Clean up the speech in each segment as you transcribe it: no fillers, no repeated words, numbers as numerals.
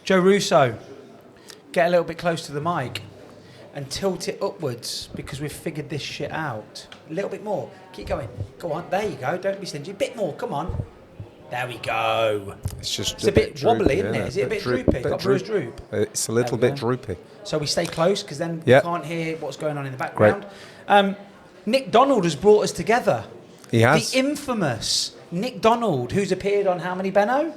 Joe Russo, get a little bit close to the mic and tilt it upwards because we've figured this shit out. A little bit more. Keep going. Go on. There you go. Don't be stingy. A bit more. Come on. There we go. It's a bit wobbly, isn't it? Is it a bit droopy? Got Brewers droop. It's a little bit droopy. So we stay close because then we can't hear what's going on in the background. Nick Donald has brought us together. He has. The infamous Nick Donald, who's appeared on how many, Benno?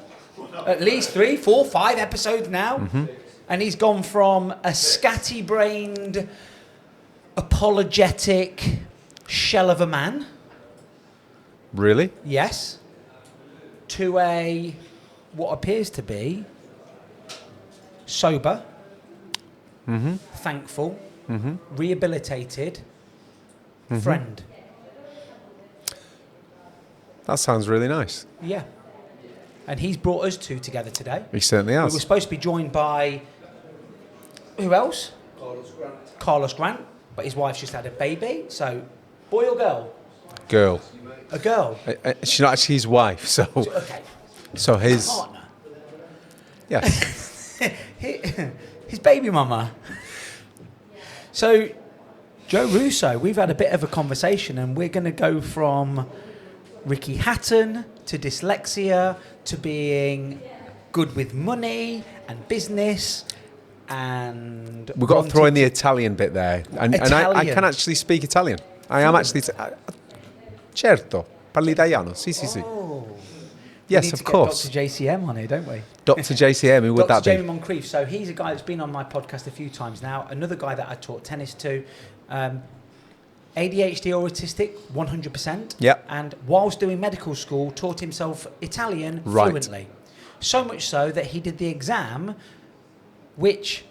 At least 3, 4, 5 episodes now. Mm-hmm. And he's gone from a scatty-brained, apologetic shell of a man. Really? Yes. To a, what appears to be, sober, thankful, rehabilitated friend. That sounds really nice. Yeah. And he's brought us two together today. He certainly has. We were supposed to be joined by, who else? Carlos Grant. But his wife's just had a baby. So, boy or girl? Girl. A girl? She's not actually his wife, so... Okay. So his... Partner? Yes. His baby mama. So, Joe Russo, we've had a bit of a conversation and we're going to go from Ricky Hatton to dyslexia to being good with money and business and... We've got to throw in the Italian bit there. And I can actually speak Italian. I am actually... Certo. Parli italiano. Sì, sì, sì. Oh. Yes, of course. Dr. JCM on here, don't we? Dr. JCM, who would that be? Dr. Jamie Moncrief. So he's a guy that's been on my podcast a few times now. Another guy that I taught tennis to. ADHD or autistic, 100%. Yep. And whilst doing medical school, taught himself Italian fluently. So much so that he did the exam, which,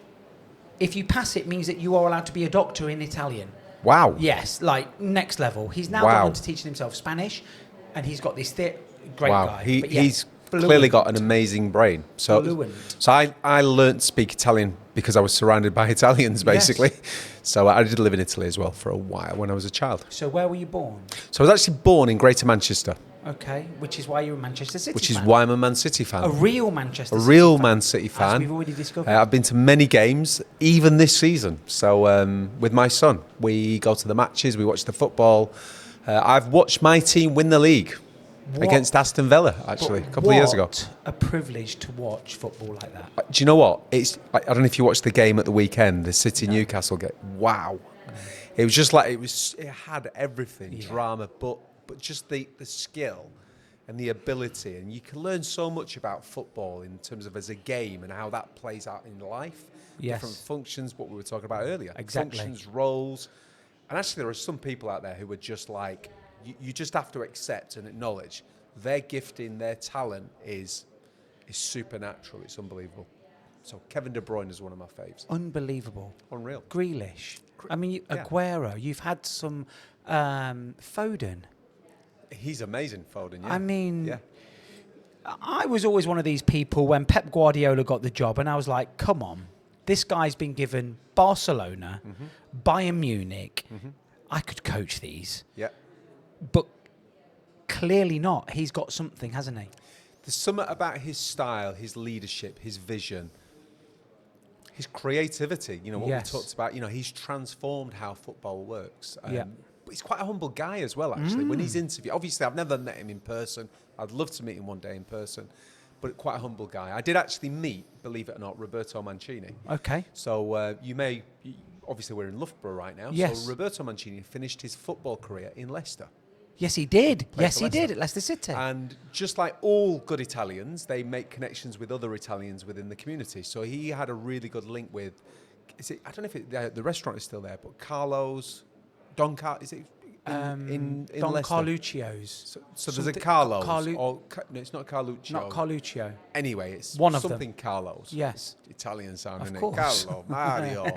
if you pass it, means that you are allowed to be a doctor in Italian. Wow. Yes, like next level. He's now gone on to teaching himself Spanish, and he's got this great guy. He's clearly got an amazing brain. So I learnt to speak Italian because I was surrounded by Italians, basically. Yes. So I did live in Italy as well for a while when I was a child. So where were you born? So I was actually born in Greater Manchester. Okay, which is why you're a Manchester City fan. Which is why I'm a Man City fan. A real Manchester City fan. A real Man City fan. As we've already discovered. I've been to many games, even this season. So with my son, we go to the matches, we watch the football. I've watched my team win the league against Aston Villa, actually, a couple of years ago. What a privilege to watch football like that. Do you know what? I don't know if you watched the game at the weekend, the City-Newcastle game. Wow. It was just like, it had everything, drama, but just the skill and the ability. And you can learn so much about football in terms of as a game and how that plays out in life. Yes. Different functions, what we were talking about earlier. Exactly. Functions, roles. And actually, there are some people out there who are just like, you just have to accept and acknowledge their gifting, their talent is supernatural. It's unbelievable. So Kevin De Bruyne is one of my faves. Unbelievable. Unreal. Grealish. I mean, Aguero. You've had some Foden. He's amazing, Foden. Yeah. I mean, I was always one of these people when Pep Guardiola got the job, and I was like, come on, this guy's been given Barcelona, Bayern Munich. I could coach these. Yeah. But clearly not. He's got something, hasn't he? There's something about his style, his leadership, his vision, his creativity. You know, what we talked about, you know, he's transformed how football works. But he's quite a humble guy as well, actually. When he's interviewed, obviously I've never met him in person. I'd love to meet him one day in person. But quite a humble guy. I did actually meet, believe it or not, Roberto Mancini. Okay. So obviously we're in Loughborough right now. Yes. So Roberto Mancini finished his football career in Leicester. Yes, he did. Yes, he did at Leicester City. And just like all good Italians, they make connections with other Italians within the community. So he had a really good link with, I don't know if the restaurant is still there, but Carlo's, Don Leicester? Carluccio's. So there's a Carlo's. No, it's not Carluccio. Not Carluccio. Anyway, it's one of something them. Carlo's. Yes. Italian sound, isn't course. it? Carlo, Mario,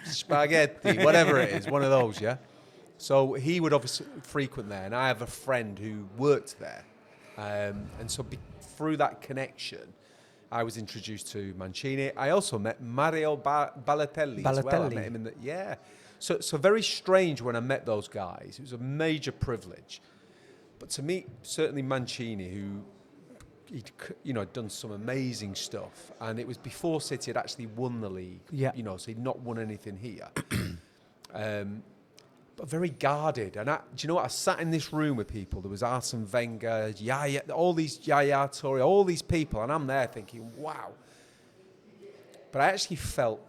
spaghetti, whatever it is, one of those, yeah? So he would obviously frequent there, and I have a friend who worked there. And so through that connection, I was introduced to Mancini. I also met Mario Balotelli as well. I met him in the, So very strange when I met those guys. It was a major privilege. But to meet certainly Mancini, who done some amazing stuff, and it was before City had actually won the league. Yeah. So he'd not won anything here. But very guarded. And do you know what? I sat in this room with people. There was Arsene Wenger, Yaya, all these Yaya Toure, all these people, and I'm there thinking, wow. But I actually felt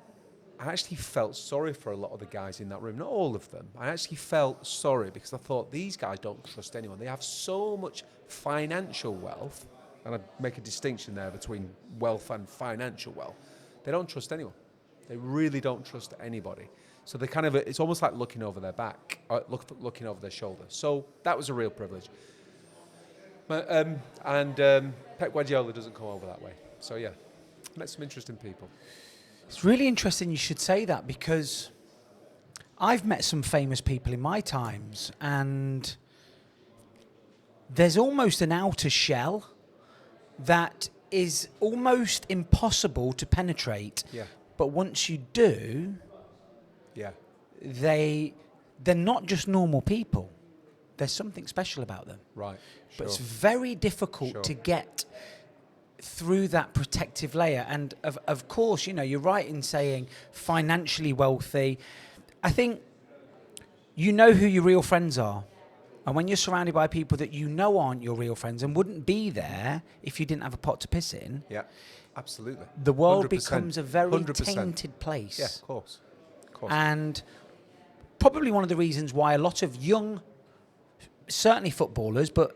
sorry for a lot of the guys in that room. Not all of them. I actually felt sorry because I thought these guys don't trust anyone. They have so much financial wealth, and I'd make a distinction there between wealth and financial wealth. They don't trust anyone. They really don't trust anybody. So they it's almost like looking over their back, looking over their shoulder. So that was a real privilege. But, Pep Guardiola doesn't come over that way. So yeah, met some interesting people. It's really interesting you should say that, because I've met some famous people in my times, and there's almost an outer shell that is almost impossible to penetrate. Yeah. But once you do, yeah, they're not just normal people. There's something special about them. Right. Sure. But it's very difficult to get through that protective layer. And of course, you're right in saying financially wealthy. I think you know who your real friends are. And when you're surrounded by people that aren't your real friends and wouldn't be there if you didn't have a pot to piss in. Yeah, absolutely. The world 100%, becomes a very 100%. tainted place. Yeah, of course. And probably one of the reasons why a lot of young, certainly footballers, but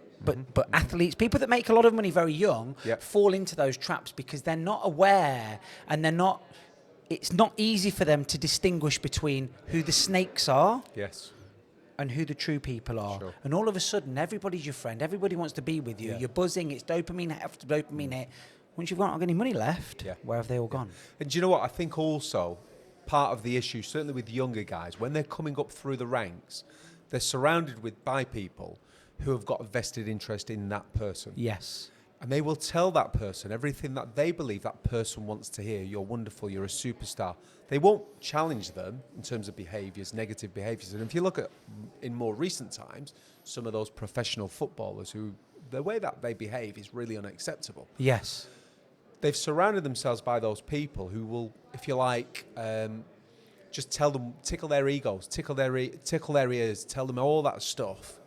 athletes, people that make a lot of money very young, fall into those traps because they're not aware, and it's not easy for them to distinguish between who the snakes are. Yes. And who the true people are. Sure. And all of a sudden, everybody's your friend. Everybody wants to be with you. You're buzzing. It's dopamine after dopamine hit. Once you've not got any money left, where have they all gone? And do you know what? I think also part of the issue, certainly with younger guys, when they're coming up through the ranks, they're surrounded by people who have got a vested interest in that person. Yes. And they will tell that person everything that they believe that person wants to hear. You're wonderful, you're a superstar. They won't challenge them in terms of behaviours, negative behaviours. And if you look at, in more recent times, some of those professional footballers who, the way that they behave is really unacceptable. Yes. They've surrounded themselves by those people who will, if you like, just tell them, tickle their egos, tickle their ears, tell them all that stuff,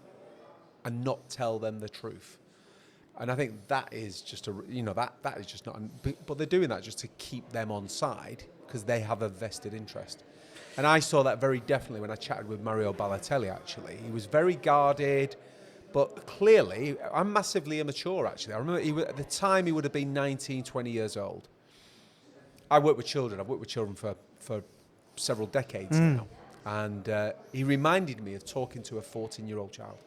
and not tell them the truth. And I think that is just that is just not. But they're doing that just to keep them on side because they have a vested interest. And I saw that very definitely when I chatted with Mario Balotelli. Actually, he was very guarded, but clearly, I'm massively immature. Actually, I remember at the time he would have been 19, 20 years old. I work with children. I've worked with children for several decades now, and he reminded me of talking to a 14-year-old child.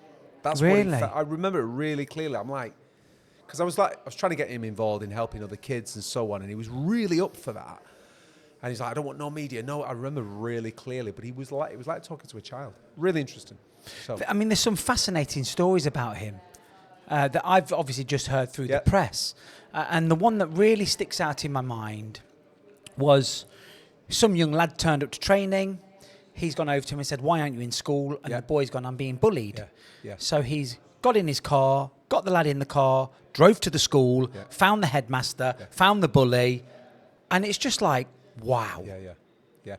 That's really? What I remember it really clearly. I'm like. Because I was trying to get him involved in helping other kids and so on, and he was really up for that. And he's like, I don't want no media. No, I remember really clearly, but it was like talking to a child. Really interesting. So. I mean, there's some fascinating stories about him that I've obviously just heard through the press. And the one that really sticks out in my mind was some young lad turned up to training. He's gone over to him and said, why aren't you in school? And the boy's gone, I'm being bullied. Yeah. So he's got in his car, got the lad in the car, drove to the school, found the headmaster, found the bully, and it's just like, wow. Yeah.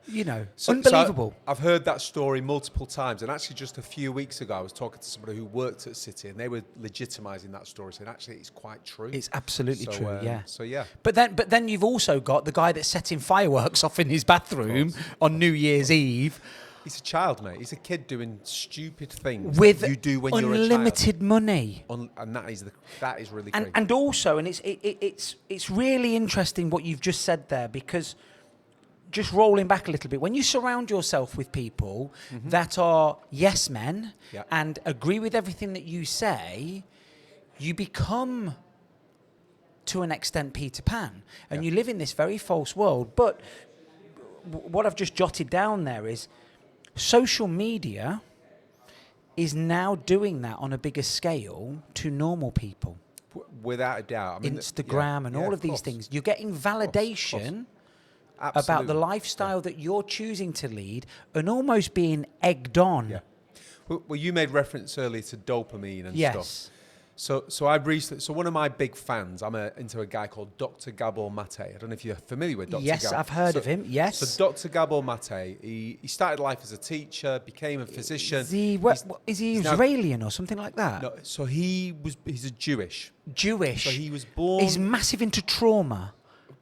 Unbelievable. So I've heard that story multiple times, and actually just a few weeks ago I was talking to somebody who worked at City, and they were legitimising that story, saying actually it's quite true. It's absolutely true, yeah. So yeah. But then you've also got the guy that's setting fireworks off in his bathroom on New Year's Eve. He's a child, mate. He's a kid doing stupid things with that you do when you're a child. Unlimited money. And that is really crazy. And also, and it's really interesting what you've just said there, because just rolling back a little bit, when you surround yourself with people that are yes men and agree with everything that you say, you become, to an extent, Peter Pan. And you live in this very false world. But what I've just jotted down there is, social media is now doing that on a bigger scale to normal people. Without a doubt. I mean, Instagram and all of these things. You're getting validation about the lifestyle that you're choosing to lead and almost being egged on. Yeah. Well, you made reference earlier to dopamine and stuff. So I've recently. So one of my big fans. I'm into a guy called Dr. Gabor Mate. I don't know if you're familiar with Dr. Yes, Gabor. I've heard of him. Yes. So Dr. Gabor Mate. He started life as a teacher, became a physician. Is he Israeli or something like that? No. So he's a Jewish. Jewish. So he was born. He's massive into trauma.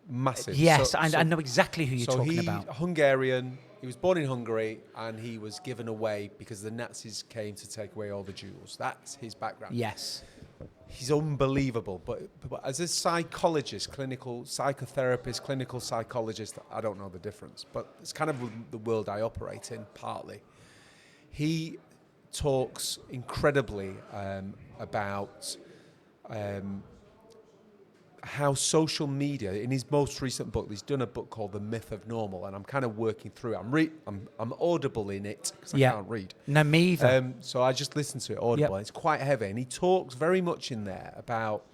Massive. Yes, I know exactly who you're talking about. Hungarian. He was born in Hungary and he was given away because the Nazis came to take away all the Jews. That's his background. Yes. He's unbelievable. But as a psychologist, clinical psychotherapist, clinical psychologist, I don't know the difference. But it's kind of the world I operate in, partly. He talks incredibly about how social media, in his most recent book, he's done a book called The Myth of Normal, and I'm kind of working through it. I'm audible in it because I can't read. No, me either. So I just listen to it audible. It's quite heavy, and he talks very much in there about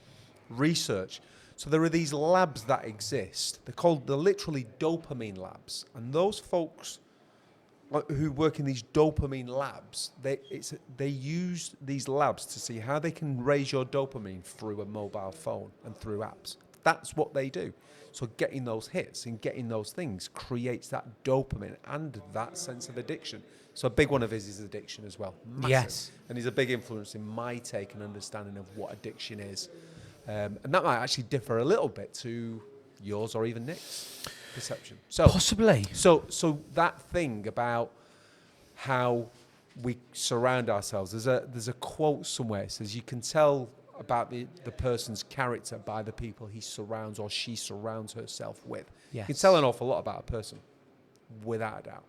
research. So there are these labs that exist. They're literally dopamine labs, and those folks who work in these dopamine labs, they use these labs to see how they can raise your dopamine through a mobile phone and through apps. That's what they do. So getting those hits and getting those things creates that dopamine and that sense of addiction. So a big one of his is addiction as well. Massive. Yes. And he's a big influence in my take and understanding of what addiction is. And that might actually differ a little bit to yours or even Nick's perception. So possibly. So that thing about how we surround ourselves. There's a quote somewhere. It says you can tell about the person's character by the people he surrounds or she surrounds herself with. Yes. You can tell an awful lot about a person, without a doubt.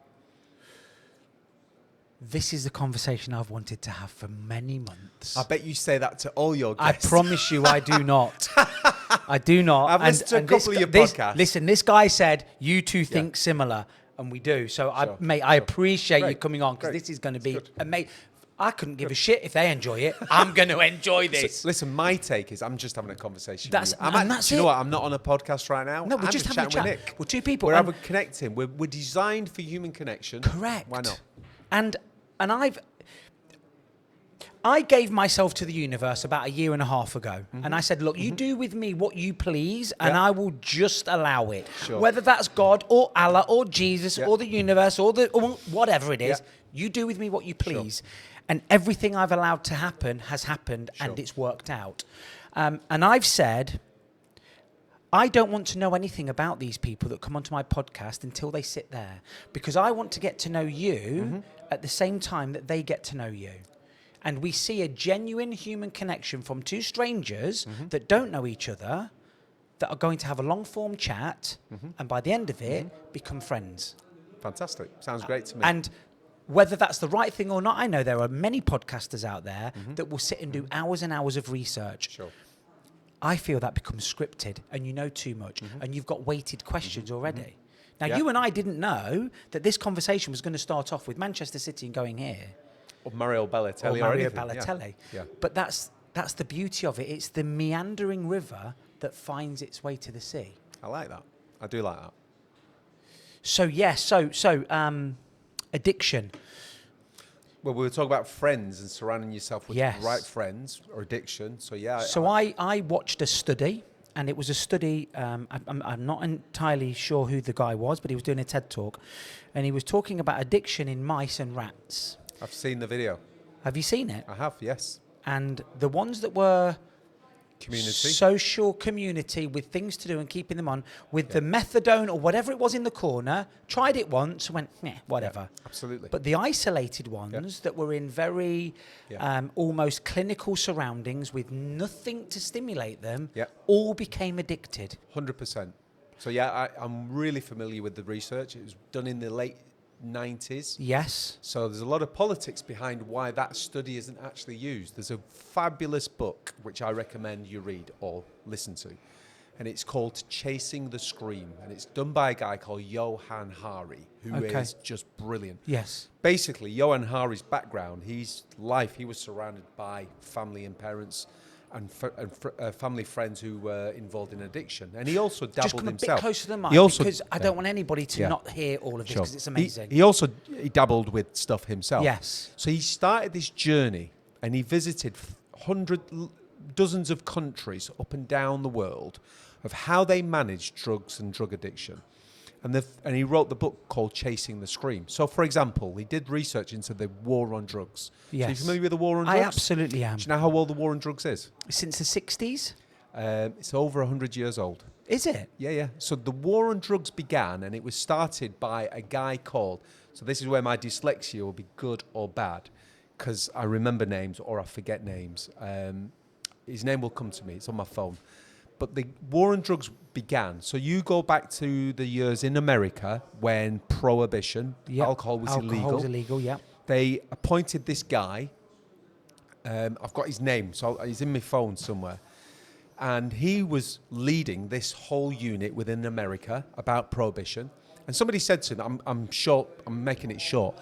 This is the conversation I've wanted to have for many months. I bet you say that to all your guests. I promise you I do not. I do not. I've listened to a couple of your podcasts. Listen, this guy said, you two think similar, and we do. So, I appreciate you coming on, because this is going to be amazing. I couldn't give a shit if they enjoy it. I'm going to enjoy this. So, listen, my take is I'm just having a conversation that's with you. That's you know what? I'm not on a podcast right now. No, we're I'm just having a chat. with Nick. We're two people. We're connecting. We're designed for human connection. Correct. Why not? And I gave myself to the universe about a year and a half ago. Mm-hmm. And I said, look, you do with me what you please, and I will just allow it. Sure. Whether that's God or Allah or Jesus or the universe or whatever it is, you do with me what you please. Sure. And everything I've allowed to happen has happened, and it's worked out. And I've said, I don't want to know anything about these people that come onto my podcast until they sit there, because I want to get to know you at the same time that they get to know you. And we see a genuine human connection from two strangers that don't know each other, that are going to have a long-form chat, and by the end of it, become friends. Fantastic. Sounds great to me. And whether that's the right thing or not, I know there are many podcasters out there that will sit and do hours and hours of research. Sure. I feel that becomes scripted, and you know too much, and you've got weighted questions already. Now, you and I didn't know that this conversation was going to start off with Manchester City and going here. Or Mario Balotelli. Or Mario Balotelli. Yeah. But that's the beauty of it. It's the meandering river that finds its way to the sea. I like that. I do like that. So, addiction. Well, we were talking about friends and surrounding yourself with the right friends, or addiction. So, I watched a study, and it was a study, I'm not entirely sure who the guy was, but he was doing a TED Talk, and he was talking about addiction in mice and rats. I've seen the video. Have you seen it? I have, yes. And the ones that were social community with things to do and keeping them on with the methadone or whatever it was in the corner, tried it once, went, whatever. Yeah, absolutely. But the isolated ones that were in very almost clinical surroundings with nothing to stimulate them all became addicted. 100%. So, I'm really familiar with the research. It was done in the late 90s. Yes. So there's a lot of politics behind why that study isn't actually used. There's a fabulous book which I recommend you read or listen to, and it's called Chasing the Scream, and it's done by a guy called Johann Hari, who is just brilliant. Yes. Basically, Johann Hari's background, he was surrounded by family and parents and family friends who were involved in addiction, and he also dabbled himself. Just come a bit closer to the mic, because I don't want anybody to not hear all of this, because it's amazing. He dabbled with stuff himself. Yes. So he started this journey, and he visited dozens of countries up and down the world of how they manage drugs and drug addiction. And he wrote the book called Chasing the Scream. So, for example, he did research into the war on drugs. Yes. So you familiar with the war on drugs? I absolutely am. Do you know how old the war on drugs is? Since the 60s? It's over 100 years old. Is it? Yeah. So the war on drugs began, and it was started by a guy called... So this is where my dyslexia will be good or bad, because I remember names or I forget names. His name will come to me. It's on my phone. But the war on drugs began. So you go back to the years in America when prohibition, alcohol was illegal. Alcohol was illegal, yeah. They appointed this guy. I've got his name, so he's in my phone somewhere. And he was leading this whole unit within America about prohibition. And somebody said to him, I'm making it short,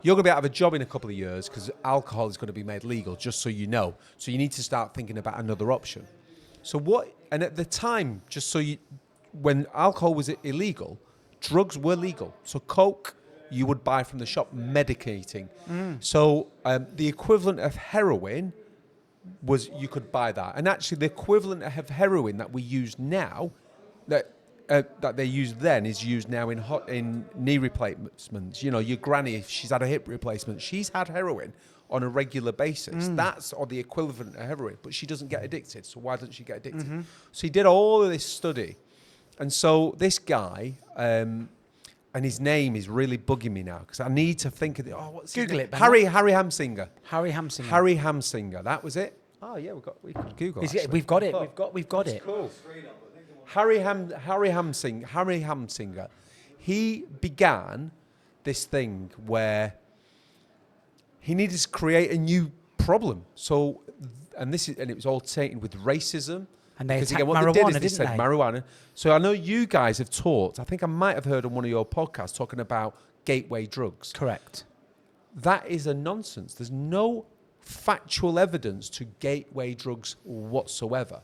you're going to be out of a job in a couple of years because alcohol is going to be made legal, just so you know. So you need to start thinking about another option. And at the time, when alcohol was illegal, drugs were legal. So Coke, you would buy from the shop, medicating. So the equivalent of heroin was, you could buy that. And actually the equivalent of heroin that we use now, that they used then, is used now in knee replacements. You know, your granny, if she's had a hip replacement, she's had heroin on a regular basis. That's or the equivalent of heroin, but she doesn't get addicted. So why doesn't she get addicted? So he did all of this study. And so this guy, and his name is really bugging me now because I need to think of it. Oh, what's Google his name? it, Ben. Harry Hamsinger. Harry Hamsinger. Harry Hamsinger. That was it. Oh yeah, we could Google. We've got it. We've got it. Cool. Harry Hamsinger. He began this thing where he needed to create a new problem. So, and it was all tainted with racism. And they attacked again, what marijuana, they did is they didn't said they? marijuana. So I know you guys have talked. I think I might have heard on one of your podcasts talking about gateway drugs. Correct. That is a nonsense. There's no factual evidence to gateway drugs whatsoever.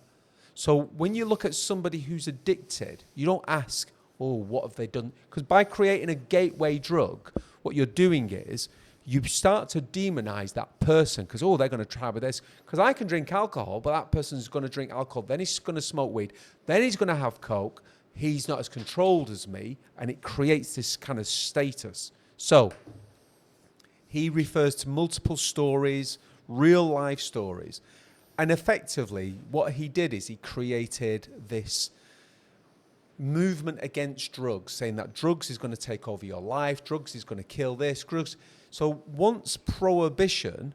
So when you look at somebody who's addicted, you don't ask, oh, what have they done? Because by creating a gateway drug, what you're doing is you start to demonize that person because, oh, they're going to try with this. Because I can drink alcohol, but that person's going to drink alcohol. Then he's going to smoke weed. Then he's going to have Coke. He's not as controlled as me. And it creates this kind of status. So he refers to multiple stories, real life stories. And effectively, what he did is he created this movement against drugs, saying that drugs is going to take over your life, drugs is going to kill this, drugs. So once prohibition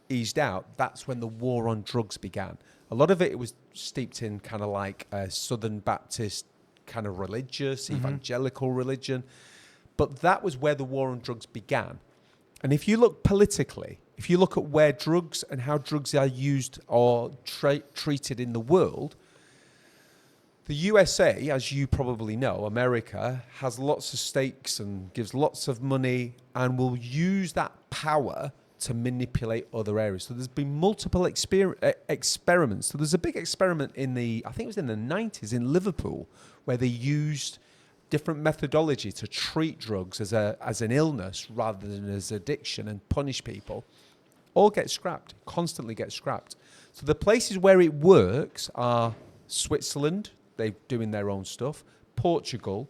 eased out, that's when the war on drugs began. A lot of it was steeped in kind of like a Southern Baptist kind of religious, evangelical religion. But that was where the war on drugs began. And if you look politically, if you look at where drugs and how drugs are used or treated in the world, the USA, as you probably know, America, has lots of stakes and gives lots of money and will use that power to manipulate other areas. So there's been multiple experiments. So there's a big experiment I think it was in the 90s in Liverpool, where they used different methodology to treat drugs as an illness rather than as addiction and punish people. All get scrapped, constantly get scrapped. So the places where it works are Switzerland, they're doing their own stuff, Portugal,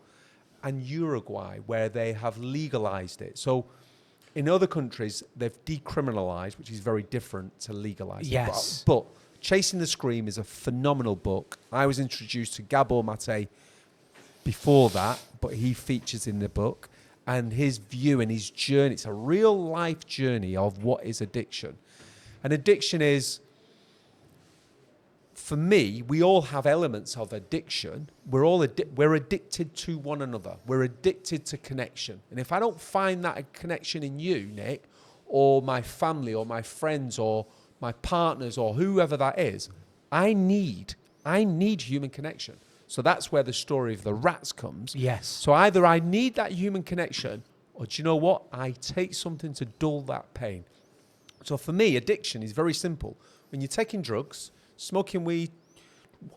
and Uruguay, where they have legalized it. So in other countries, they've decriminalized, which is very different to legalizing. Yes. But Chasing the Scream is a phenomenal book. I was introduced to Gabor Mate before that, but he features in the book. And his view and his journey, it's a real life journey of what is addiction. And addiction is, for me, we all have elements of addiction. We're addicted to one another. We're addicted to connection. And if I don't find that connection in you, Nick, or my family, or my friends, or my partners, or whoever that is, I need human connection. So that's where the story of the rats comes. Yes. So either I need that human connection, or do you know what? I take something to dull that pain. So for me, addiction is very simple. When you're taking drugs, smoking weed,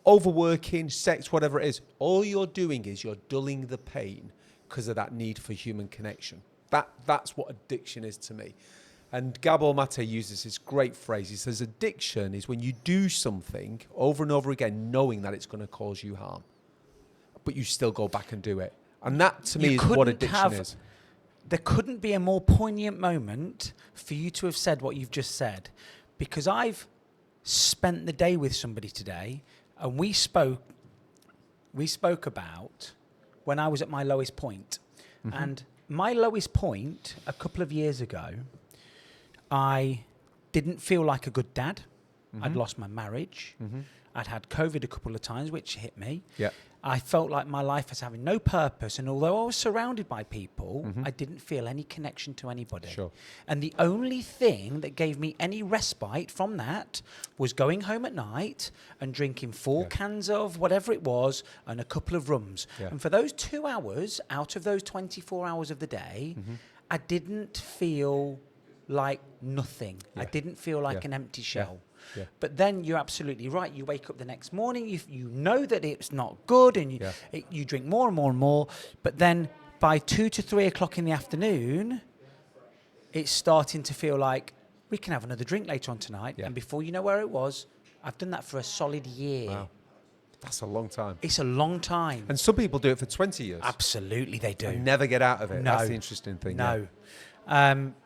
overworking, sex, whatever it is, all you're doing is you're dulling the pain because of that need for human connection. That's what addiction is to me. And Gabor Mate uses this great phrase. He says, addiction is when you do something over and over again, knowing that it's going to cause you harm, but you still go back and do it. And that, to me, is what addiction is. There couldn't be a more poignant moment for you to have said what you've just said, because I've spent the day with somebody today, and we spoke about when I was at my lowest point. Mm-hmm. And my lowest point a couple of years ago, I didn't feel like a good dad. Mm-hmm. I'd lost my marriage. Mm-hmm. I'd had COVID a couple of times, which hit me. Yeah. I felt like my life was having no purpose. And although I was surrounded by people, mm-hmm. I didn't feel any connection to anybody. Sure. And the only thing that gave me any respite from that was going home at night and drinking 4 cans of whatever it was and a couple of rums. Yeah. And for those 2 hours out of those 24 hours of the day, mm-hmm. I didn't feel like nothing. Yeah. I didn't feel like an empty shell. Yeah. Yeah. But then you're absolutely right. You wake up the next morning, you know that it's not good, and you drink more and more and more. But then by 2 to 3 o'clock in the afternoon, it's starting to feel like we can have another drink later on tonight. Yeah. And before you know where it was, I've done that for a solid year. Wow. That's a long time. It's a long time. And some people do it for 20 years. Absolutely, they do. And never get out of it. No. That's the interesting thing. No. Yeah.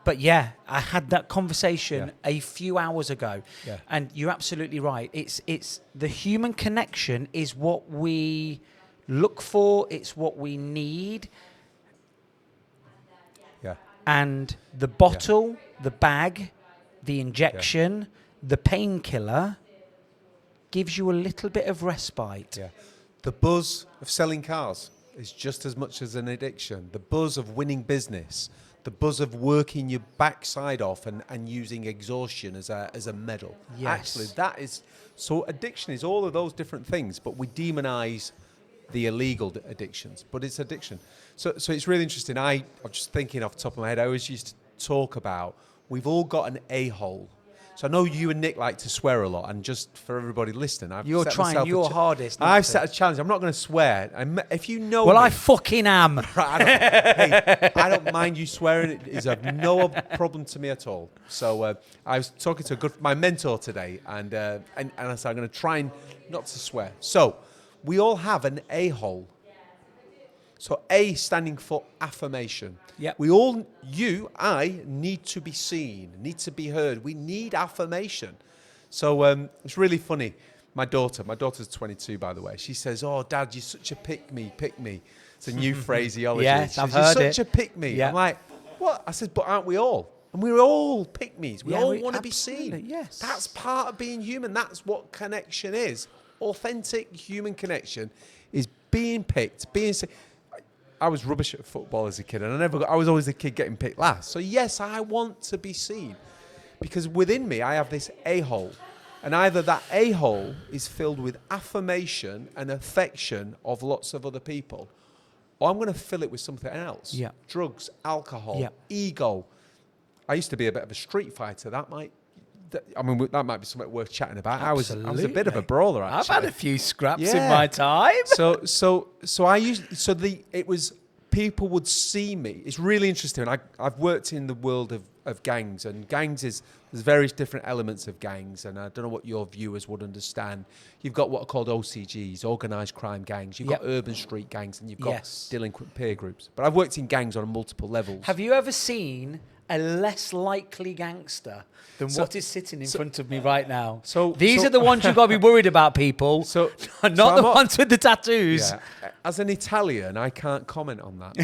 But yeah, I had that conversation a few hours ago, and you're absolutely right. It's the human connection is what we look for. It's what we need. Yeah. And the bottle, the bag, the injection, the painkiller gives you a little bit of respite. Yeah. The buzz of selling cars is just as much as an addiction. The buzz of winning business. The buzz of working your backside off and using exhaustion as a medal. Yes. Actually, that is... So addiction is all of those different things, but we demonize the illegal addictions, but it's addiction. So it's really interesting. I'm just thinking off the top of my head, I always used to talk about, we've all got an a-hole. So I know you and Nick like to swear a lot, and just for everybody listening, you're trying your hardest. I've set a challenge. I'm not going to swear. If you know, well, I fucking am. I don't mind you swearing. It is of no problem to me at all. So I was talking to my mentor today, and I said I'm going to try and not to swear. So we all have an a-hole. So A standing for affirmation. Yeah. We all, I need to be seen, need to be heard. We need affirmation. So it's really funny. My daughter's 22, by the way. She says, "Oh, Dad, you're such a pick me. It's a new phraseology. Yes, I've heard it. You're such a pick me. Yeah. I'm like, what? I said, but aren't we all? And we're all pick me's. We all want to be seen. Yes. That's part of being human. That's what connection is. Authentic human connection is being picked, being seen. I was rubbish at football as a kid, and I was always the kid getting picked last. So yes, I want to be seen, because within me I have this a-hole, and either that a-hole is filled with affirmation and affection of lots of other people, or I'm going to fill it with something else. Yeah. Drugs, alcohol, ego. I used to be a bit of a street fighter. That might be something worth chatting about. Absolutely. I was a bit of a brawler, actually. I've had a few scraps in my time. People would see me. It's really interesting. I've worked in the world of gangs, and there's various different elements of gangs, and I don't know what your viewers would understand. You've got what are called OCGs, organised crime gangs. You've got urban street gangs, and you've got delinquent peer groups. But I've worked in gangs on multiple levels. Have you ever seen a less likely gangster than what is sitting in front of me right now? These are the ones you've got to be worried about, people. Not the ones with the tattoos. Yeah. As an Italian, I can't comment on that.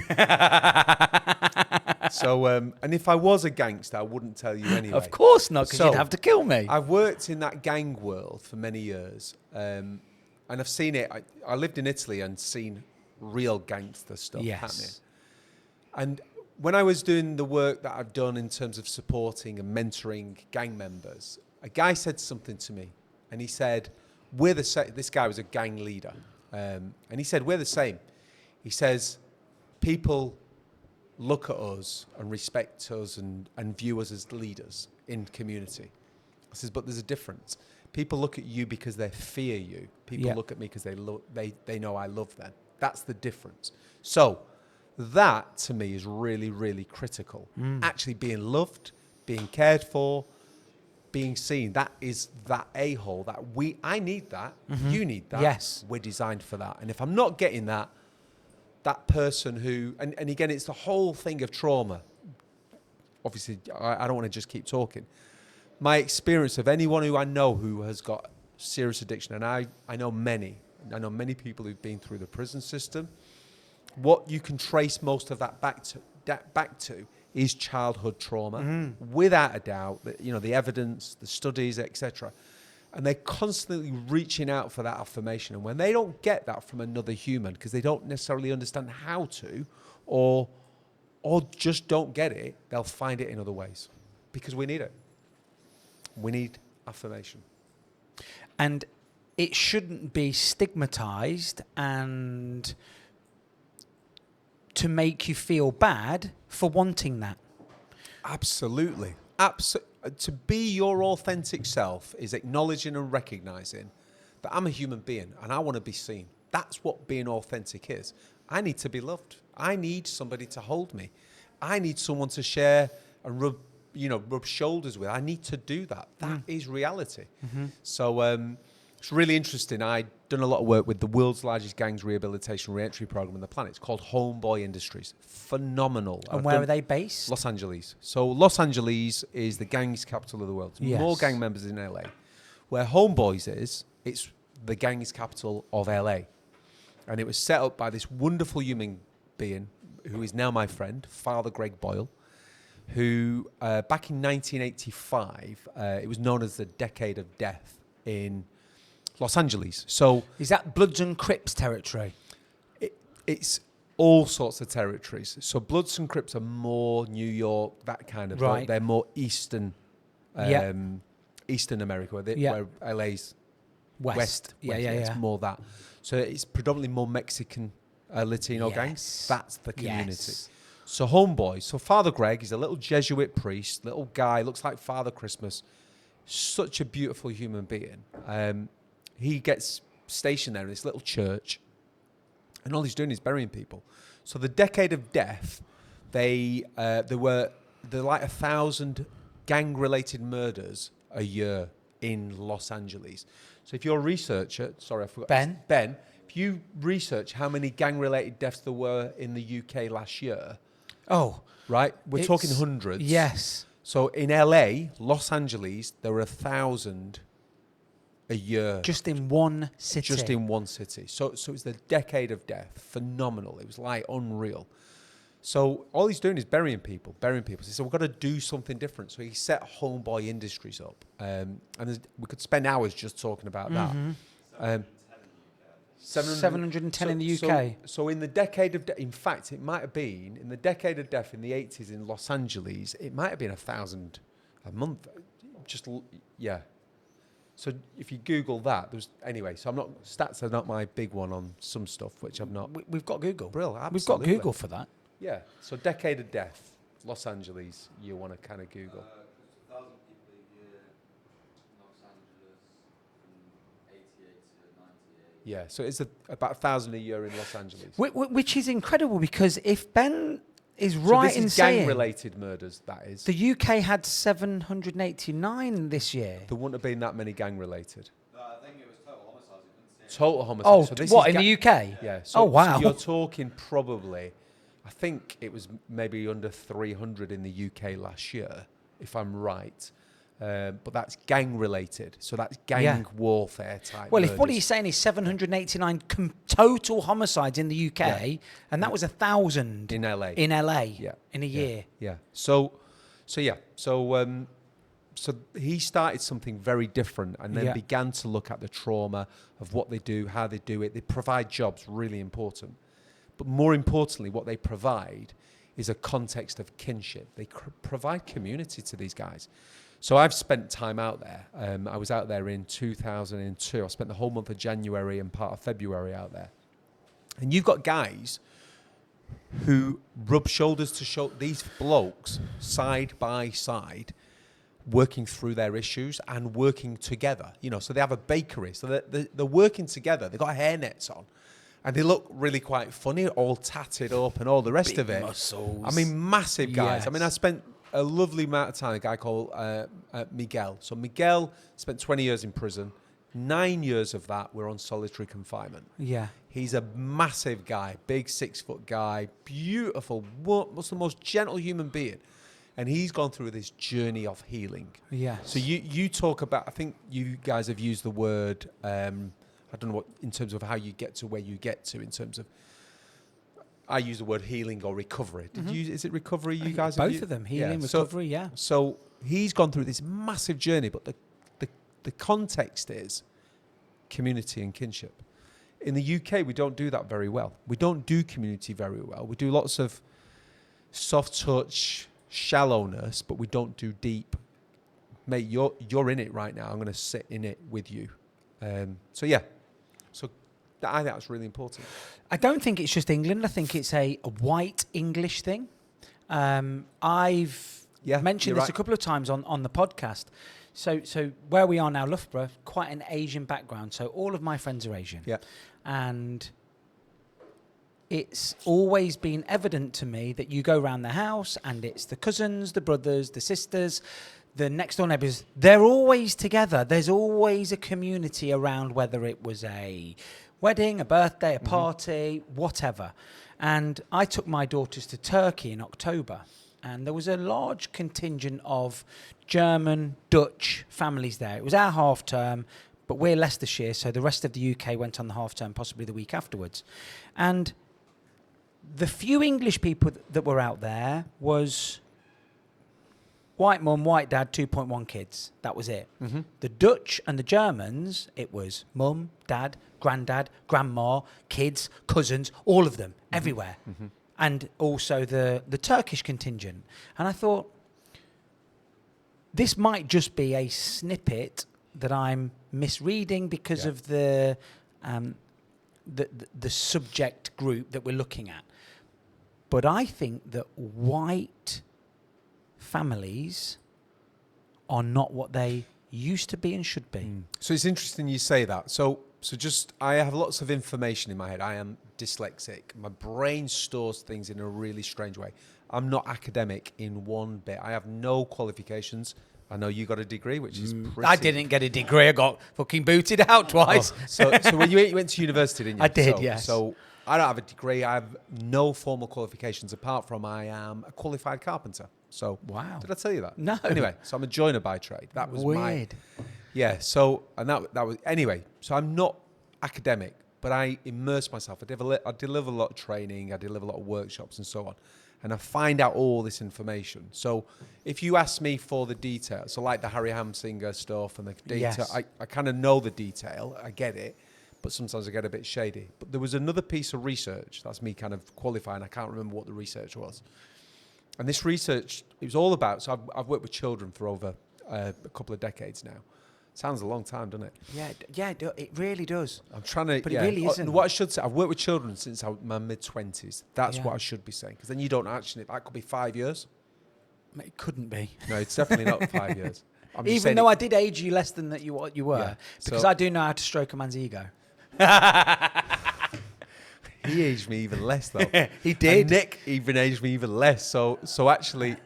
And if I was a gangster, I wouldn't tell you anyway. Of course not, because you'd have to kill me. I've worked in that gang world for many years, and I've seen it. I lived in Italy and seen real gangster stuff happening. And when I was doing the work that I've done in terms of supporting and mentoring gang members, a guy said something to me, and he said, "We're the same." This guy was a gang leader, and he said, "We're the same." He says, "People look at us and respect us and view us as leaders in community." I says, "But there's a difference. People look at you because they fear you. People look at me because they know I love them. That's the difference." So that, to me, is really, really critical. Actually being loved, being cared for, being seen. That is that a-hole that I need that, you need that. Yes. We're designed for that. And if I'm not getting that person who, and again, it's the whole thing of trauma. Obviously, I don't want to just keep talking. My experience of anyone who I know who has got serious addiction, and I know many people who've been through the prison system, what you can trace most of that back to is childhood trauma, without a doubt. The evidence, the studies, etc. And they're constantly reaching out for that affirmation. And when they don't get that from another human, because they don't necessarily understand how to, or just don't get it, they'll find it in other ways, because we need it. We need affirmation. And it shouldn't be stigmatized and to make you feel bad for wanting that. Absolutely. To be your authentic self is acknowledging and recognizing that I'm a human being and I want to be seen. That's what being authentic is. I need to be loved. I need somebody to hold me. I need someone to share and rub shoulders with. I need to do that. That is reality. So it's really interesting. I've done a lot of work with the world's largest gangs rehabilitation re-entry program on the planet. It's called Homeboy Industries. Phenomenal. And where are they based? Los Angeles. So Los Angeles is the gangs capital of the world. Yes. More gang members in LA. Where Homeboys is, it's the gangs capital of LA. And it was set up by this wonderful human being who is now my friend, Father Greg Boyle, who back in 1985, it was known as the Decade of Death in Los Angeles. So is that Bloods and Crips territory? It's all sorts of territories. So Bloods and Crips are more New York, that kind of. Right. They're more Eastern America, where LA's West. It's more that. So it's predominantly more Mexican Latino gangs. That's the community. Yes. So Homeboy. So Father Greg, he's a little Jesuit priest, little guy, looks like Father Christmas. Such a beautiful human being. He gets stationed there in this little church, and all he's doing is burying people. So the Decade of Death, there were like 1,000 gang-related murders a year in Los Angeles. So if you're a researcher, sorry, I forgot. Ben, if you research how many gang-related deaths there were in the UK last year. Oh. Right? We're talking hundreds. Yes. So in LA, Los Angeles, there were 1,000 a year. Just in one city. Just in one city. So it's the Decade of Death. Phenomenal. It was like unreal. So all he's doing is burying people. So he said, we've got to do something different. So he set Homeboy Industries up. And we could spend hours just talking about that. 710 in the UK. So in the Decade of Death, in fact, it might have been, in the Decade of Death in the 80s in Los Angeles, it might have been 1,000 a month. So if you Google that, so stats are not my big one on some stuff, which I'm not. We've got Google. Brill, absolutely. We've got Google for that. Yeah. So Decade of Death, Los Angeles, you want to kind of Google. 1,000 people a year in Los Angeles from 88 to 98. Yeah. So it's about 1,000 a year in Los Angeles. Which is incredible, because if Ben is right this in is saying gang-related murders, that is. The UK had 789 this year. There wouldn't have been that many gang-related. No, I think it was total homicides. Total homicides. Oh, so this what, is in the UK? Yeah. So wow. So you're talking probably, I think it was maybe under 300 in the UK last year, if I'm right. But that's gang-related. So that's gang warfare type Well, murders. if what he's saying is 789 total homicides in the UK, and that was 1,000 in LA. In a year. Yeah. So he started something very different, and then began to look at the trauma of what they do, how they do it. They provide jobs, really important. But more importantly, what they provide is a context of kinship. They provide community to these guys. So I've spent time out there. I was out there in 2002. I spent the whole month of January and part of February out there. And you've got guys who rub shoulders to shoulder, these blokes side by side, working through their issues and working together. So they have a bakery. So they're working together. They've got hairnets on. And they look really quite funny, all tatted up and all the rest of it. Muscles. I mean, massive guys. Yes. I mean, I spent a lovely amount of time, a guy called Miguel. So Miguel spent 20 years in prison. 9 years of that were on solitary confinement. Yeah. He's a massive guy, big 6 foot guy, beautiful, what's the most gentle human being. And he's gone through this journey of healing. Yeah. So you talk about, I think you guys have used the word, I don't know what, in terms of how you get to where you get to, in terms of, I use the word healing or recovery. Is it recovery you guys have Both used? of them, healing, Yeah. recovery, yeah. So he's gone through this massive journey, but the context is community and kinship. In the UK, we don't do that very well. We don't do community very well. We do lots of soft touch, shallowness, but we don't do deep. Mate, you're in it right now. I'm going to sit in it with you. So I think that's really important. I don't think it's just England. I think it's a white English thing. I've mentioned this a couple of times on the podcast. So where we are now, Loughborough, quite an Asian background. So all of my friends are Asian. Yeah. And it's always been evident to me that you go around the house and it's the cousins, the brothers, the sisters, the next door neighbours. They're always together. There's always a community around, whether it was a wedding, a birthday, a party, whatever. And I took my daughters to Turkey in October. And there was a large contingent of German, Dutch families there. It was our half term, but we're Leicestershire, so the rest of the UK went on the half term, possibly the week afterwards. And the few English people that were out there was white mum, white dad, 2.1 kids. That was it. Mm-hmm. The Dutch and the Germans, it was mum, dad, granddad, grandma, kids, cousins, all of them, everywhere. Mm-hmm. And also the Turkish contingent. And I thought, this might just be a snippet that I'm misreading because of the subject group that we're looking at. But I think that white families are not what they used to be and should be. So it's interesting you say that. So I have lots of information in my head. I am dyslexic. My brain stores things in a really strange way. I'm not academic in one bit. I have no qualifications. I know you got a degree, which is pretty... I didn't get a degree. I got fucking booted out twice. So when you went to university, didn't you? I did, yes. So I don't have a degree. I have no formal qualifications apart from I am a qualified carpenter. So wow. Did I tell you that? No. Anyway, so I'm a joiner by trade. That was weird. Yeah. So and that was anyway. So I'm not academic, but I immerse myself. I deliver a lot of training. I deliver a lot of workshops and so on. And I find out all this information. So if you ask me for the details, so like the Harry Hamsinger stuff and the detail, yes. I kind of know the detail. I get it. But sometimes I get a bit shady. But there was another piece of research. That's me kind of qualifying. I can't remember what the research was. And this research, it was all about, so I've worked with children for over a couple of decades now. Sounds a long time, doesn't it? Yeah, it really does. I'm trying to, but it really isn't. What I should say, I've worked with children since my mid-20s. That's what I should be saying. Because then you don't actually, that could be 5 years. It couldn't be. No, it's definitely not 5 years. Even though I did age you less than you were, Yeah, because I do know how to stroke a man's ego. He aged me even less, though. He did. And Nick even aged me even less. So actually,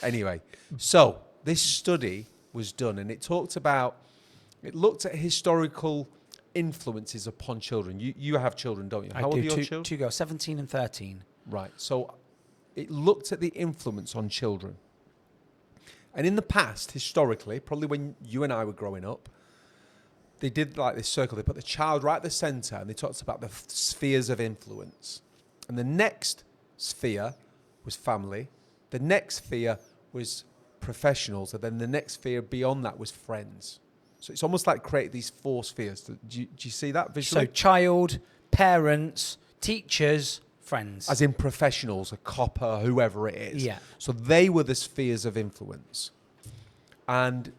anyway. So this study was done, and it looked at historical influences upon children. You have children, don't you? How old are your children? Two girls, 17 and 13. Right. So it looked at the influence on children. And in the past, historically, probably when you and I were growing up, they did like this circle. They put the child right at the centre, and they talked about the spheres of influence. And the next sphere was family. The next sphere was professionals. And then the next sphere beyond that was friends. So it's almost like create these 4 spheres. Do you see that visually? So child, parents, teachers, friends. As in professionals, a copper, whoever it is. Yeah. So they were the spheres of influence. And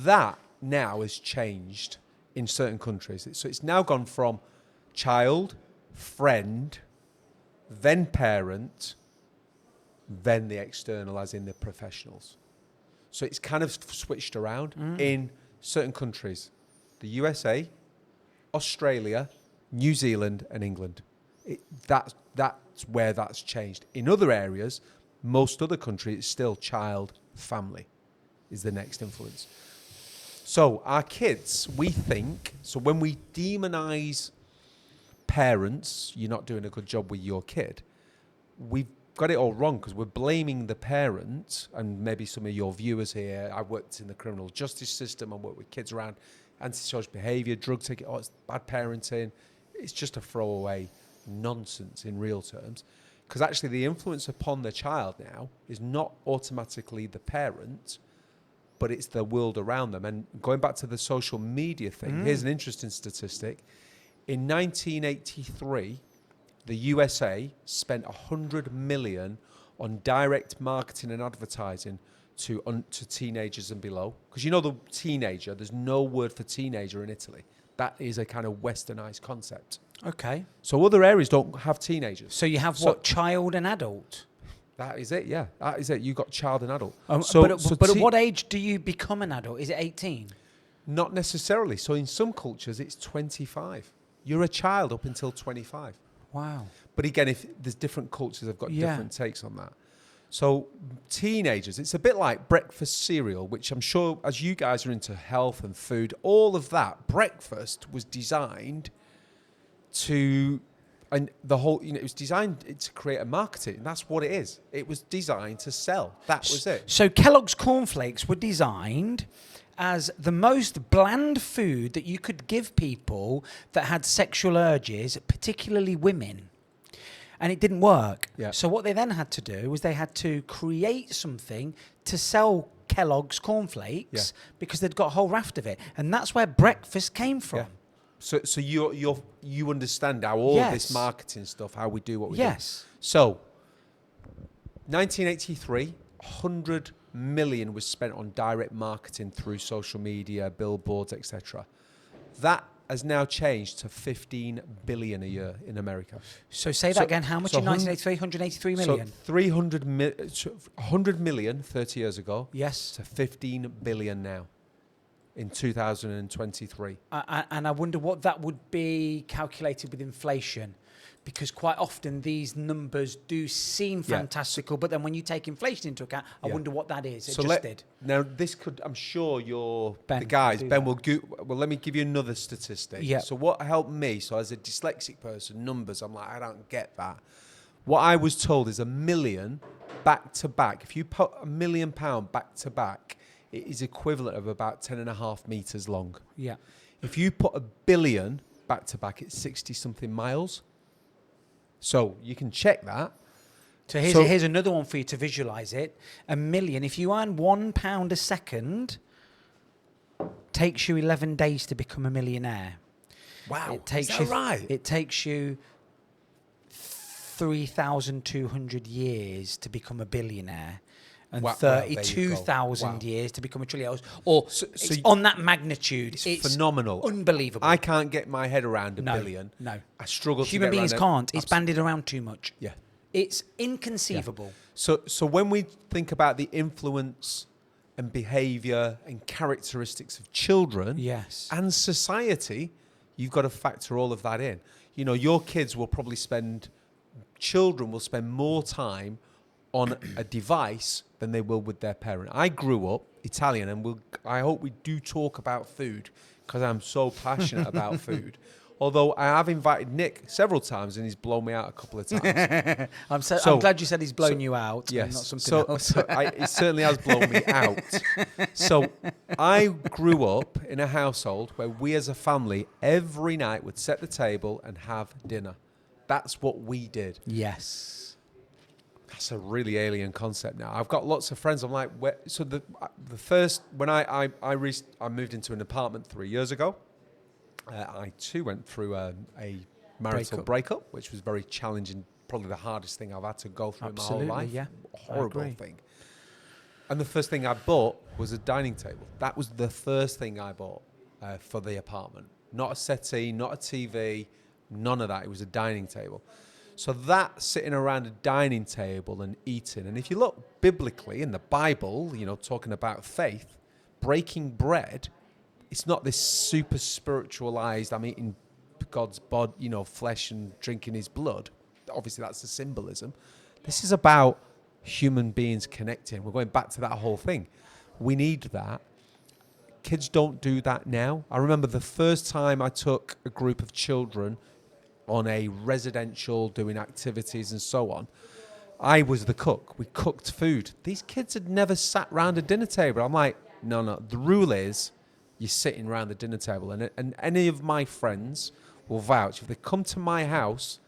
that now has changed in certain countries. So it's now gone from child, friend, then parent, then the external, as in the professionals. So it's kind of switched around in certain countries. The USA, Australia, New Zealand, and England. That's where that's changed. In other areas, Most other countries, it's still child, family is the next influence. So our kids, we think, so when we demonize parents, you're not doing a good job with your kid, we've got it all wrong because we're blaming the parent, and maybe some of your viewers here, I worked in the criminal justice system, I work with kids around antisocial behaviour, drug taking, it's bad parenting. It's just a throwaway nonsense in real terms. Because actually the influence upon the child now is not automatically the parent, but it's the world around them. And going back to the social media thing, here's an interesting statistic. In 1983, the USA spent 100 million on direct marketing and advertising to teenagers and below. Because you know the teenager, there's no word for teenager in Italy. That is a kind of westernized concept. Okay. So other areas don't have teenagers. So you have what, child and adult? That is it, yeah. That is it. You've got child and adult. But at what age do you become an adult? Is it 18? Not necessarily. So in some cultures, it's 25. You're a child up until 25. Wow. But again, if there's different cultures, have got different takes on that. So teenagers, it's a bit like breakfast cereal, which I'm sure as you guys are into health and food, all of that, breakfast was designed to, and the whole, it was designed to create a marketing. And that's what it is. It was designed to sell. That was it. So Kellogg's cornflakes were designed as the most bland food that you could give people that had sexual urges, particularly women. And it didn't work. Yeah. So what they then had to do was they had to create something to sell Kellogg's cornflakes because they'd got a whole raft of it. And that's where breakfast came from. Yeah. So you understand how all this marketing stuff, how we do what we do. Yes. So 1983, 100 million was spent on direct marketing through social media, billboards, etc. That has now changed to 15 billion a year in America. So say that again. How much in 1983? 183 million? So 100 million 30 years ago. Yes. To 15 billion now in 2023. And I wonder what that would be calculated with inflation. Because quite often these numbers do seem fantastical, but then when you take inflation into account, I wonder what that is. Now, this could, I'm sure Ben let me give you another statistic. Yeah. So what helped me, so as a dyslexic person, numbers, I'm like, I don't get that. What I was told is 1 million back to back. If you put £1 million back to back, it is equivalent of about 10.5 meters long. Yeah. If you put 1 billion back to back, it's 60 something miles. So you can check that. So here's another one for you to visualize it. 1 million. If you earn £1 a second, takes you 11 days to become a millionaire. Wow. Is that right? It takes you 3,200 years to become a billionaire. And 32,000 years to become a trillionaire. It's on that magnitude. It's phenomenal. Unbelievable. I can't get my head around a billion. No. I struggle to Human get beings around can't. It's bandied around too much. Yeah. It's inconceivable. Yeah. So when we think about the influence and behaviour and characteristics of children and society, you've got to factor all of that in. You know, your kids will probably children will spend more time on a device than they will with their parent. I grew up Italian, and I hope we do talk about food because I'm so passionate about food. Although I have invited Nick several times and he's blown me out a couple of times. I'm glad you said he's blown you out. Yes. And not something else. It certainly has blown me out. So I grew up in a household where we as a family every night would set the table and have dinner. That's what we did. Yes. That's a really alien concept now. I've got lots of friends. I'm like, so the first, when I moved into an apartment 3 years ago, I too went through a marital breakup, which was very challenging, probably the hardest thing I've had to go through in my whole life. Yeah. Horrible thing. And the first thing I bought was a dining table. That was the first thing I bought for the apartment. Not a settee, not a TV, none of that. It was a dining table. So that sitting around a dining table and eating, and if you look biblically in the Bible, talking about faith, breaking bread, it's not this super spiritualized, I'm eating God's flesh and drinking his blood. Obviously that's the symbolism. This is about human beings connecting. We're going back to that whole thing. We need that. Kids don't do that now. I remember the first time I took a group of children on a residential doing activities and so on. I was the cook. We cooked food. These kids had never sat round a dinner table. I'm like, no. The rule is you're sitting around the dinner table. And any of my friends will vouch. If they come to my house,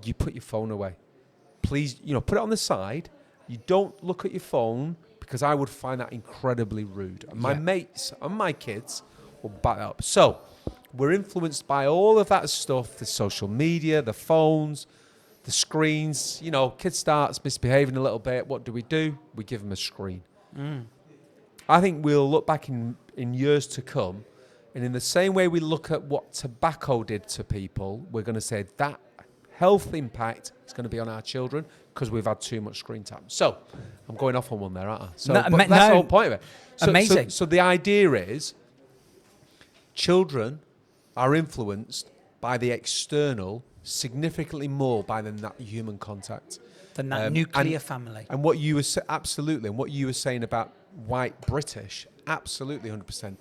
you put your phone away. Please, put it on the side. You don't look at your phone, because I would find that incredibly rude. And my mates and my kids will back up. So we're influenced by all of that stuff, the social media, the phones, the screens. Kid starts misbehaving a little bit. What do? We give them a screen. I think we'll look back in years to come, and in the same way we look at what tobacco did to people, we're going to say that health impact is going to be on our children because we've had too much screen time. So I'm going off on one there, aren't I? So that's the whole point of it. Amazing. So the idea is children are influenced by the external significantly more than that human contact. Than that nuclear family. And what you were absolutely, and what you were saying about white British, absolutely 100%.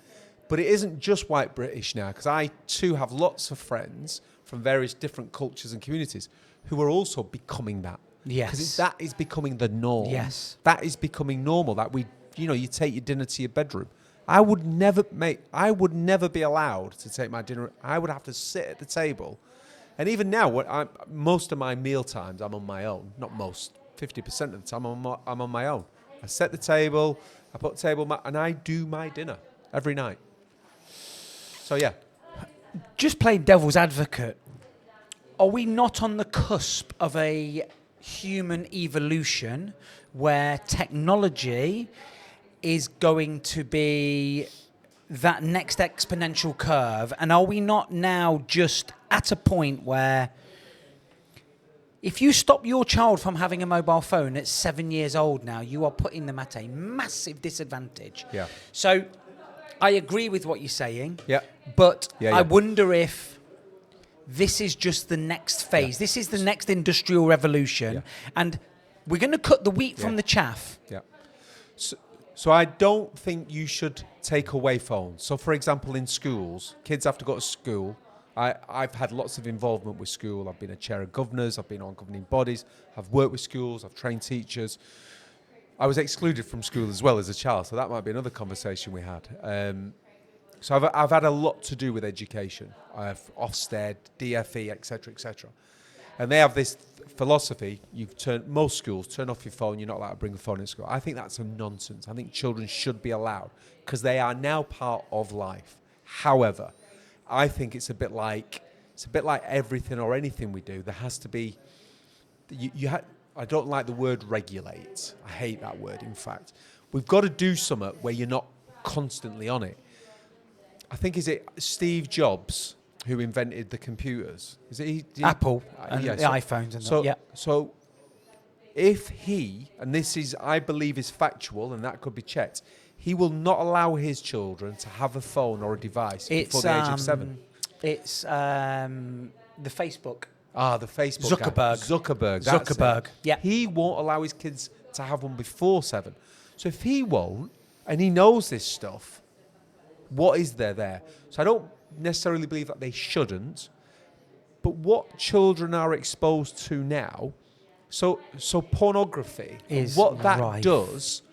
But it isn't just white British now, because I too have lots of friends from various different cultures and communities who are also becoming that. Yes. Because that is becoming the norm. Yes. That is becoming normal, that you take your dinner to your bedroom. I would never be allowed to take my dinner. I would have to sit at the table. And even now, most of my meal times, I'm on my own. Not most, 50% of the time, I'm on my own. I set the table, I put table mat, and I do my dinner every night. So, yeah. Just playing devil's advocate, are we not on the cusp of a human evolution where technology is going to be that next exponential curve? And are we not now just at a point where if you stop your child from having a mobile phone at 7 years old now, you are putting them at a massive disadvantage? Yeah. So I agree with what you're saying. Yeah. But Yeah. I wonder if this is just the next phase. Yeah. This is the next industrial revolution. Yeah. And we're going to cut the wheat from the chaff. Yeah. So I don't think you should take away phones. So, for example, in schools, kids have to go to school. I've had lots of involvement with school. I've been a chair of governors. I've been on governing bodies. I've worked with schools. I've trained teachers. I was excluded from school as well as a child, so that might be another conversation we had. So I've had a lot to do with education. I have Ofsted, DFE, etc., etc. And they have this philosophy, most schools turn off your phone, you're not allowed to bring a phone in school. I think that's a nonsense. I think children should be allowed because they are now part of life. However, I think it's a bit like everything or anything we do. There has to be, I don't like the word regulate. I hate that word, in fact. We've got to do something where you're not constantly on it. I think, is it Steve Jobs who invented the computers? Is it Apple and the iPhones and that, yeah. So if he, and this is, I believe, is factual, and that could be checked, he will not allow his children to have a phone or a device before the age of 7. It's the Facebook. The Facebook Zuckerberg. Yeah. He won't allow his kids to have one before 7. So if he won't, and he knows this stuff, what is there? So I don't necessarily believe that they shouldn't, but what children are exposed to now, so pornography, is what that rife. does,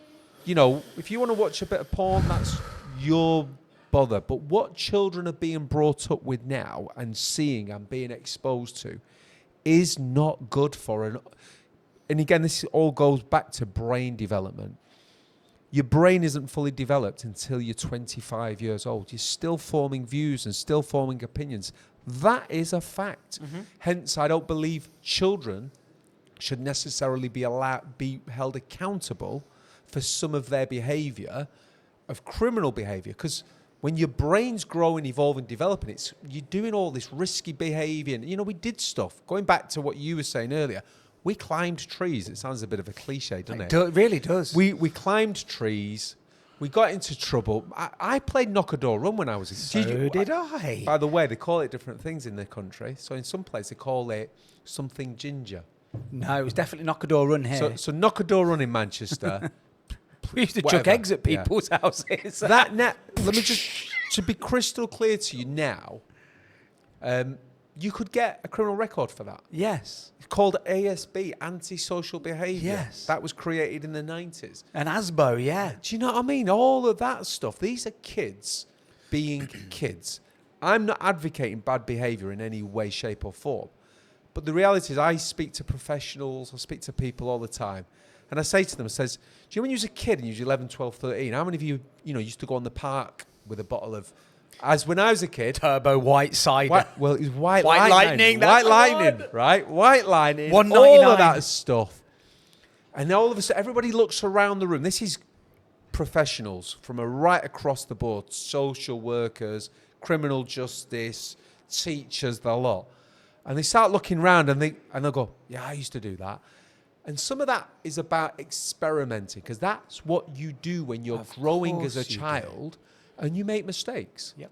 if you want to watch a bit of porn, that's your bother, but what children are being brought up with now and seeing and being exposed to is not good for and again, this all goes back to brain development. Your brain isn't fully developed until you're 25 years old. You're still forming views and still forming opinions. That is a fact. Mm-hmm. Hence, I don't believe children should necessarily be held accountable for some of their behaviour, of criminal behaviour. Because when your brain's growing, evolving, developing, you're doing all this risky behaviour. And, we did stuff. Going back to what you were saying earlier, we climbed trees. It sounds a bit of a cliche, doesn't it? It really does. We climbed trees. We got into trouble. I played knock-a-door run when I was a kid. So did I. By the way, they call it different things in the country. So in some places they call it something ginger. No, it was definitely knock a door run here. So knock a door run in Manchester. We used to chuck eggs at people's houses. Let me just, to be crystal clear to you now, you could get a criminal record for that. Yes. It's called ASB, antisocial behaviour. Yes. That was created in the 90s. And ASBO, yeah. Do you know what I mean? All of that stuff. These are kids being kids. I'm not advocating bad behaviour in any way, shape or form. But the reality is I speak to professionals, I speak to people all the time. And I say to them, do you know when you was a kid and you was 11, 12, 13, how many of you, used to go on the park with a bottle of, as when I was a kid, Turbo white cider. it was white lightning. White lightning, right? White lightning. $1.99. All of that stuff. And all of a sudden, everybody looks around the room. This is professionals from right across the board, social workers, criminal justice, teachers, the lot. And they start looking around and they'll go, yeah, I used to do that. And some of that is about experimenting, because that's what you do when you're growing as a child and you make mistakes. Yep.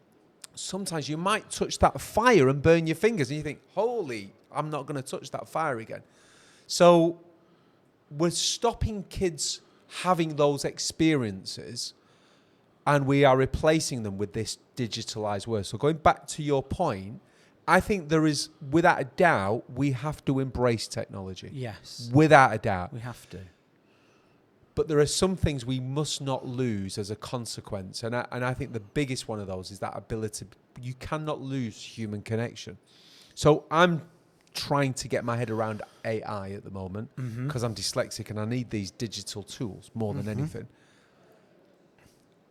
Sometimes you might touch that fire and burn your fingers and you think, holy, I'm not going to touch that fire again. So we're stopping kids having those experiences and we are replacing them with this digitalized world. So going back to your point, I think there is, without a doubt, we have to embrace technology. Yes. Without a doubt. We have to. But there are some things we must not lose as a consequence. And I think the biggest one of those is that ability. You cannot lose human connection. So I'm trying to get my head around AI at the moment because I'm dyslexic and I need these digital tools more than anything.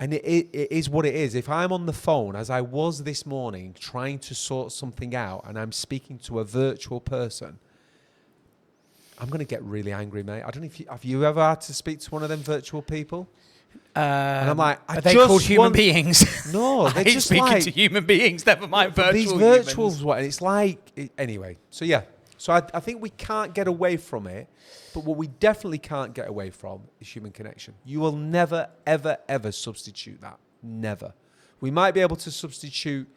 And it is what it is. If I'm on the phone, as I was this morning, trying to sort something out and I'm speaking to a virtual person, I'm going to get really angry, mate. I don't know if have you ever had to speak to one of them virtual people? And I'm like, are they called human beings? No, they're I just speaking like to human beings, never mind virtual these virtuals. What? And it's like anyway. So yeah. So I think we can't get away from it. But what we definitely can't get away from is human connection. You will never, ever, ever substitute that. Never. We might be able to substitute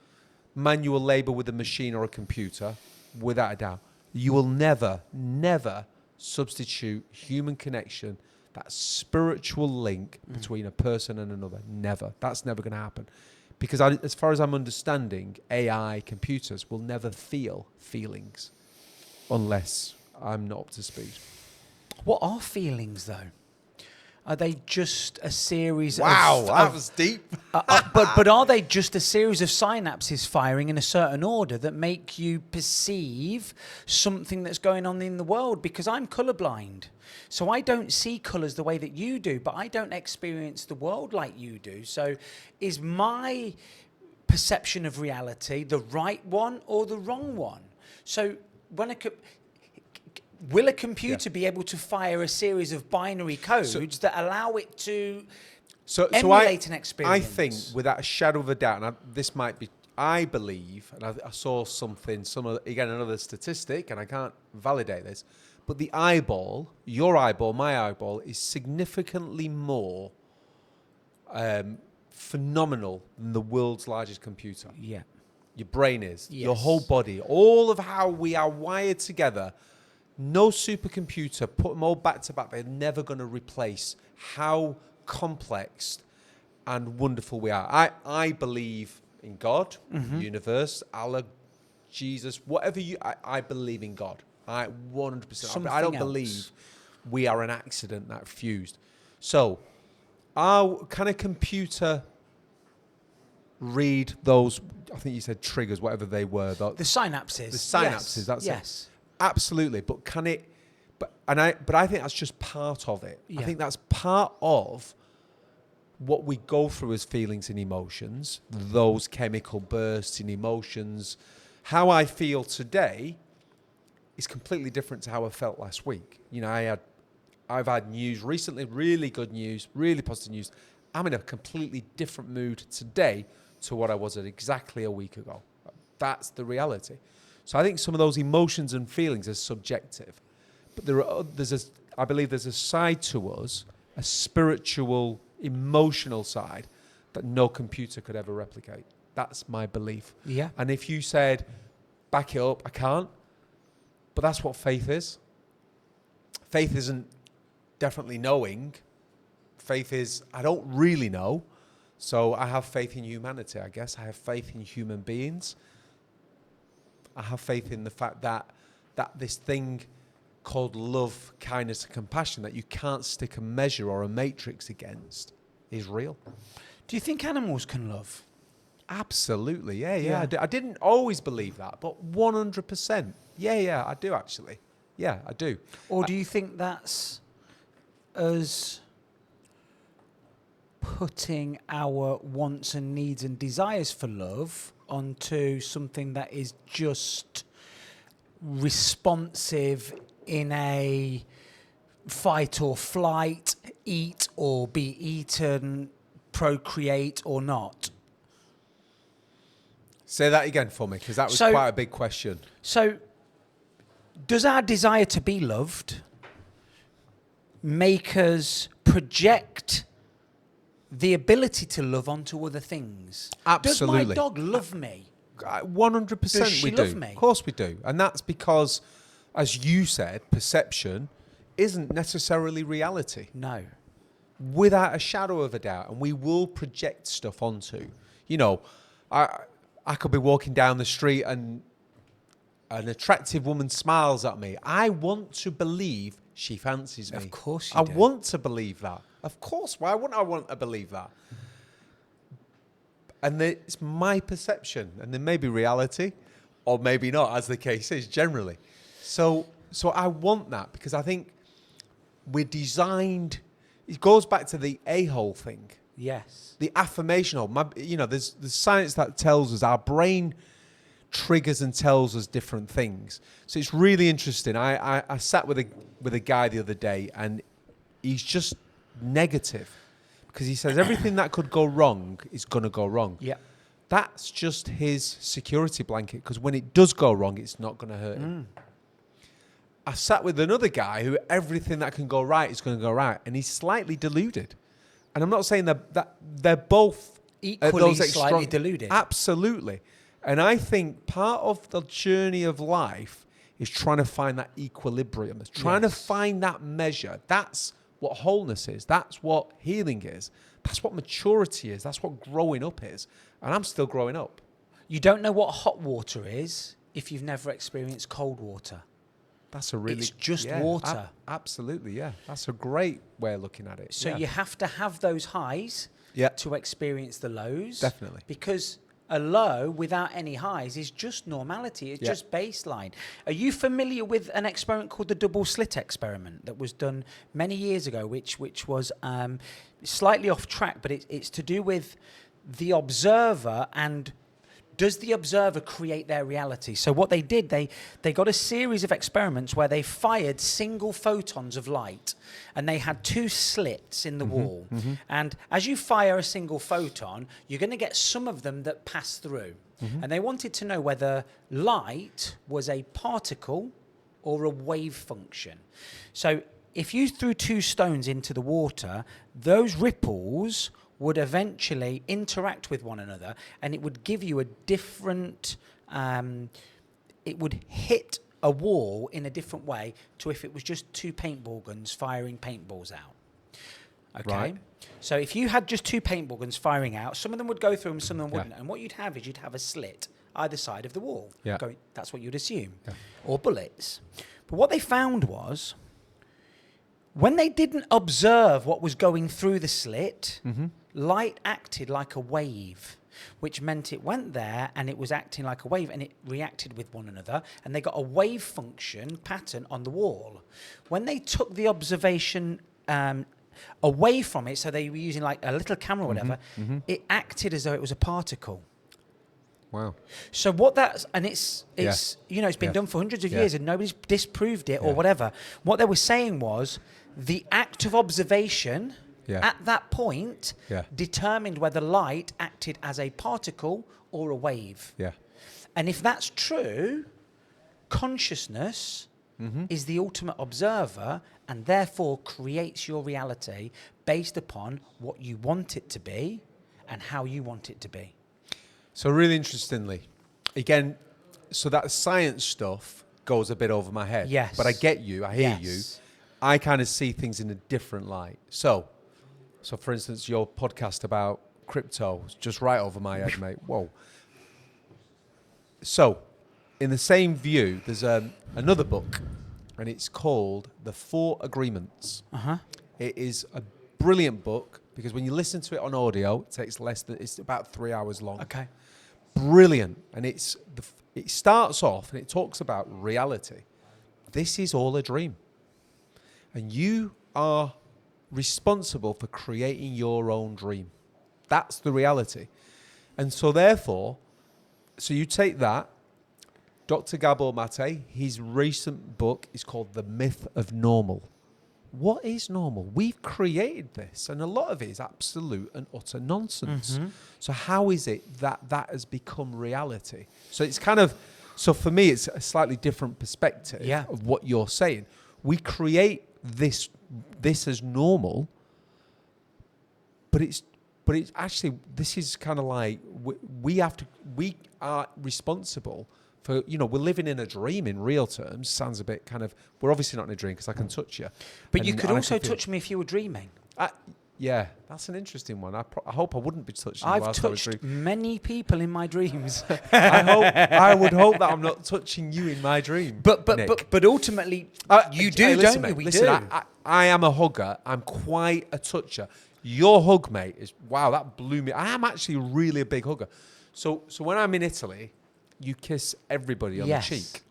manual labor with a machine or a computer, without a doubt. You will never, never substitute human connection, that spiritual link between a person and another. Never. That's never going to happen. Because as far as I'm understanding, AI, computers will never feel feelings unless I'm not up to speed. What are feelings, though? Are they just a series that was deep. But are they just a series of synapses firing in a certain order that make you perceive something that's going on in the world? Because I'm colourblind. So I don't see colours the way that you do, but I don't experience the world like you do. So is my perception of reality the right one or the wrong one? So when will a computer be able to fire a series of binary codes that allow it to emulate an experience? I think, without a shadow of a doubt, and this might be, I believe, and I saw something, again, another statistic, and I can't validate this, but the eyeball, your eyeball, my eyeball, is significantly more phenomenal than the world's largest computer. Yeah. Your brain is. Yes. Your whole body. All of how we are wired together. No supercomputer, put them all back to back, they're never going to replace how complex and wonderful we are. I believe in God, universe, Allah, Jesus, whatever I believe in God. I 100%. I don't believe we are an accident that fused. So, can a computer read those, I think you said triggers, whatever they were. The synapses. The synapses, that's it. Absolutely, but can it? But I think that's just part of it. Yeah. I think that's part of what we go through as feelings and emotions. Those chemical bursts in emotions. How I feel today is completely different to how I felt last week. I've had news recently, really good news, really positive news. I'm in a completely different mood today to what I was at exactly a week ago. That's the reality. So I think some of those emotions and feelings are subjective. But I believe there's a side to us, a spiritual, emotional side, that no computer could ever replicate. That's my belief. Yeah. And if you said, back it up, I can't. But that's what faith is. faith isn't definitely knowing. Faith is, I don't really know. So I have faith in humanity, I guess. I have faith in human beings. I have faith in the fact that this thing called love, kindness, and compassion that you can't stick a measure or a matrix against is real. Do you think animals can love? Absolutely, yeah. I didn't always believe that, but 100%. Yeah, I do actually. Yeah, I do. Or do you think that's us putting our wants and needs and desires for love onto something that is just responsive in a fight or flight, eat or be eaten, procreate or not? Say that again for me, because that was quite a big question. So, does our desire to be loved make us project the ability to love onto other things? Absolutely. Does my dog love me? 100% Does she we do. love me? Of course we do. And that's because, as you said, perception isn't necessarily reality. No. Without a shadow of a doubt. And we will project stuff onto. You know, I could be walking down the street and an attractive woman smiles at me. I want to believe she fancies me. Of course you I do. want to believe that. Of course. Why wouldn't I want to believe that? And it's my perception. And there may be reality or maybe not, as the case is generally. So I want that because I think we're designed... It goes back to the a-hole thing. Yes. The affirmation hole. There's science that tells us our brain triggers and tells us different things. So it's really interesting. I sat with a guy the other day and he's just negative because he says everything that could go wrong is going to go wrong. Yeah. That's just his security blanket because when it does go wrong, it's not going to hurt him. I sat with another guy who everything that can go right is going to go right, and he's slightly deluded. And I'm not saying that they're both Equally slightly deluded. Absolutely. And I think part of the journey of life is trying to find that equilibrium. It's trying to find that measure. That's what wholeness is. That's what healing is. That's what maturity is. That's what growing up is. And I'm still growing up. You don't know what hot water is if you've never experienced cold water. That's a really... It's just water. Absolutely, yeah. That's a great way of looking at it. So you have to have those highs to experience the lows. Definitely. Because a low without any highs is just normality. It's just baseline. Are you familiar with an experiment called the double slit experiment that was done many years ago, which was slightly off track, but it's to do with the observer and... Does the observer create their reality? So what they did, they got a series of experiments where they fired single photons of light and they had two slits in the wall. Mm-hmm. And as you fire a single photon, you're going to get some of them that pass through. Mm-hmm. And they wanted to know whether light was a particle or a wave function. So if you threw two stones into the water, those ripples would eventually interact with one another and it would give you a different, it would hit a wall in a different way to if it was just two paintball guns firing paintballs out. Okay? Right. So if you had just two paintball guns firing out, some of them would go through and some of them wouldn't. And what you'd have is you'd have a slit either side of the wall. Yeah. That's what you'd assume. Yeah. Or bullets. But what they found was, when they didn't observe what was going through the slit, light acted like a wave, which meant it went there and it was acting like a wave and it reacted with one another and they got a wave function pattern on the wall. When they took the observation away from it, so they were using like a little camera or whatever, it acted as though it was a particle. Wow. So what that's, and it's been done for hundreds of years and nobody's disproved it or whatever. What they were saying was the act of observation at that point determined whether light acted as a particle or a wave. Yeah. And if that's true, consciousness is the ultimate observer and therefore creates your reality based upon what you want it to be and how you want it to be. So really interestingly, again, so that science stuff goes a bit over my head. Yes. But I get you, I hear you. I kind of see things in a different light. So for instance, your podcast about crypto is just right over my head, mate. Whoa. So, in the same view, there's another book, and it's called The Four Agreements. Uh-huh. It is a brilliant book because when you listen to it on audio, it takes it's about 3 hours long. Okay. Brilliant. And it starts off and it talks about reality. This is all a dream. And you are responsible for creating your own dream. That's the reality. And so therefore, so you take that, Dr. Gabor Mate, his recent book is called The Myth of Normal. What is normal? We've created this, and a lot of it is absolute and utter nonsense. Mm-hmm. So how is it that has become reality? So it's kind of, so for me, it's a slightly different perspective of what you're saying. We create this as normal, but it's actually, this is kind of like we are responsible for, we're living in a dream in real terms. Sounds a bit kind of, we're obviously not in a dream because I can touch you. But you could also touch me if you were dreaming. Yeah, that's an interesting one. I hope I wouldn't be touching you I've whilst I was touched dreaming. many people in my dreams. I would hope that I'm not touching you in my dream. But ultimately, you do, listen, don't you? Mate, We listen, do. I am a hugger. I'm quite a toucher. Your hug, mate, is, wow, that blew me. I am actually really a big hugger. So when I'm in Italy, you kiss everybody on the cheek,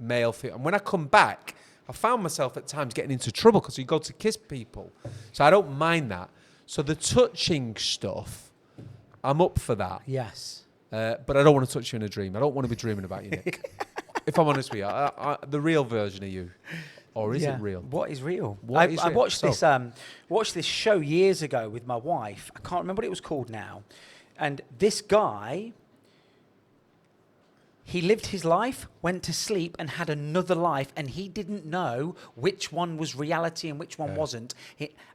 male, female. And when I come back, I found myself at times getting into trouble because you go to kiss people. So I don't mind that. So the touching stuff, I'm up for that. Yes. But I don't want to touch you in a dream. I don't want to be dreaming about you, Nick. If I'm honest with you, the real version of you. Or is it real? What is real? I watched this show years ago with my wife. I can't remember what it was called now. And this guy, he lived his life, went to sleep, and had another life, and he didn't know which one was reality and which one wasn't.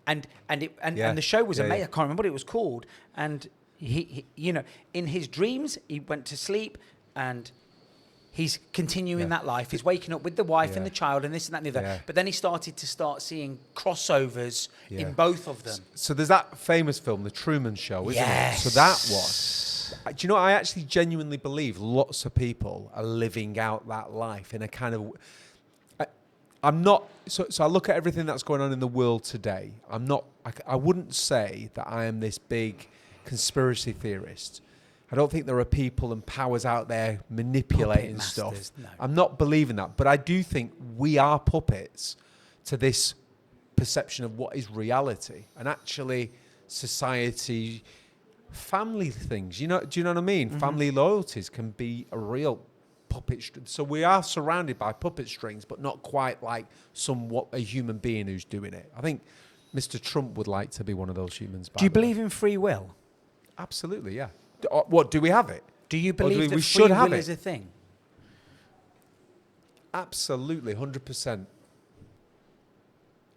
And the show was amazing. I can't remember what it was called. And he in his dreams, he went to sleep, and he's continuing that life. He's waking up with the wife and the child and this and that and the other. Yeah. But then he started seeing crossovers in both of them. So there's that famous film, The Truman Show, isn't it? So that was. Do you know, I actually genuinely believe lots of people are living out that life in a kind of... I'm not... So I look at everything that's going on in the world today. I wouldn't say that I am this big conspiracy theorist. I don't think there are people and powers out there manipulating stuff. No. I'm not believing that. But I do think we are puppets to this perception of what is reality. And actually, society, family things, do you know what I mean? Mm-hmm. Family loyalties can be a real puppet. So we are surrounded by puppet strings, but not quite like a human being who's doing it. I think Mr. Trump would like to be one of those humans. Do you believe in free will? Absolutely, yeah. What, do we have it? Do you believe that free will is a thing? Absolutely, 100%.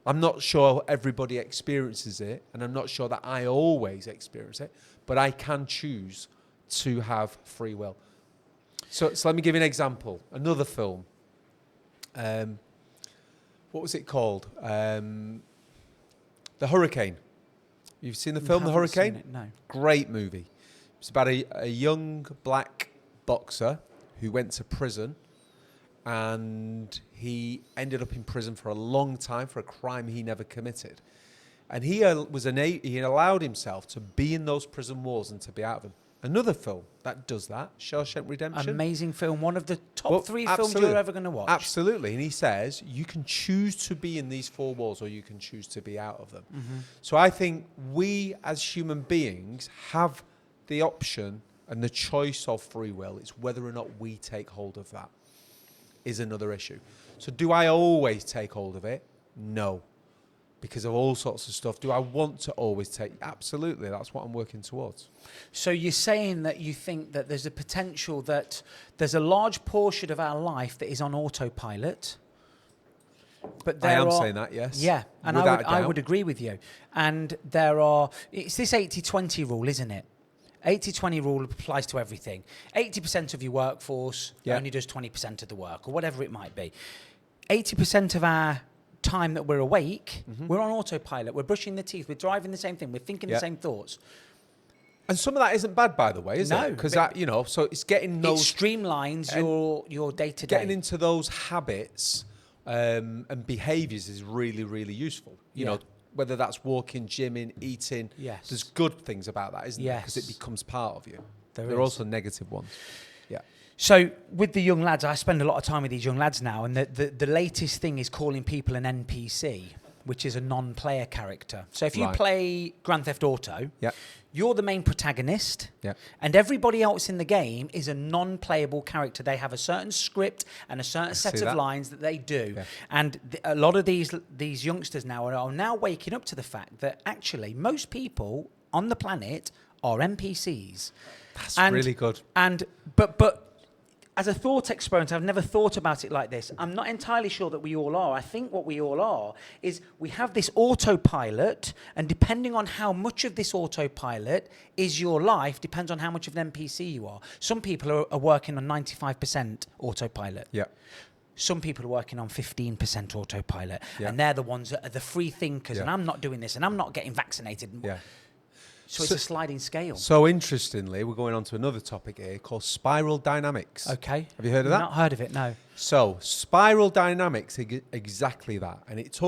I'm not sure everybody experiences it, and I'm not sure that I always experience it, but I can choose to have free will. So let me give you an example. Another film. What was it called? The Hurricane. You've seen the film The Hurricane? Seen it, no. Great movie. It's about a young black boxer who went to prison, and he ended up in prison for a long time for a crime he never committed. And he allowed himself to be in those prison walls and to be out of them. Another film that does that, Shawshank Redemption. Amazing film, one of the top 3 films you're ever going to watch. Absolutely. And he says, you can choose to be in these 4 walls or you can choose to be out of them. Mm-hmm. So I think we as human beings have the option and the choice of free will. It's whether or not we take hold of that is another issue. So do I always take hold of it? No. Because of all sorts of stuff. Do I want to always take? Absolutely. That's what I'm working towards. So you're saying that you think that there's a potential that there's a large portion of our life that is on autopilot. But I am saying that, yes. Yeah, and I would agree with you. And it's this 80-20 rule, isn't it? 80-20 rule applies to everything. 80% of your workforce only does 20% of the work, or whatever it might be. 80% of our time that we're awake, we're on autopilot. We're brushing the teeth. We're driving the same thing. We're thinking the same thoughts. And some of that isn't bad, by the way, is it? No, Because that, so it's getting those... It streamlines your day-to-day. Getting into those habits and behaviours is really, really useful. You know, whether that's walking, gymming, eating. Yes. There's good things about that, isn't there? Because it becomes part of you. There are also negative ones. Yeah. So with the young lads, I spend a lot of time with these young lads now, and the latest thing is calling people an NPC, which is a non-player character. So if you play Grand Theft Auto, you're the main protagonist, and everybody else in the game is a non-playable character. They have a certain script and a certain set of lines that they do. Yeah. And a lot of these youngsters now are now waking up to the fact that actually most people on the planet are NPCs. That's really good. But as a thought experiment, I've never thought about it like this. I'm not entirely sure that we all are. I think what we all are is we have this autopilot, and depending on how much of this autopilot is your life, depends on how much of an NPC you are. Some people are working on 95% autopilot. Yeah. Some people are working on 15% autopilot, and they're the ones that are the free thinkers, and I'm not doing this, and I'm not getting vaccinated. Yeah. So it's a sliding scale. So interestingly, we're going on to another topic here called spiral dynamics. Okay. Have you heard of that? Not heard of it, no. So spiral dynamics, exactly that. And it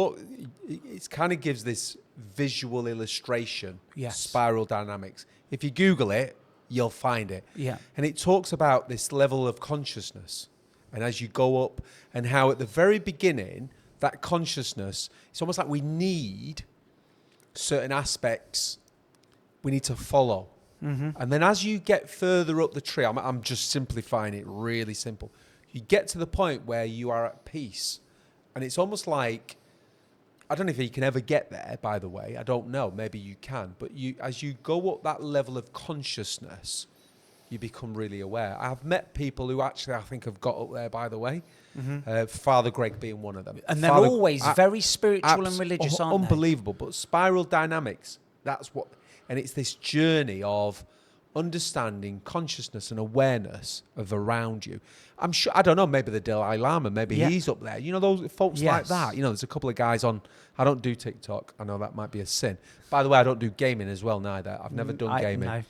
kind of gives this visual illustration, spiral dynamics. If you Google it, you'll find it. Yeah. And it talks about this level of consciousness. And as you go up, and how at the very beginning, that consciousness, it's almost like we need certain aspects we need to follow. And then as you get further up the tree, I'm just simplifying it really simple. You get to the point where you are at peace. And it's almost like, I don't know if you can ever get there, by the way. I don't know. Maybe you can. But as you go up that level of consciousness, you become really aware. I've met people who actually, I think, have got up there, by the way. Father Greg being one of them. And they're always very spiritual and religious, aren't they? Unbelievable. But spiral dynamics, that's what... And it's this journey of understanding consciousness and awareness of around you. I'm sure, I don't know, maybe the Dalai Lama, maybe he's up there. You know, those folks like that. You know, there's a couple of guys on, I don't do TikTok. I know that might be a sin. By the way, I don't do gaming as well, neither. I've never done gaming. No.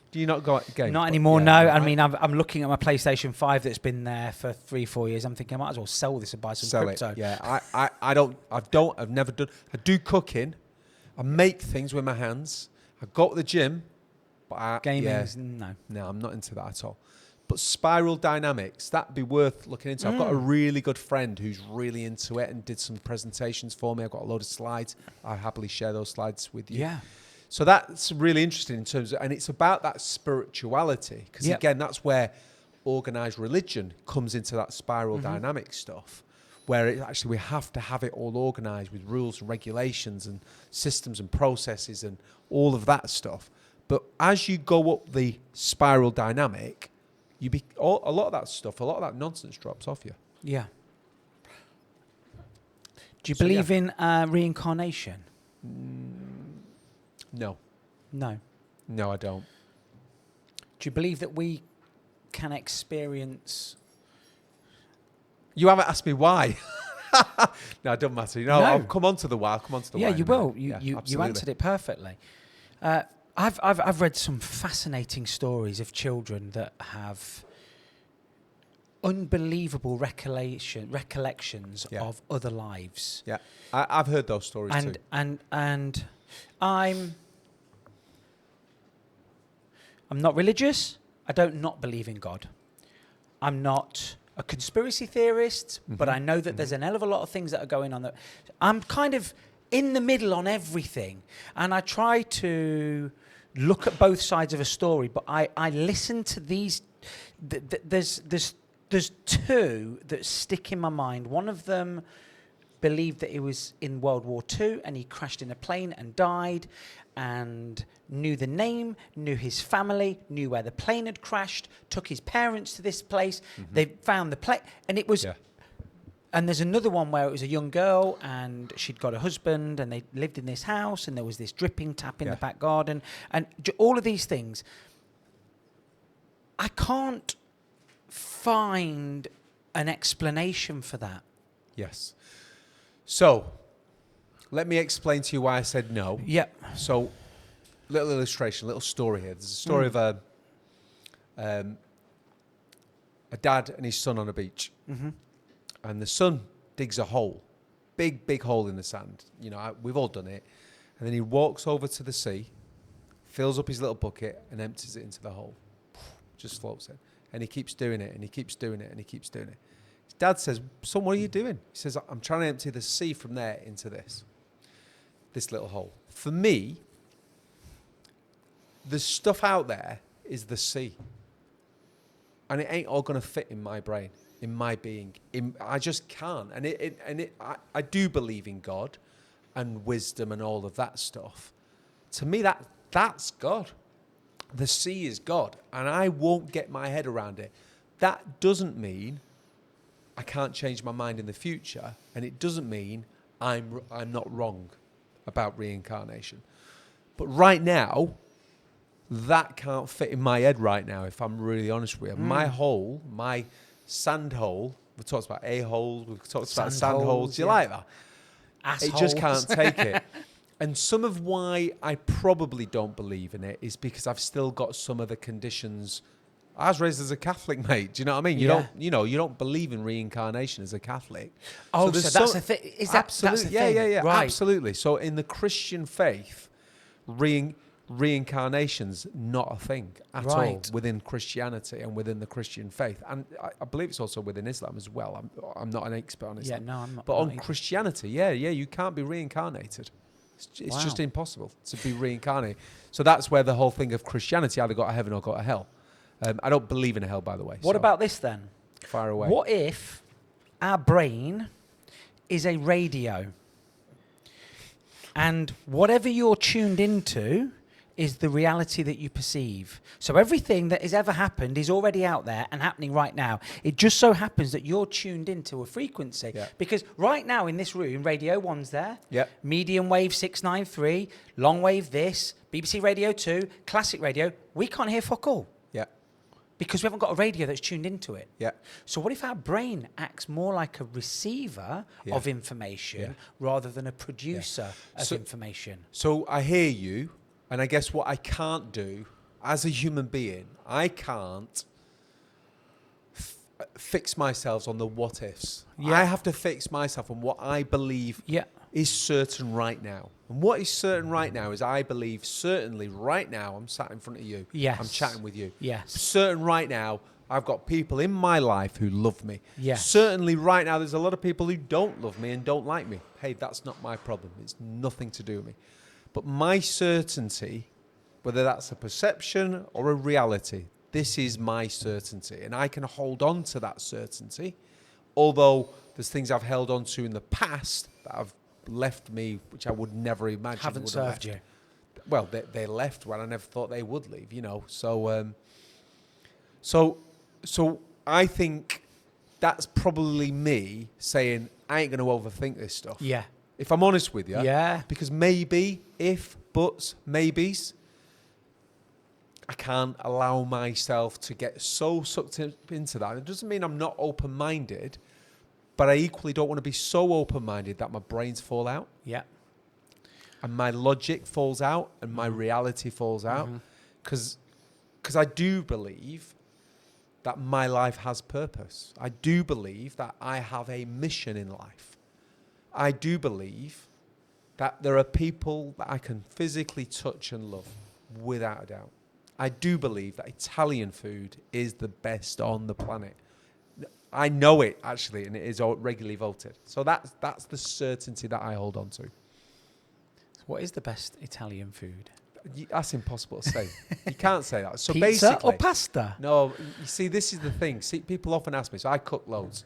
Do you not go at games? Not anymore, no. I mean, I'm looking at my PlayStation 5 that's been there for 3-4 years. I'm thinking I might as well sell this and buy some crypto. It. Yeah, I've never done, I do cooking. I make things with my hands. I go to the gym, but gaming, no, I'm not into that at all. But spiral dynamics, that'd be worth looking into. I've got a really good friend who's really into it and did some presentations for me. I've got a load of slides. I'll happily share those slides with you. Yeah. So that's really interesting in terms of, and it's about that spirituality, because again, that's where organized religion comes into that spiral dynamic stuff, where we have to have it all organized with rules and regulations and systems and processes and all of that stuff. But as you go up the spiral dynamic, a lot of that stuff, a lot of that nonsense drops off you. Yeah. Do you believe in reincarnation? No. No. No, I don't. Do you believe that we can experience... You haven't asked me why. No, it doesn't matter. You know, no. I'll come on to the why. Yeah, you will. You answered it perfectly. I've read some fascinating stories of children that have unbelievable recollections of other lives. Yeah, I've heard those stories too. And I'm not religious. I don't not believe in God. I'm not a conspiracy theorist, but I know that there's an hell of a lot of things that are going on. That I'm kind of in the middle on everything, and I try to look at both sides of a story. But I listen to these. There's two that stick in my mind. One of them believed that he was in World War II and he crashed in a plane and died, and knew the name, knew his family, knew where the plane had crashed, took his parents to this place. They found the plane, and it was... Yeah. And there's another one where it was a young girl and she'd got a husband and they lived in this house and there was this dripping tap in the back garden. And all of these things, I can't find an explanation for that. Yes. So Let me explain to you why I said no. Yep. So, little illustration, little story here. There's a story of a dad and his son on a beach. Mm-hmm. And the son digs a hole, big hole in the sand. You know, we've all done it. And then he walks over to the sea, fills up his little bucket and empties it into the hole. Just floats it. And he keeps doing it, and he keeps doing it, and he keeps doing it. His dad says, son, what are you doing? He says, I'm trying to empty the sea from there into this little hole. For me, the stuff out there is the sea. And it ain't all going to fit in my brain, in my being. I just can't. And I do believe in God and wisdom and all of that stuff. To me, that's God. The sea is God, and I won't get my head around it. That doesn't mean I can't change my mind in the future, and it doesn't mean I'm not wrong about reincarnation. But right now, that can't fit in my head right now, if I'm really honest with you. My hole, my sand hole, we've talked about a-holes, we've talked about sand holes. Do you like that? Assholes. It just can't take it. And some of why I probably don't believe in it is because I've still got some of the conditions. I was raised as a Catholic, mate. Do you know what I mean? You don't believe in reincarnation as a Catholic. Oh, so that's a thing. Is that absolutely? That's a thing? Yeah, right. absolutely. So in the Christian faith, reincarnation's not a thing at all within Christianity and within the Christian faith, and I believe it's also within Islam as well. I'm not an expert on Islam. Yeah, no, I'm not. But on Christianity, you can't be reincarnated. It's just impossible to be reincarnated. So that's where the whole thing of Christianity either got to heaven or got to hell. I don't believe in a hell, by the way. What about this then? Fire away. What if our brain is a radio, and whatever you're tuned into is the reality that you perceive? So everything that has ever happened is already out there and happening right now. It just so happens that you're tuned into a frequency. Yeah. Because right now in this room, Radio 1's there, yeah. medium wave 693, long wave this, BBC Radio 2, classic radio. We can't hear fuck all. Yeah. Because we haven't got a radio that's tuned into it. Yeah. So what if our brain acts more like a receiver of information rather than a producer of information? So I hear you. And I guess what I can't do as a human being, I can't fix myself on the what ifs. Yeah. I have to fix myself on what I believe is certain right now. And what is certain right now is I believe certainly right now I'm sat in front of you. Yes. I'm chatting with you. Yes. Certain right now I've got people in my life who love me. Yes. Certainly right now there's a lot of people who don't love me and don't like me. Hey, that's not my problem. It's nothing to do with me. But my certainty, whether that's a perception or a reality, this is my certainty. And I can hold on to that certainty, although there's things I've held on to in the past that have left me, which I would never imagine haven't would served have you. Well, they left when I never thought they would leave, you know. So I think that's probably me saying, I ain't going to overthink this stuff. Yeah. If I'm honest with you. Yeah. Because maybe, if, buts, maybes, I can't allow myself to get so sucked into that. It doesn't mean I'm not open-minded, but I equally don't want to be so open-minded that my brains fall out. Yeah. And my logic falls out and my reality falls out. Because I do believe that my life has purpose. I do believe that I have a mission in life. I do believe that there are people that I can physically touch and love, without a doubt. I do believe that Italian food is the best on the planet. I know it, actually, and it is regularly voted. So that's the certainty that I hold on to. What is the best Italian food? That's impossible to say. You can't say that. So Pizza basically, or pasta? No, you see, this is the thing. See, people often ask me, so I cook loads.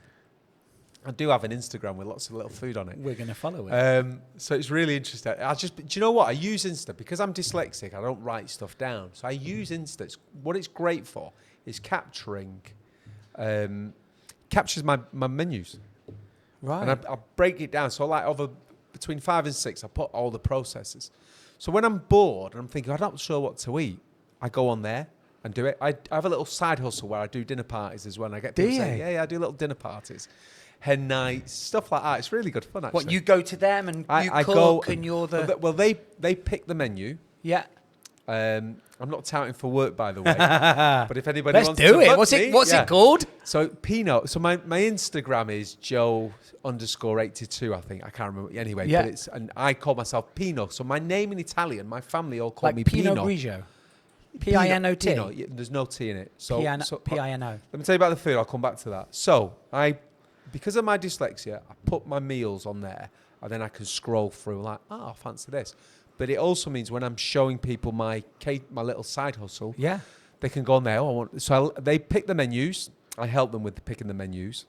I do have an Instagram with lots of little food on it. We're going to follow it. So it's really interesting. Do you know what? I use Insta because I'm dyslexic. I don't write stuff down. So I use Insta. What it's great for is captures my menus. Right. And I break it down. So like between 5 and 6, I put all the processes. So when I'm bored and I'm thinking, I'm not sure what to eat, I go on there and do it. I have a little side hustle where I do dinner parties as well. And I get people saying, yeah, I do little dinner parties. hen nights, stuff like that. It's really good fun, actually. What, you go to them and you cook and you're the... Well, they pick the menu. Yeah. I'm not touting for work, by the way. But if anybody Let's wants do to it. book What's me, it called? So Pinot. So my Instagram is Joe_82. I think I can't remember. Anyway, but and I call myself Pinot. So my name in Italian, my family all call me Pinot Pinot. Grigio. P-I-N-O-T. Pinot. There's no T in it. So P-I-N-O. Let me tell you about the food. I'll come back to that. So because of my dyslexia, I put my meals on there, and then I can scroll through like, I fancy this. But it also means when I'm showing people my little side hustle, they can go on there. They pick the menus. I help them with picking the menus.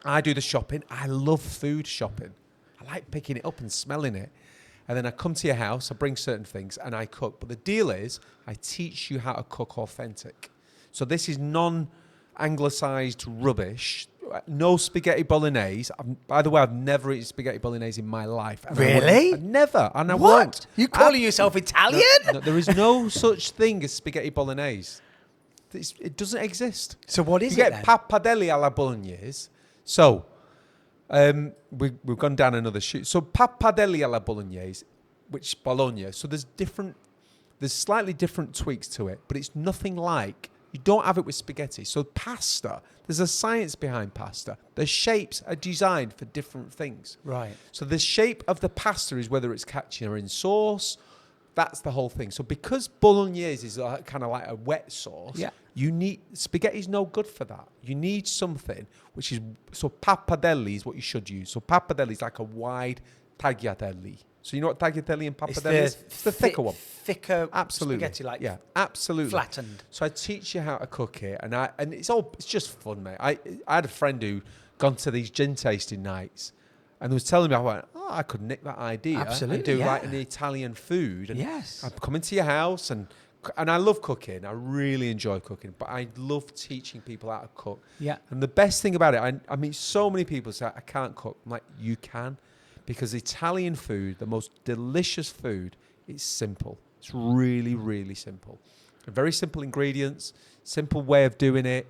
I do the shopping. I love food shopping. I like picking it up and smelling it. And then I come to your house, I bring certain things, and I cook. But the deal is, I teach you how to cook authentic. So this is non-anglicised rubbish. No spaghetti bolognese. By the way, I've never eaten spaghetti bolognese in my life. Really? I've never. And I What? won't. You calling yourself Italian? No, there is no such thing as spaghetti bolognese. It doesn't exist. So what is you it get then? pappardelle alla bolognese. So we've gone down another chute. So pappardelle alla bolognese, which Bologna. So there's slightly different tweaks to it, but it's nothing like. You don't have it with spaghetti. So pasta, there's a science behind pasta. The shapes are designed for different things. Right. So the shape of the pasta is whether it's catching or in sauce. That's the whole thing. So because bolognese is kind of like a wet sauce, spaghetti's no good for that. You need something which is, so pappardelle is what you should use. So pappardelle is like a wide tagliatelle. So you know what tagliatelle and pappardelle is? It's the thicker one. Thicker absolutely. spaghetti, absolutely. Flattened. So I teach you how to cook it, and it's just fun, mate. I had a friend who gone to these gin tasting nights, and was telling me, I went, I could nick that idea and do like an Italian food. And I'm coming to your house, and I love cooking. I really enjoy cooking, but I love teaching people how to cook. Yeah. And the best thing about it, I mean, so many people say, I can't cook. I'm like, you can. Because Italian food, the most delicious food, it's simple. It's really, really simple. Very simple ingredients, simple way of doing it.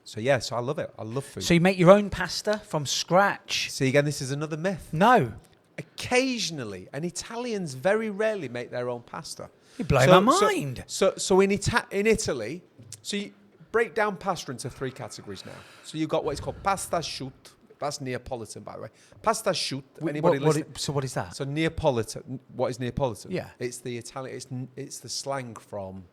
So I love it. I love food. So you make your own pasta from scratch? See, again, this is another myth. No. Occasionally, and Italians very rarely make their own pasta. You blow my mind. So in Italy, so you break down pasta into three categories now. So you've got what is called pasta asciutto. That's Neapolitan, by the way. Pasta asciutto. Anybody listening? So what is that? So Neapolitan. What is Neapolitan? Yeah. It's the Italian. It's the slang from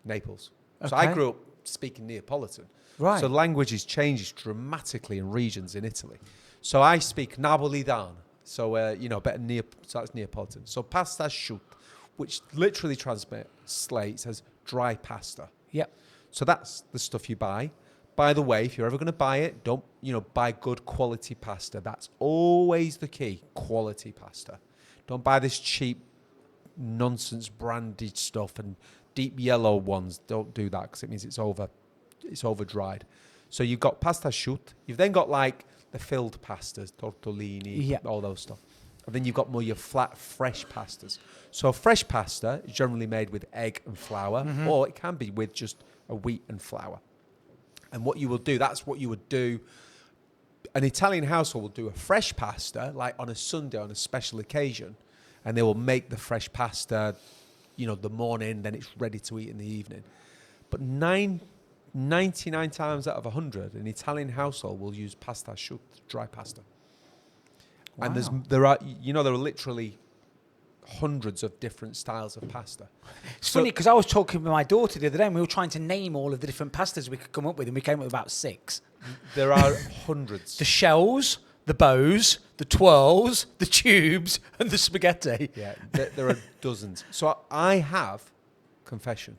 Naples. Okay. So I grew up speaking Neapolitan. Right. So languages changes dramatically in regions in Italy. So I speak Napolitan. So better so that's Neapolitan. So pasta asciutto, which literally translates as dry pasta. Yep. So that's the stuff you buy. By the way, if you're ever going to buy it, don't buy good quality pasta. That's always the key. Quality pasta. Don't buy this cheap nonsense branded stuff and deep yellow ones. Don't do that because it means it's over dried. So you've got pasta asciutto. You've then got like the filled pastas, tortellini, all those stuff. And then you've got more your flat, fresh pastas. So fresh pasta is generally made with egg and flour, or it can be with just a wheat and flour. And what you will do, that's what you would do. An Italian household will do a fresh pasta, like on a Sunday, on a special occasion. And they will make the fresh pasta, the morning, then it's ready to eat in the evening. But 99 times out of 100, an Italian household will use pasta asciutto, dry pasta. Wow. And there are literally hundreds of different styles of pasta. It's funny because I was talking with my daughter the other day and we were trying to name all of the different pastas we could come up with, and we came up with about 6. There are hundreds. The shells, the bows, the twirls, the tubes, and the spaghetti. Yeah, there are dozens. So I have confession.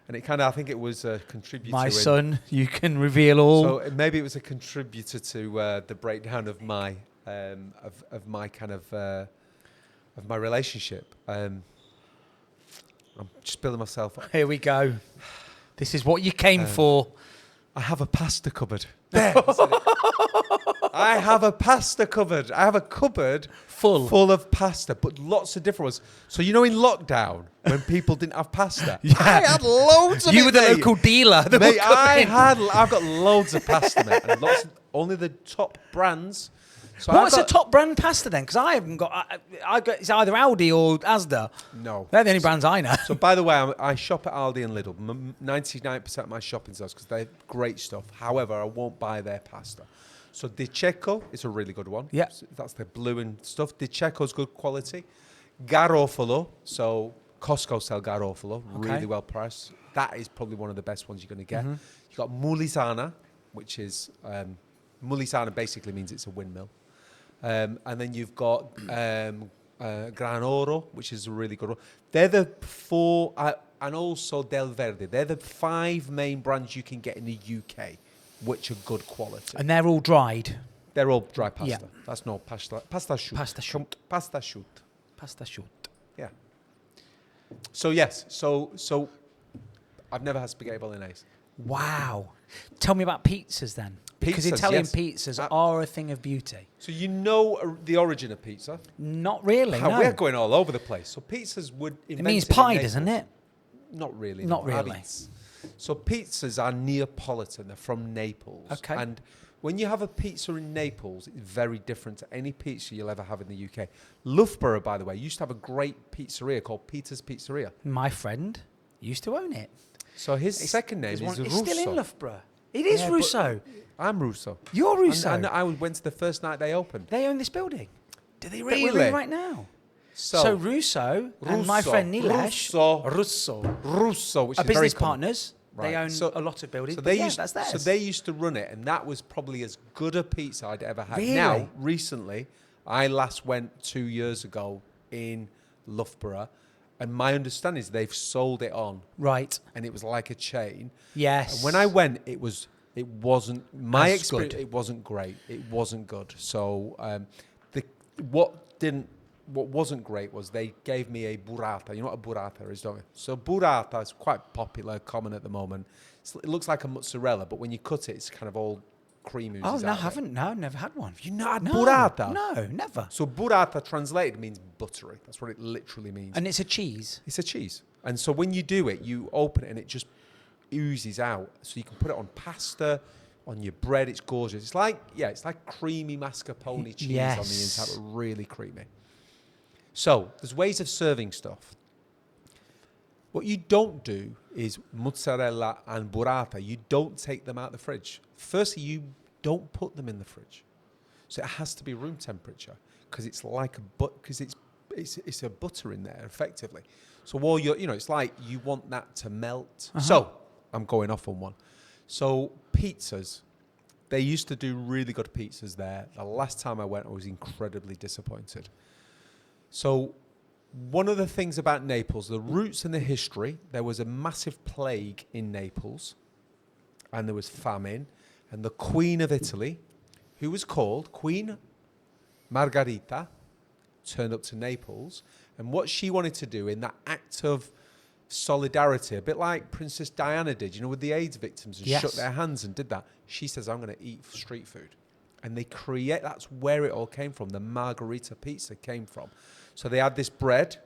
And I think it was a contributor. My son, you can reveal all. So maybe it was a contributor to the breakdown of my of my relationship. I'm just building myself up. Here we go. This is what you came for. I have a pasta cupboard. There. I have a pasta cupboard. I have a cupboard full of pasta, but lots of different ones. So in lockdown, when people didn't have pasta, I had loads of it. You were the local dealer. Mate, I've got loads of pasta, mate. And Only the top brands. So What's the top brand pasta then? Because I haven't got. I got it's either Aldi or Asda. No, They're the only brands I know. So, by the way, I shop at Aldi and Lidl. 99% of my shopping's those because they're great stuff. However, I won't buy their pasta. So, Di Cecco is a really good one. Yeah. That's the blue and stuff. Di Cecco's good quality. Garofalo. So, Costco sell Garofalo. Okay. Really well priced. That is probably one of the best ones you're going to get. You've got Mulisana, which is... Mulisana basically means it's a windmill. And then you've got Gran Oro, which is a really good one. They're the 4, and also Del Verde. They're the 5 main brands you can get in the UK, which are good quality. And they're all dried. They're all dry pasta. Yeah. That's no pasta. Pasta shoot. Pasta shoot. Pasta shoot. Pasta shoot. Yeah. So yes. So I've never had spaghetti bolognese. Wow. Tell me about pizzas then. Because Pizzas, Italian yes. pizzas are a thing of beauty. So you know the origin of pizza? Not really, no. We're going all over the place. So pizzas would It invented means in pie, Naples. doesn't it? Not really. Not no. really. So pizzas are Neapolitan. They're from Naples. Okay. And when you have a pizza in Naples, it's very different to any pizza you'll ever have in the UK. Loughborough, by the way, used to have a great pizzeria called Peter's Pizzeria. My friend used to own it. So his second name is It's Russo. still in Loughborough. It is Yeah, but- Russo. I'm Russo. You're Russo. And I went to the first night they opened. They own this building. Do they That we're in right now. So Russo and my Russo. friend Nilesh Russo, which are is very business common. partners. They Right. own So- a lot of buildings. So But they yeah, used, that's theirs. so they used to run it, and that was probably as good a pizza I'd ever had. Really? Now, recently, I last went 2 years ago in Loughborough, and my understanding is they've sold it on, Right. and it was like a chain. Yes. And when I went, it wasn't my As experience. good. It wasn't great. It wasn't good. So what wasn't great was they gave me a burrata. You know what a burrata is, don't you? So burrata is quite popular, common at the moment. It looks like a mozzarella, but when you cut it, it's kind of all cream oozes Oh, no, out of it. haven't. No, never had one. You not had No, burrata? No, never. So burrata translated means buttery. That's what it literally means. And it's a cheese. It's a cheese. And so when you do it, you open it and it just oozes out. So you can put it on pasta, on your bread. It's gorgeous. It's like creamy mascarpone cheese on the inside, but really creamy. So there's ways of serving stuff. What you don't do is mozzarella and burrata. You don't take them out the fridge. Firstly, you don't put them in the fridge. So it has to be room temperature because it's like it's a butter in there effectively. So while it's like you want that to melt. So I'm going off on one. So pizzas, they used to do really good pizzas there. The last time I went, I was incredibly disappointed. So one of the things about Naples, the roots and the history, there was a massive plague in Naples and there was famine. And the Queen of Italy, who was called Queen Margherita, turned up to Naples. And what she wanted to do in that act of solidarity, a bit like Princess Diana did, with the AIDS victims and shook their hands and did that. She says, I'm going to eat street food. And that's where it all came from. The Margherita pizza came from. So they had this bread,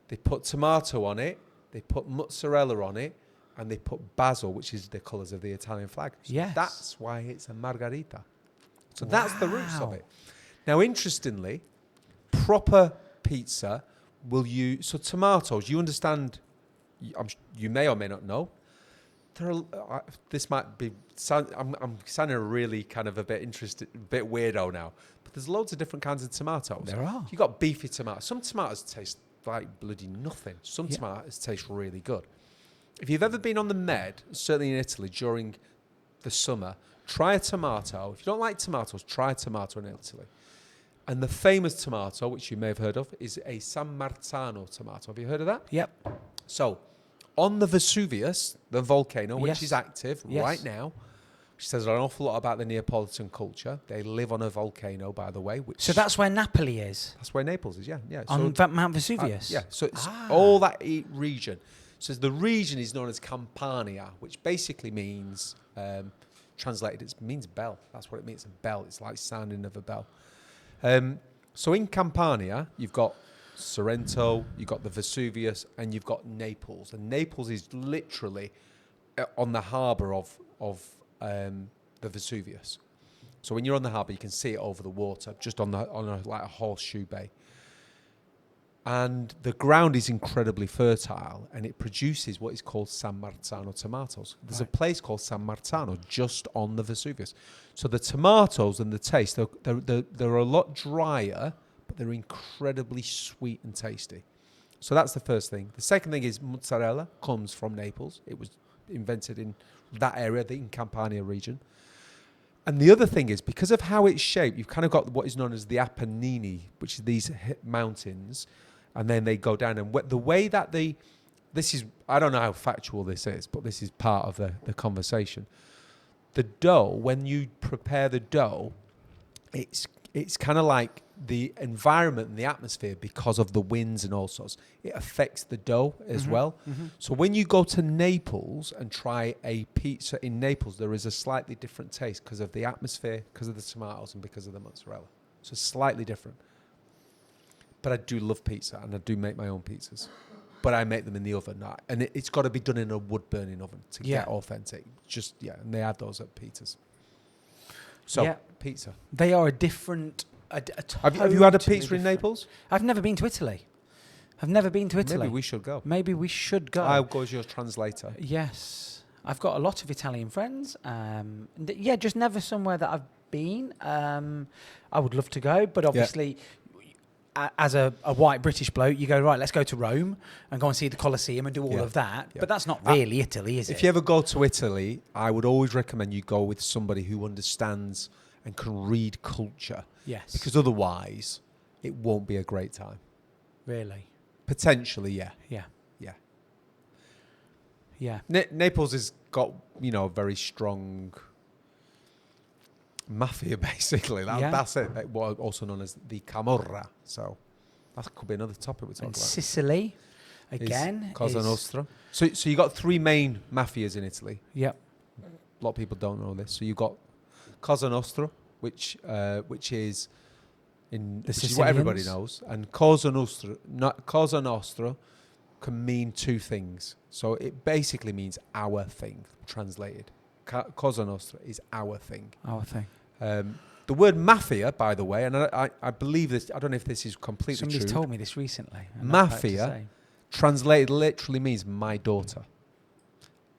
they put tomato on it, they put mozzarella on it, and they put basil, which is the colours of the Italian flag. So that's why it's a margherita. So that's the roots of it. Now, interestingly, proper pizza will use... So tomatoes, you understand... You may or may not know. This might be... I'm sounding really kind of a bit interested, a bit weirdo now. But there's loads of different kinds of tomatoes. There are. You've got beefy tomatoes. Some tomatoes taste like bloody nothing. Some tomatoes taste really good. If you've ever been on the Med, certainly in Italy during the summer, try a tomato. If you don't like tomatoes, try a tomato in Italy. And the famous tomato, which you may have heard of, is a San Marzano tomato. Have you heard of that? Yep. So, on the Vesuvius, the volcano, which is active right now, which says an awful lot about the Neapolitan culture. They live on a volcano, by the way. So that's where Napoli is? That's where Naples is, yeah. On Mount Vesuvius? So it's all that region. So the region is known as Campania, which basically means, translated, it means bell. That's what it means, a bell. It's like sounding of a bell. So in Campania, you've got Sorrento, you've got the Vesuvius, and you've got Naples. And Naples is literally on the harbour of the Vesuvius. So when you're on the harbour, you can see it over the water, just on like a horseshoe bay. And the ground is incredibly fertile, and it produces what is called San Marzano tomatoes. There's a place called San Marzano just on the Vesuvius. So the tomatoes and the taste, they're a lot drier, but they're incredibly sweet and tasty. So that's the first thing. The second thing is mozzarella comes from Naples. It was invented in that area, in Campania region. And the other thing is, because of how it's shaped, you've kind of got what is known as the Apennini, which is these mountains, and then they go down. And the way that this is, I don't know how factual this is, but this is part of the conversation. The dough, when you prepare the dough, it's kind of like the environment and the atmosphere, because of the winds and all sorts, it affects the dough as well. Mm-hmm. So when you go to Naples and try a pizza in Naples, there is a slightly different taste because of the atmosphere, because of the tomatoes, and because of the mozzarella. So slightly different. But I do love pizza, and I do make my own pizzas. But I make them in the oven. And it's got to be done in a wood-burning oven to get authentic. And they add those at pizzas. So, pizza. They are a different... Have you had a pizza in Naples? I've never been to Italy. Maybe we should go. I'll go as your translator. Yes. I've got a lot of Italian friends. Just never somewhere that I've been. I would love to go, but obviously... As a white British bloke, you go, right, let's go to Rome and go and see the Colosseum and do all of that. Yeah. But that's not really Italy, is it? If you ever go to Italy, I would always recommend you go with somebody who understands and can read culture. Yes. Because otherwise, it won't be a great time. Really? Potentially, yeah. Yeah. Yeah. Yeah. Naples has got, a very strong... mafia, basically. That's it. What also known as the Camorra. So that could be another topic we're talking about. Sicily, again, Cosa Nostra. So you got three main mafias in Italy. Yep. A lot of people don't know this. So you got Cosa Nostra, which is in the which is what everybody knows, and Cosa Nostra can mean two things. So it basically means our thing, translated. Cosa Nostra is our thing. Our thing. The word mafia, by the way, and I believe this, I don't know if this is completely Somebody's true. told me this recently. Mafia, translated literally means my daughter.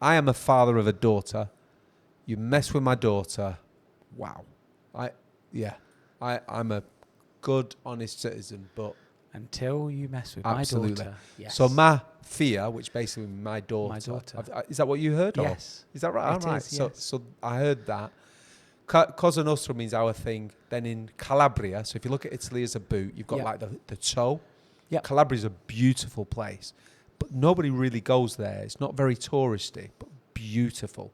I am a father of a daughter. You mess with my daughter, wow. I'm a good, honest citizen, but... Until you mess with absolutely. My daughter. Yes. So mafia, which basically means my daughter. My daughter. Is that what you heard? Yes. Is that right? It right. is, yes. So I heard that. Cosa Nostra means our thing. Then in Calabria, so if you look at Italy as a boot, you've got like the toe. Yeah. Calabria is a beautiful place, but nobody really goes there. It's not very touristy, but beautiful.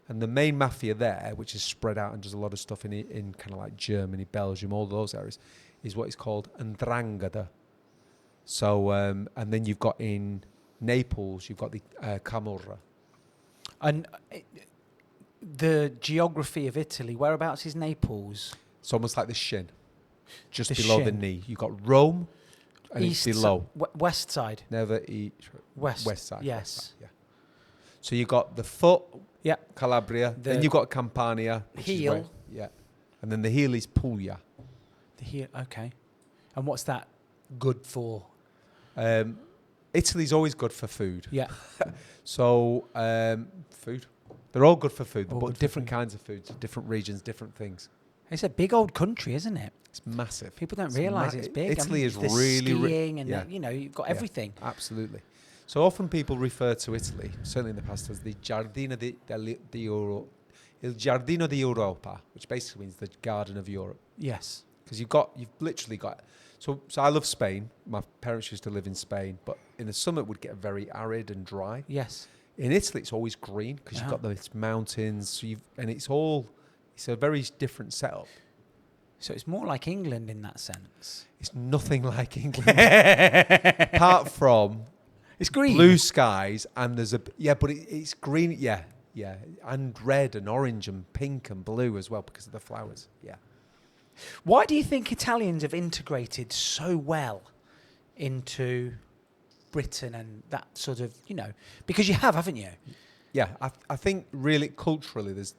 And the main mafia there, which is spread out and does a lot of stuff in kind of like Germany, Belgium, all those areas, is what is called 'ndrangheta. So, and then you've got in Naples, you've got the Camorra. And the geography of Italy, whereabouts is Naples? It's almost like the shin, just the below shin. the knee. You've got Rome, and East it's below. West side. Never eat. West side. Yes. West side, yeah. So you've got the foot, Calabria. Then you've got Campania. Heel. And then the heel is Puglia. The heel, okay. And what's that good for? Italy's always good for food. Yeah. So, food. They're all good for food, All but different kinds of foods, different regions, different things. It's a big old country, isn't it? It's massive. People don't realise it's big. Italy is the really... skiing and you've got everything. Absolutely. So often people refer to Italy, certainly in the past, as the Il Giardino di Europa, which basically means the Garden of Europe. Yes. Because you've literally got... So I love Spain. My parents used to live in Spain, but in the summer it would get very arid and dry. Yes. In Italy, it's always green because you've got these mountains, so it's a very different setup. So it's more like England in that sense. It's nothing like England, apart from it's green, blue skies, and there's but it's green, and red and orange and pink and blue as well because of the flowers. Yeah. Why do you think Italians have integrated so well into Britain and that sort of, because you haven't you? Yeah, I think really culturally there's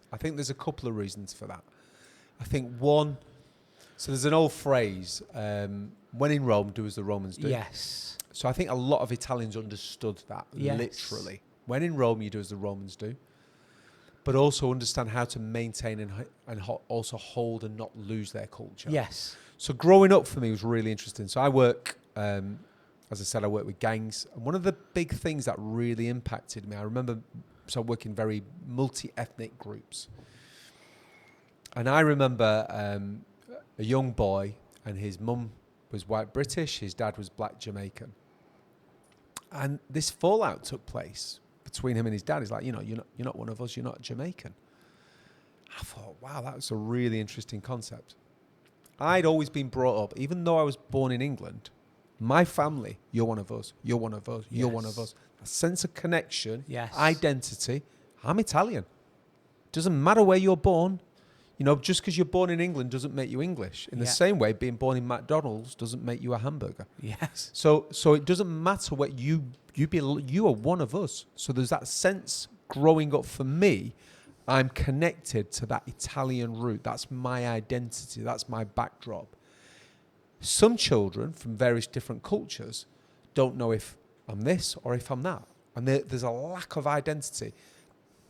a couple of reasons for that. I think one. So there's an old phrase: "When in Rome, do as the Romans do." Yes. So I think a lot of Italians understood that literally. When in Rome, you do as the Romans do, but also understand how to maintain and also hold and not lose their culture. Yes. So growing up for me was really interesting. So I work, as I said, I work with gangs. And one of the big things that really impacted me, I remember, so I work in very multi-ethnic groups. And I remember a young boy, and his mum was white British, his dad was black Jamaican. And this fallout took place between him and his dad. He's like, you're not one of us, you're not Jamaican. I thought, wow, that was a really interesting concept. I'd always been brought up, even though I was born in England, my family, you're one of us, you're one of us, you're one of us. A sense of connection, identity. I'm Italian. Doesn't matter where you're born. Just because you're born in England doesn't make you English. In the same way, being born in McDonald's doesn't make you a hamburger. Yes. So it doesn't matter what you are one of us. So there's that sense growing up for me. I'm connected to that Italian root. That's my identity. That's my backdrop. Some children from various different cultures don't know if I'm this or if I'm that. And there's a lack of identity.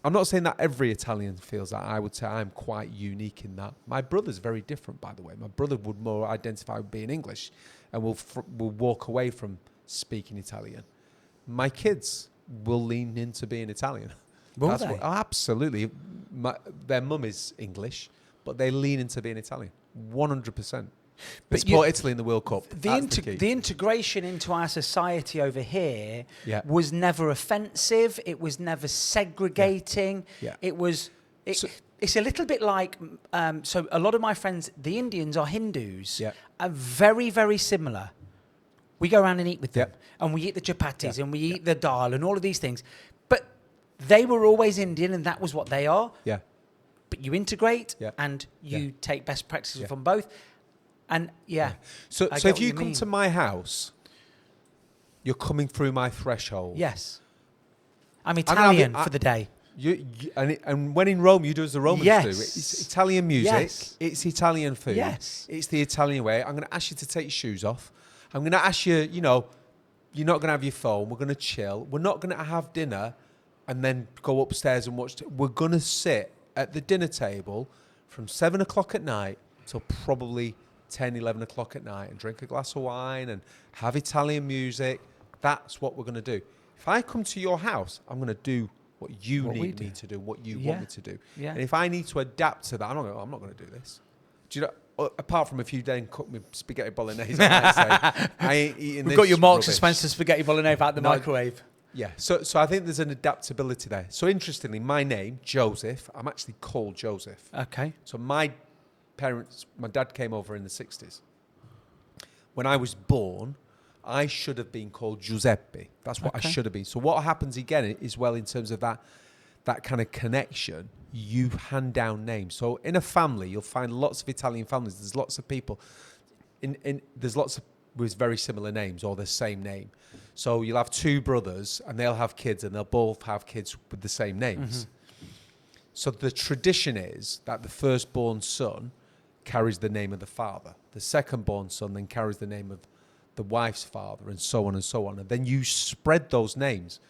I'm not saying that every Italian feels that. I would say I'm quite unique in that. My brother's very different, by the way. My brother would more identify with being English and will walk away from speaking Italian. My kids will lean into being Italian. Will they? Absolutely. Their mum is English, but they lean into being Italian. 100%. They support Italy in the World Cup. The integration into our society over here was never offensive. It was never segregating. Yeah. It was. It's a little bit like. So a lot of my friends, the Indians, are Hindus. Yeah. Are very, very similar. We go around and eat with them, and we eat the chapatis, and we eat the dal, and all of these things. But they were always Indian, and that was what they are. Yeah. But you integrate, and you take best practices from both. And so if you come to my house, you're coming through my threshold. Yes, I'm Italian for the day. And when in Rome, you do as the Romans do. It's Italian music. It's Italian food. It's the Italian way. I'm going to ask you to take your shoes off. I'm going to ask you, you're not going to have your phone. We're going to chill. We're not going to have dinner and then go upstairs and watch. We're going to sit at the dinner table from 7 o'clock at night till probably 10, 11 o'clock at night and drink a glass of wine and have Italian music. That's what we're going to do. If I come to your house, I'm going to do what you need me to do, what you want me to do. Yeah. And if I need to adapt to that, I'm not going to do this. Do you know, apart from if you then cook me spaghetti bolognese, I ain't eating this. We've got your Marks and Spencer spaghetti bolognese out the microwave. Yeah, so I think there's an adaptability there. So interestingly, my name, Joseph, I'm actually called Joseph. Okay. So my dad came over in the 60s. When I was born, I should have been called Giuseppe. That's what I should have been. So what happens again is, well, in terms of that kind of connection, you hand down names. So in a family, you'll find lots of Italian families. There's lots of people. There's lots of with very similar names or the same name. So you'll have two brothers and they'll have kids and they'll both have kids with the same names. Mm-hmm. So the tradition is that the firstborn son carries the name of the father. The second-born son then carries the name of the wife's father, and so on and so on. And then you spread those names.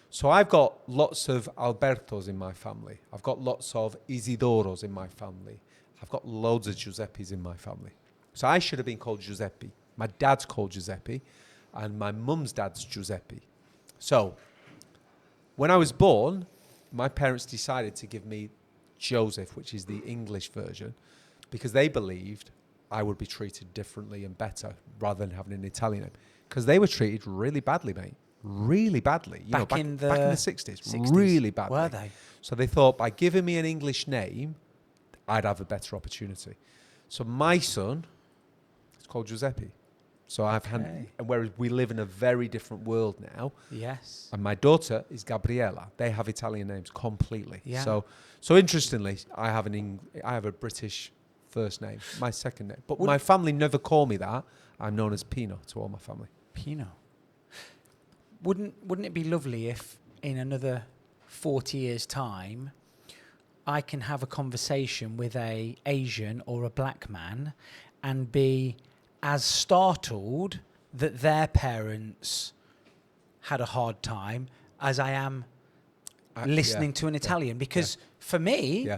So I've got lots of Albertos in my family. I've got lots of Isidoros in my family. I've got loads of Giuseppes in my family. So I should have been called Giuseppe. My dad's called Giuseppe, and my mum's dad's Giuseppe. So when I was born, my parents decided to give me Joseph, which is the English version, because they believed I would be treated differently and better rather than having an Italian name. Because they were treated really badly, mate. Really badly. Back in the 60s. Really badly. Were they? So they thought by giving me an English name, I'd have a better opportunity. So my son is called Giuseppe. So and whereas we live in a very different world now. Yes. And my daughter is Gabriella. They have Italian names completely. Yeah. So interestingly, I have a British first name, my second name. But my family never call me that. I'm known as Pino to all my family. Pino. Wouldn't it be lovely if in another 40 years' time, I can have a conversation with a Asian or a black man and be as startled that their parents had a hard time as I am listening to an Italian. Because for me,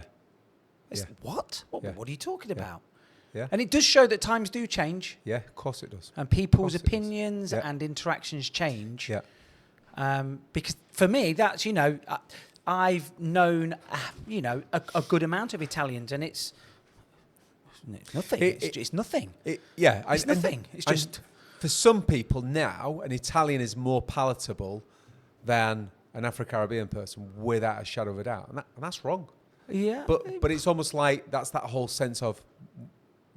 it's, what? What are you talking about? Yeah. And it does show that times do change. Yeah, of course it does. And people's opinions and interactions change. Yeah. Because for me, that's, I've known, a good amount of Italians, and it's nothing. It's nothing. It's nothing. It's just... For some people now, an Italian is more palatable than an Afro-Caribbean person, without a shadow of a doubt. And that's wrong. Yeah. But it's almost like that's that whole sense of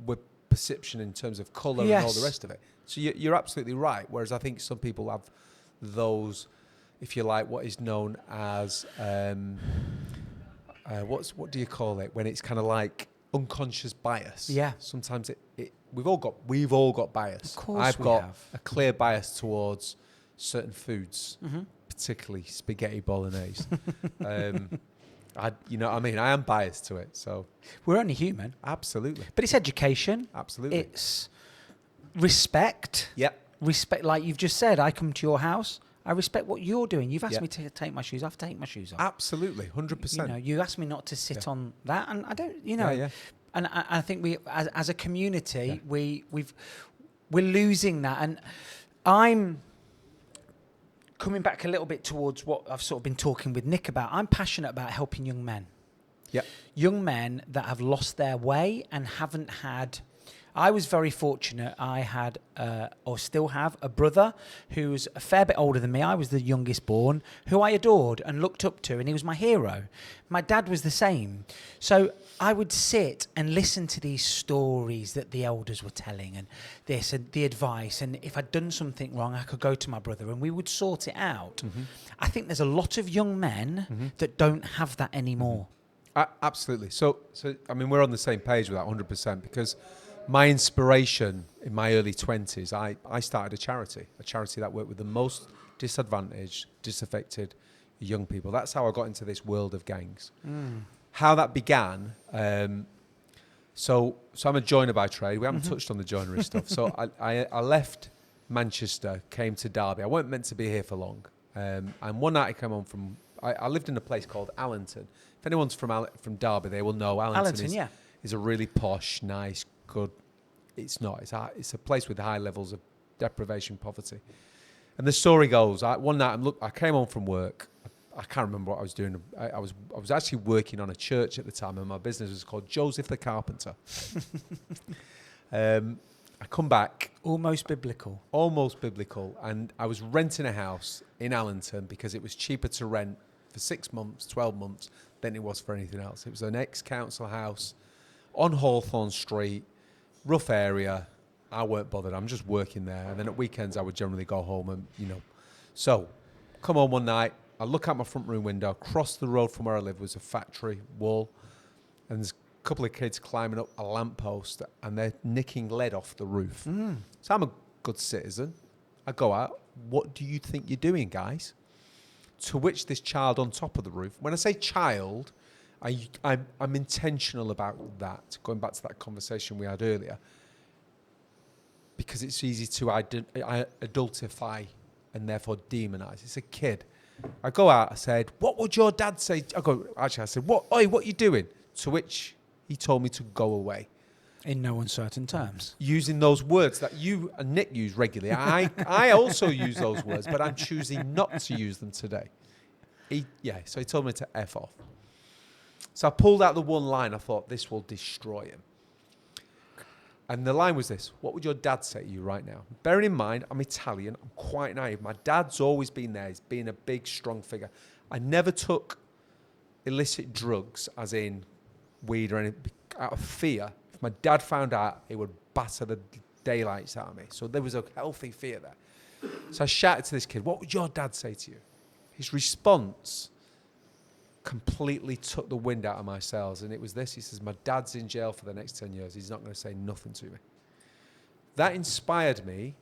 with perception in terms of colour and all the rest of it. So you're absolutely right. Whereas I think some people have those, if you like, what is known as what do you call it when it's kind of like unconscious bias? Yeah. Sometimes we've all got bias. Of course, I've got a clear bias towards certain foods, particularly spaghetti bolognese. You know what I mean? I am biased to it. So we're only human. Absolutely. But it's education. Absolutely. It's respect. Yep. Respect, like you've just said, I come to your house, I respect what you're doing. You've asked me to take my shoes off, take my shoes off. Absolutely, 100%. You asked me not to sit on that, and I don't, And I think we, as a community, we're losing that. And I'm coming back a little bit towards what I've sort of been talking with Nick about. I'm passionate about helping young men. Yep. Young men that have lost their way and haven't had... I was very fortunate. I had, or still have, a brother who was a fair bit older than me. I was the youngest born, who I adored and looked up to, and he was my hero. My dad was the same. So I would sit and listen to these stories that the elders were telling, and this and the advice. And if I'd done something wrong, I could go to my brother and we would sort it out. Mm-hmm. I think there's a lot of young men that don't have that anymore. Absolutely. So I mean, we're on the same page with that 100%, because my inspiration in my early 20s, I started a charity that worked with the most disadvantaged, disaffected young people. That's how I got into this world of gangs. How that began, so I'm a joiner by trade. We haven't touched on the joinery stuff. So I left Manchester, came to Derby. I weren't meant to be here for long. And one night I came home from, I lived in a place called Allington. If anyone's from Derby, they will know Allington is a really posh, nice, good. It's not. It's a place with high levels of deprivation, poverty. And the story goes, one night I came home from work. I can't remember what I was doing. I was actually working on a church at the time, and my business was called Joseph the Carpenter. I come back. Almost biblical. And I was renting a house in Allington because it was cheaper to rent for 6 months, 12 months than it was for anything else. It was an ex-council house on Hawthorne Street, rough area. I weren't bothered. I'm just working there. And then at weekends, I would generally go home and, So, come home one night. I look out my front room window. Across the road from where I live was a factory wall. And there's a couple of kids climbing up a lamppost and they're nicking lead off the roof. So I'm a good citizen. I go out. What do you think you're doing, guys? To which this child on top of the roof, when I say child, I'm intentional about that, going back to that conversation we had earlier, because it's easy to adultify and therefore demonize. It's a kid. I go out, I said, what would your dad say? I said, what are you doing? To which he told me to go away. In no uncertain terms. Using those words that you and Nick use regularly. I also use those words, but I'm choosing not to use them today. So he told me to F off. So I pulled out the one line. I thought, this will destroy him. And the line was this: what would your dad say to you right now? Bearing in mind, I'm Italian. I'm quite naive. My dad's always been there. He's been a big, strong figure. I never took illicit drugs, as in weed or anything, out of fear. If my dad found out, it would batter the daylights out of me. So there was a healthy fear there. So I shouted to this kid, what would your dad say to you? His response completely took the wind out of my sails, and it was this. He says, my dad's in jail for the next 10 years. He's not going to say nothing to me. That inspired me,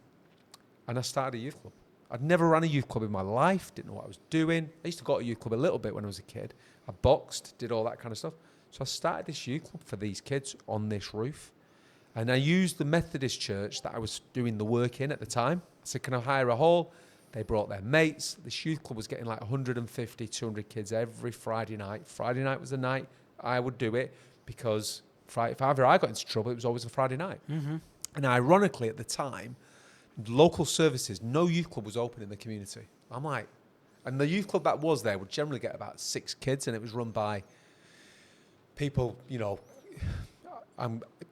and I started a youth club. I'd never run a youth club in my life, didn't know what I was doing. I used to go to a youth club a little bit when I was a kid. I boxed, did all that kind of stuff. So I started this youth club for these kids on this roof. And I used the Methodist church that I was doing the work in at the time. I said, can I hire a hall? They brought their mates. This youth club was getting like 150, 200 kids every Friday night. Friday night was the night I would do it because if ever I got into trouble, it was always a Friday night. Mm-hmm. And ironically, at the time, local services, no youth club was open in the community. I'm like, and the youth club that was there would generally get about 6 kids, and it was run by people,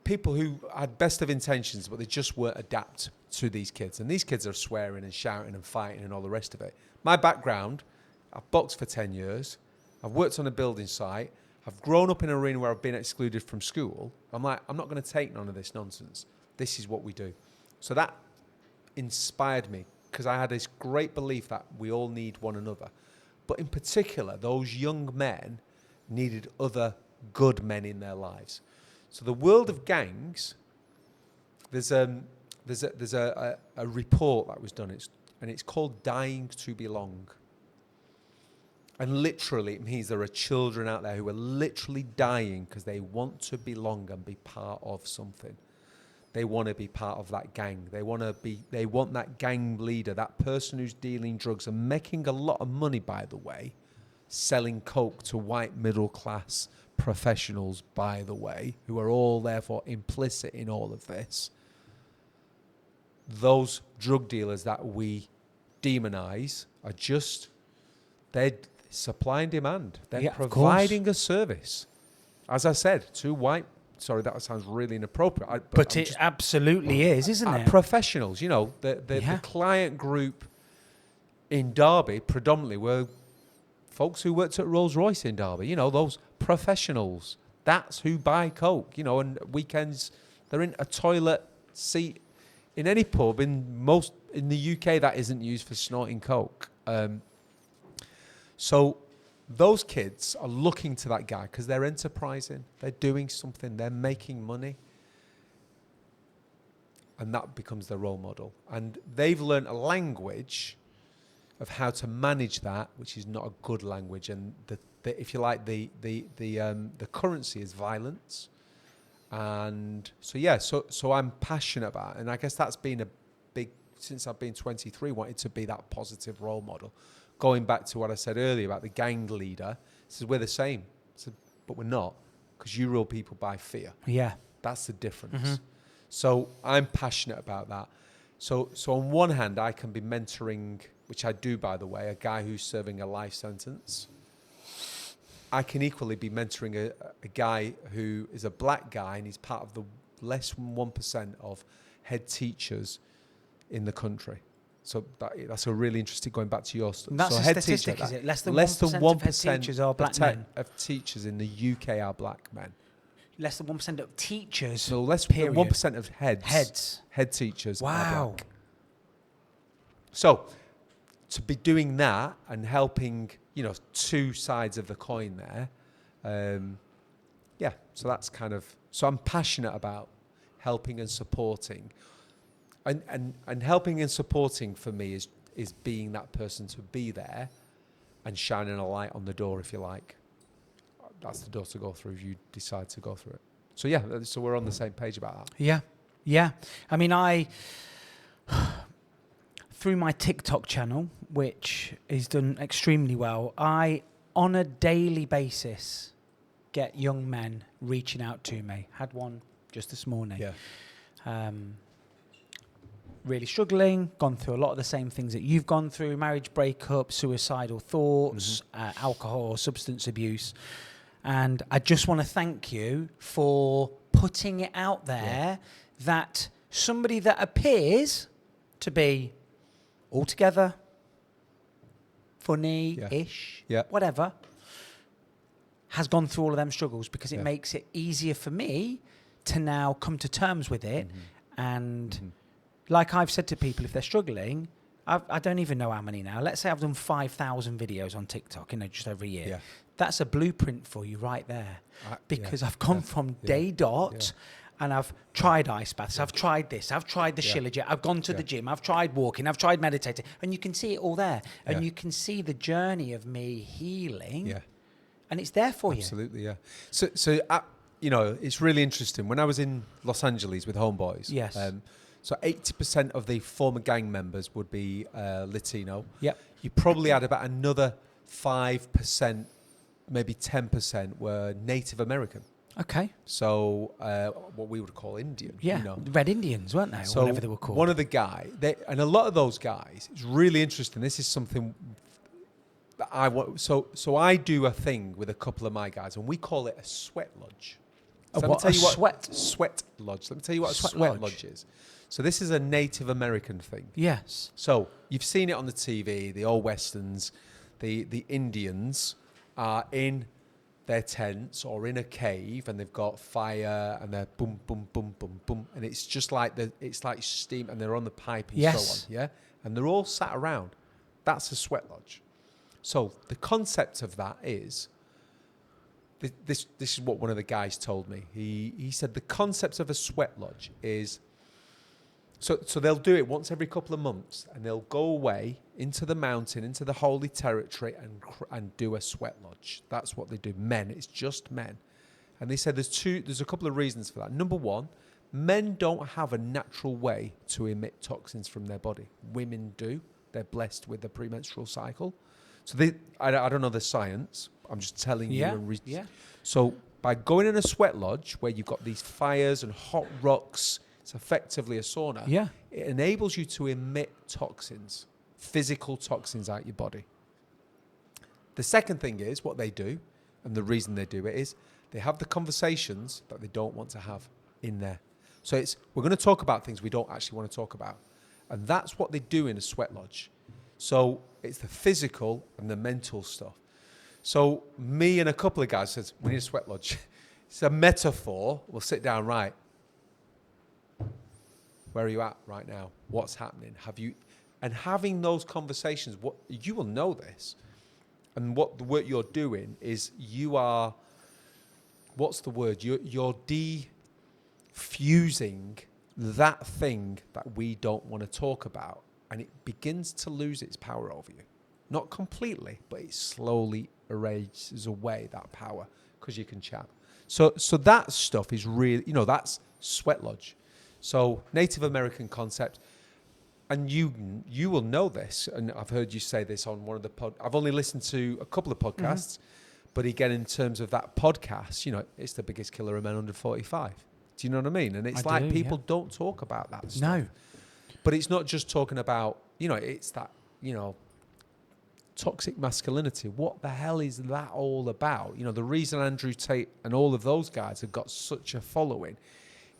people who had best of intentions, but they just weren't adapt to these kids. And these kids are swearing and shouting and fighting and all the rest of it. My background, I've boxed for 10 years. I've worked on a building site. I've grown up in an arena where I've been excluded from school. I'm like, I'm not going to take none of this nonsense. This is what we do. So that inspired me because I had this great belief that we all need one another. But in particular, those young men needed other good men in their lives. So the world of gangs, there's a report that was done, and it's called Dying to Belong. And literally it means there are children out there who are literally dying because they want to belong and be part of something. They want to be part of that gang. They want that gang leader, that person who's dealing drugs and making a lot of money, by the way, selling coke to white middle class professionals, by the way, who are all therefore implicit in all of this. Those drug dealers that we demonize are just, they're supply and demand. They're providing a service. As I said, sorry, that sounds really inappropriate. But it absolutely is, isn't it? Professionals, the client group in Derby predominantly were folks who worked at Rolls-Royce in Derby, those professionals. That's who buy coke, and weekends they're in a toilet seat in any pub in the UK that isn't used for snorting coke. So those kids are looking to that guy because they're enterprising, they're doing something, they're making money. And that becomes their role model. And they've learned a language of how to manage that, which is not a good language. And if you like, the currency is violence. And so I'm passionate about it. And I guess that's been a big, since I've been 23, wanted to be that positive role model. Going back to what I said earlier about the gang leader, says we're the same, but we're not, because you rule people by fear. Yeah, that's the difference. Mm-hmm. So I'm passionate about that. So on one hand, I can be mentoring, which I do, by the way, a guy who's serving a life sentence. I can equally be mentoring a guy who is a black guy, and he's part of the less than 1% of head teachers in the country. So that's a really interesting, going back to your stuff. That's so a head statistic, teacher, is it? Less than 1% of head teachers are black men? Of teachers in the UK are black men. Less than 1% of teachers. So less than 1% of head teachers are black. So to be doing that and helping, two sides of the coin there, so that's so I'm passionate about helping and supporting. And helping and supporting for me is being that person to be there and shining a light on the door, if you like. That's the door to go through if you decide to go through it. So so we're on the same page about that. Yeah. I mean, through my TikTok channel, which is done extremely well, I, on a daily basis, get young men reaching out to me. Had one just this morning. Yeah. Really struggling, gone through a lot of the same things that you've gone through: marriage breakup, suicidal thoughts, alcohol or substance abuse. And I just want to thank you for putting it out there that somebody that appears to be altogether funny-ish, whatever, has gone through all of them struggles, because it makes it easier for me to now come to terms with it. And like I've said to people, if they're struggling, I don't even know how many now. Let's say I've done 5,000 videos on TikTok, just every year. Yeah. That's a blueprint for you right there. Because I've gone from day dot, and I've tried ice baths, I've tried this, I've tried the Shilajit, I've gone to the gym, I've tried walking, I've tried meditating, and you can see it all there. And you can see the journey of me healing. Yeah. And it's there for Absolutely, yeah. So it's really interesting. When I was in Los Angeles with Homeboys, Yes. So 80% of the former gang members would be Latino. Yep. You probably had about another 5%, maybe 10% were Native American. Okay. So what we would call Indian. Yeah. You know. Red Indians, weren't they? So Or whatever they were called. one of the and a lot of those guys, it's really interesting. This is something that I want. So I do a thing with a couple of my guys, and we call it a sweat lodge. So let me tell you what sweat lodge. Let me tell you what a sweat lodge is. So this is a Native American thing. Yes. So you've seen it on the TV, the old westerns. The Indians are in their tents or in a cave, and they've got fire, and they're boom, boom, boom, boom, boom, and it's just like it's like steam, and they're on the pipe and so on, yeah. And they're all sat around. That's a sweat lodge. So the concept of that is. This is what one of the guys told me. He said the concept of a sweat lodge is. So they'll do it once every couple of months, and they'll go away into the mountain, into the holy territory, and do a sweat lodge. That's what they do. Men, it's just men. And they said there's a couple of reasons for that. Number one, men don't have a natural way to emit toxins from their body. Women do. They're blessed with the premenstrual cycle. So I don't know the science. I'm just telling you. Yeah. So by going in a sweat lodge where you've got these fires and hot rocks, it's effectively a sauna. Yeah. It enables you to emit toxins, physical toxins out your body. The second thing is what they do, and the reason they do it is they have the conversations that they don't want to have in there. So we're going to talk about things we don't actually want to talk about. And that's what they do in a sweat lodge. So it's the physical and the mental stuff. So me and a couple of guys said, we need a sweat lodge. It's a metaphor. We'll sit down, right? Where are you at right now? What's happening? And having those conversations, what you will know this. And what the work you're doing is you are, what's the word? You're defusing that thing that we don't want to talk about. And it begins to lose its power over you. Not completely, but it slowly erases away that power because you can chat. So that stuff is really, that's sweat lodge. So Native American concept, and you will know this, and I've heard you say this on one of the I've only listened to a couple of podcasts, but again, in terms of that podcast, it's the biggest killer of men under 45. Do you know what I mean? And it's people don't talk about that stuff. No. But it's not just talking about, it's that, toxic masculinity. What the hell is that all about? The reason Andrew Tate and all of those guys have got such a following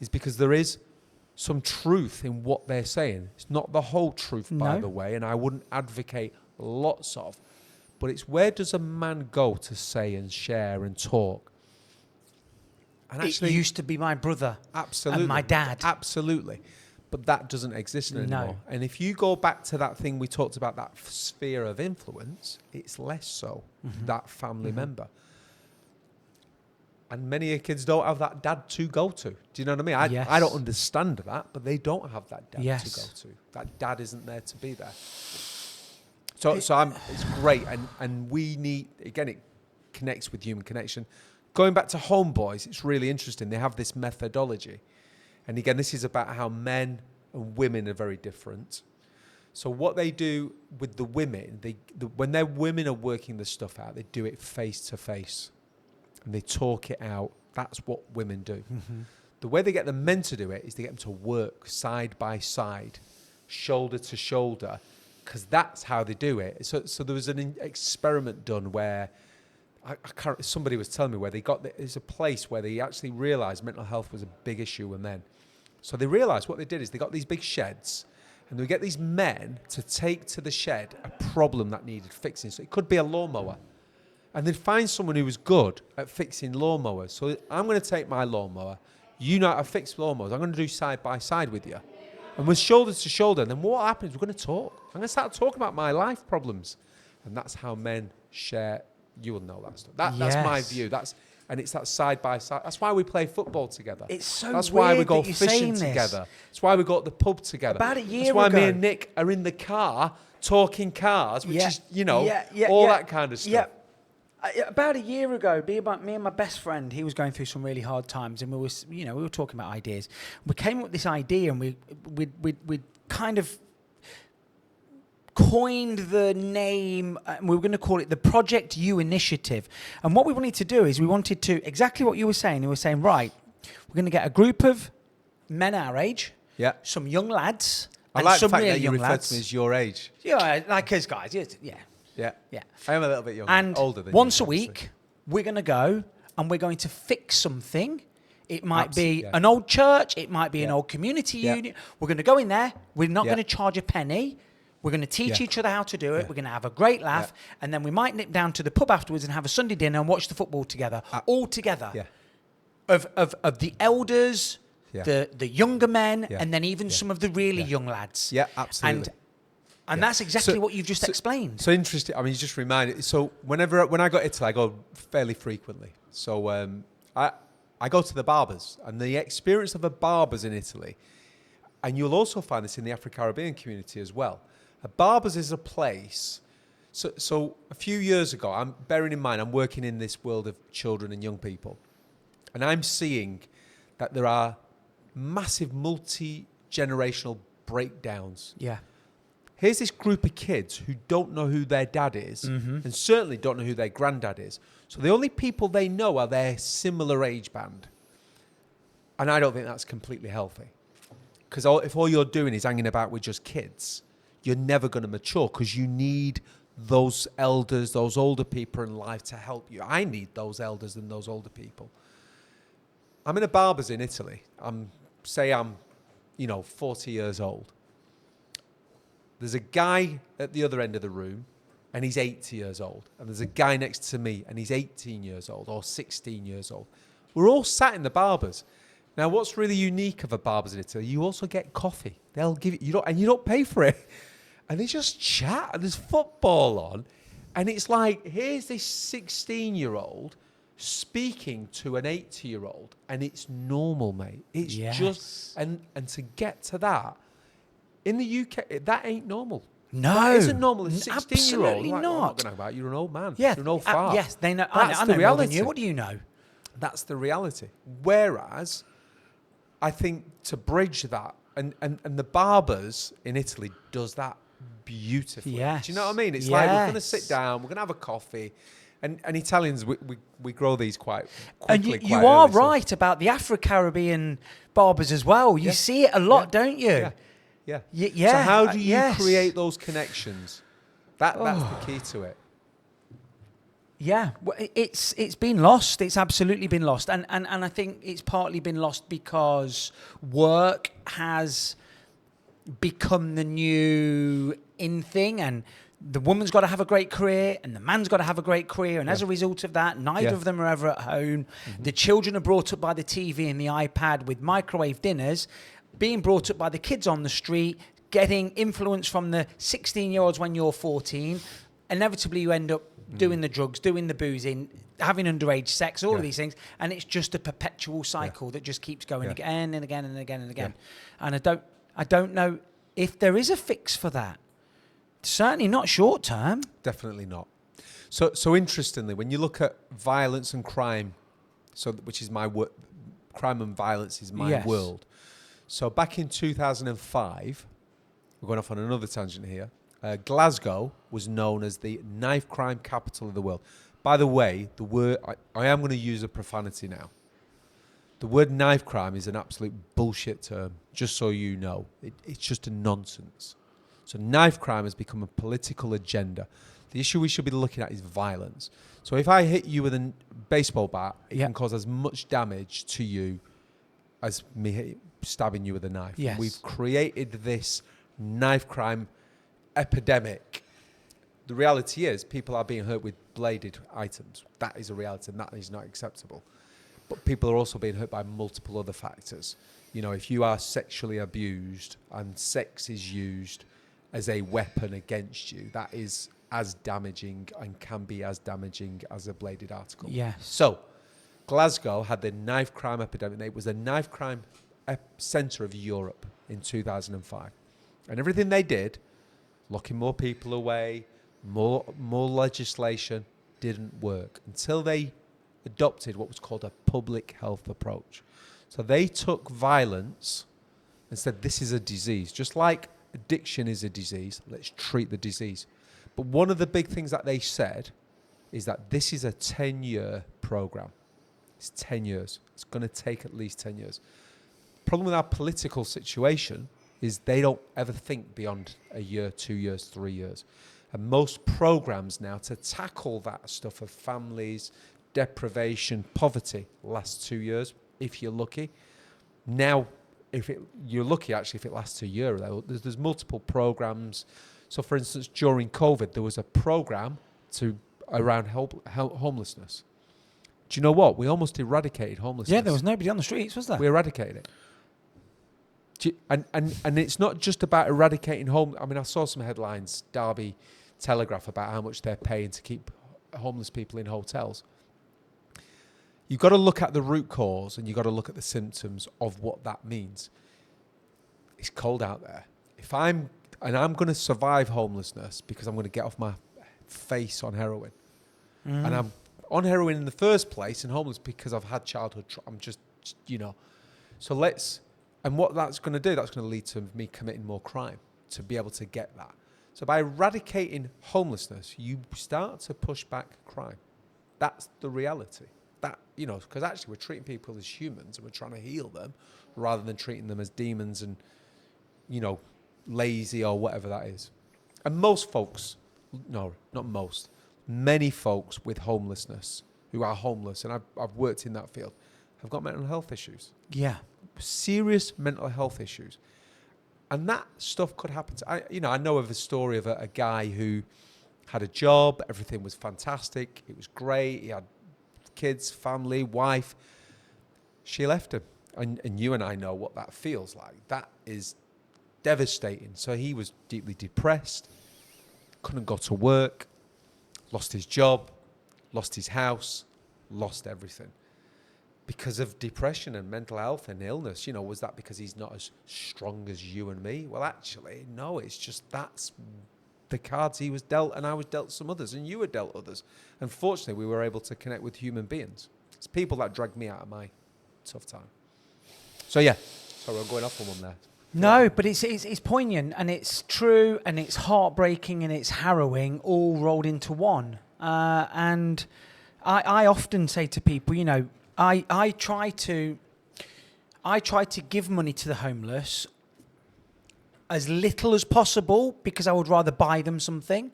is because there is some truth in what they're saying. It's not the whole truth, by the way, and I wouldn't advocate lots of, but it's where does a man go to say and share and talk? And actually, it used to be my brother. Absolutely. And my dad. Absolutely. But that doesn't exist anymore. No. And if you go back to that thing we talked about, that sphere of influence, it's less so, that family member. And many kids don't have that dad to go to. Do you know what I mean? I don't understand that, but they don't have that dad to go to. That dad isn't there to be there. So it's great. And we need, again, it connects with human connection. Going back to Homeboys, it's really interesting. They have this methodology. And again, this is about how men and women are very different. So what they do with the women, when their women are working the stuff out, they do it face to face. And they talk it out. That's what women do. The way they get the men to do it is they get them to work side by side, shoulder to shoulder, because that's how they do it. So there was an experiment done where somebody was telling me where there's a place where they actually realised mental health was a big issue with men. So they realised what they did is they got these big sheds, and they would get these men to take to the shed a problem that needed fixing. So it could be a lawnmower. And they'd find someone who was good at fixing lawnmowers. So I'm going to take my lawnmower. You know how to fix lawnmowers. I'm going to do side by side with you. And we're shoulder to shoulder. And then what happens? We're going to talk. I'm going to start talking about my life problems. And that's how men share. You will know that stuff. That's my view. And it's that side by side. That's why we play football together. It's so That's why we weird go that you're fishing saying this. together. That's why we go to the pub together. About a year That's why me ago- and Nick are in the car talking cars, which Yeah. is, Yeah, all yeah. that kind of stuff. Yeah. About a year ago, me and my best friend, he was going through some really hard times, and we were talking about ideas. We came up with this idea, and we kind of coined the name, and we were going to call it the Project U Initiative. And what we wanted to do is we wanted to, exactly what you were saying, you were saying, right, we're going to get a group of men our age, Yeah. some young lads, I and like the some fact really that you young referred lads. to me as your age. Yeah, like us guys, yeah. Yeah. Yeah. I am a little bit younger, And older than once you, a week, we're going to go and we're going to fix something. It might be yeah. an old church. It might be an Yeah. old community Yeah. unit. We're going to go in there. We're not Yeah. going to charge a penny. We're going to teach Yeah. each other how to do it. Yeah. We're going to have a great laugh. Yeah. And then we might nip down to the pub afterwards and have a Sunday dinner and watch the football together. All together. Yeah. Of the elders, Yeah. the younger men, Yeah. and then even Yeah. some of the really Yeah. young lads. Yeah, absolutely. And Yeah. that's exactly So- what you've just explained. So interesting. I mean, you just reminded. So when I go to Italy, I go fairly frequently. So I go to the barbers, and the experience of the barbers in Italy, and you'll also find this in the Afro-Caribbean community as well. A barbers is a place. So a few years ago, I'm bearing in mind I'm working in this world of children and young people, and I'm seeing that there are massive multi-generational breakdowns. Yeah. Here's this group of kids who don't know who their dad is, and certainly don't know who their granddad is. So the only people they know are their similar age band. And I don't think that's completely healthy. Because if all you're doing is hanging about with just kids, you're never going to mature, because you need those elders, those older people in life to help you. I need those elders and those older people. I'm in a barber's in Italy. I'm 40 years old. There's a guy at the other end of the room, and he's 80 years old. And there's a guy next to me, and he's 18 years old or 16 years old. We're all sat in the barbers. Now, what's really unique of a barber's in Italy, you also get coffee. They'll give it, you don't pay for it. And they just chat, and there's football on. And it's like, here's this 16-year-old speaking to an 80-year-old, and it's normal, mate. It's just, and to get to that, in the UK, that ain't normal. No. That isn't normal. A 16-year-old. Absolutely like, not. "Oh, I'm not going to know about you. You're an old man. Yeah. You're an old fart." Yes, they know. That's I know the more reality. than you. What do you know? That's the reality. Whereas, I think to bridge that, and the barbers in Italy does that beautifully. Yes. Do you know what I mean? It's like, we're going to Yes. sit down, we're going to have a coffee. And Italians, we grow these quite And quickly. you quite are early, so- right about the Afro-Caribbean barbers as well. You Yeah. see it a lot, Yeah. don't you? Yeah. Yeah. Yeah. So how do you yes. create those connections? That's the key to it. Yeah, well, it's been lost. It's absolutely been lost, and I think it's partly been lost because work has become the new in thing, and the woman's got to have a great career, and the man's got to have a great career, and as a result of that, neither of them are ever at home. The children are brought up by the TV and the iPad with microwave dinners, being brought up by the kids on the street, getting influence from the 16-year-olds when you're 14. Inevitably, you end up doing the drugs, doing the boozing, having underage sex, all of these things, and it's just a perpetual cycle that just keeps going again and again and again and again. And I don't know if there is a fix for that. Certainly not short term. Definitely not. So interestingly, when you look at violence and crime, which is my crime and violence is my world. So back in 2005, we're going off on another tangent here. Glasgow was known as the knife crime capital of the world. By the way, the word I am going to use a profanity now. The word knife crime is an absolute bullshit term, just so you know. It's just a nonsense. So knife crime has become a political agenda. The issue we should be looking at is violence. So if I hit you with a baseball bat, it can cause as much damage to you as me stabbing you with a knife. Yes. We've created this knife crime epidemic. The reality is people are being hurt with bladed items. That is a reality, and that is not acceptable. But people are also being hurt by multiple other factors. You know, if you are sexually abused and sex is used as a weapon against you, that is as damaging and can be as damaging as a bladed article. Yes. So, Glasgow had the knife crime epidemic. It was the knife crime centre of Europe in 2005. And everything they did, locking more people away, more legislation, didn't work until they adopted what was called a public health approach. So they took violence and said, this is a disease. Just like addiction is a disease, let's treat the disease. But one of the big things that they said is that this is a 10-year program. It's 10 years. It's going to take at least 10 years. Problem with our political situation is they don't ever think beyond a year, 2 years, 3 years. And most programs now to tackle that stuff of families, deprivation, poverty last 2 years, if you're lucky. Now, you're lucky actually if it lasts a year. There's multiple programs. So for instance, during COVID, there was a program around homelessness. Do you know what? We almost eradicated homelessness. Yeah, there was nobody on the streets, was there? We eradicated it. And it's not just about eradicating home. I mean, I saw some headlines, Derby Telegraph, about how much they're paying to keep homeless people in hotels. You've got to look at the root cause and you've got to look at the symptoms of what that means. It's cold out there. I'm going to survive homelessness because I'm going to get off my face on heroin. And I'm on heroin in the first place and homeless because I've had childhood. I'm just, So and what that's going to do, that's going to lead to me committing more crime to be able to get that. So by eradicating homelessness, you start to push back crime. That's the reality. Because actually we're treating people as humans and we're trying to heal them rather than treating them as demons and, lazy or whatever that is. And most folks, no, not most, many folks with homelessness who are homeless, and I've worked in that field, have got mental health issues. Yeah. Serious mental health issues. And that stuff could happen I know of a story of a guy who had a job, everything was fantastic, it was great, he had kids, family, wife. She left him. And you and I know what that feels like. That is devastating. So he was deeply depressed, couldn't go to work, lost his job, lost his house, lost everything. Because of depression and mental health and illness, was that because he's not as strong as you and me? Well, actually, no, it's just that's the cards he was dealt, and I was dealt some others, and you were dealt others. Unfortunately, we were able to connect with human beings. It's people that dragged me out of my tough time. So yeah, sorry, I'm going off on one there. No, but it's poignant, and it's true, and it's heartbreaking, and it's harrowing, all rolled into one. And I often say to people, I try to give money to the homeless as little as possible because I would rather buy them something,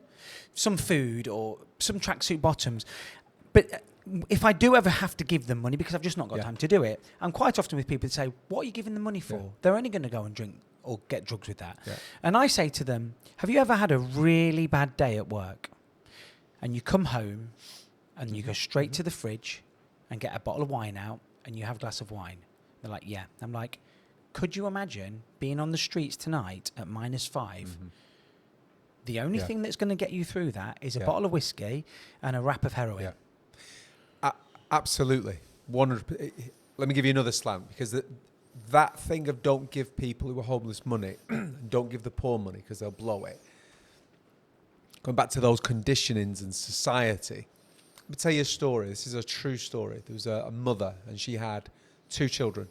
some food or some tracksuit bottoms. But if I do ever have to give them money because I've just not got time to do it, I'm quite often with people that say, what are you giving them money for? Yeah. They're only going to go and drink or get drugs with that. Yeah. And I say to them, have you ever had a really bad day at work and you come home and you go straight to the fridge and get a bottle of wine out and you have a glass of wine? They're like, yeah. I'm like, could you imagine being on the streets tonight at -5? Mm-hmm. The only thing that's going to get you through that is a bottle of whiskey and a wrap of heroin. Yeah. Absolutely. 100%. Let me give you another slant, because that thing of don't give people who are homeless money, don't give the poor money because they'll blow it. Going back to those conditionings in society, let me tell you a story. This is a true story. There was a mother, and she had 2 children.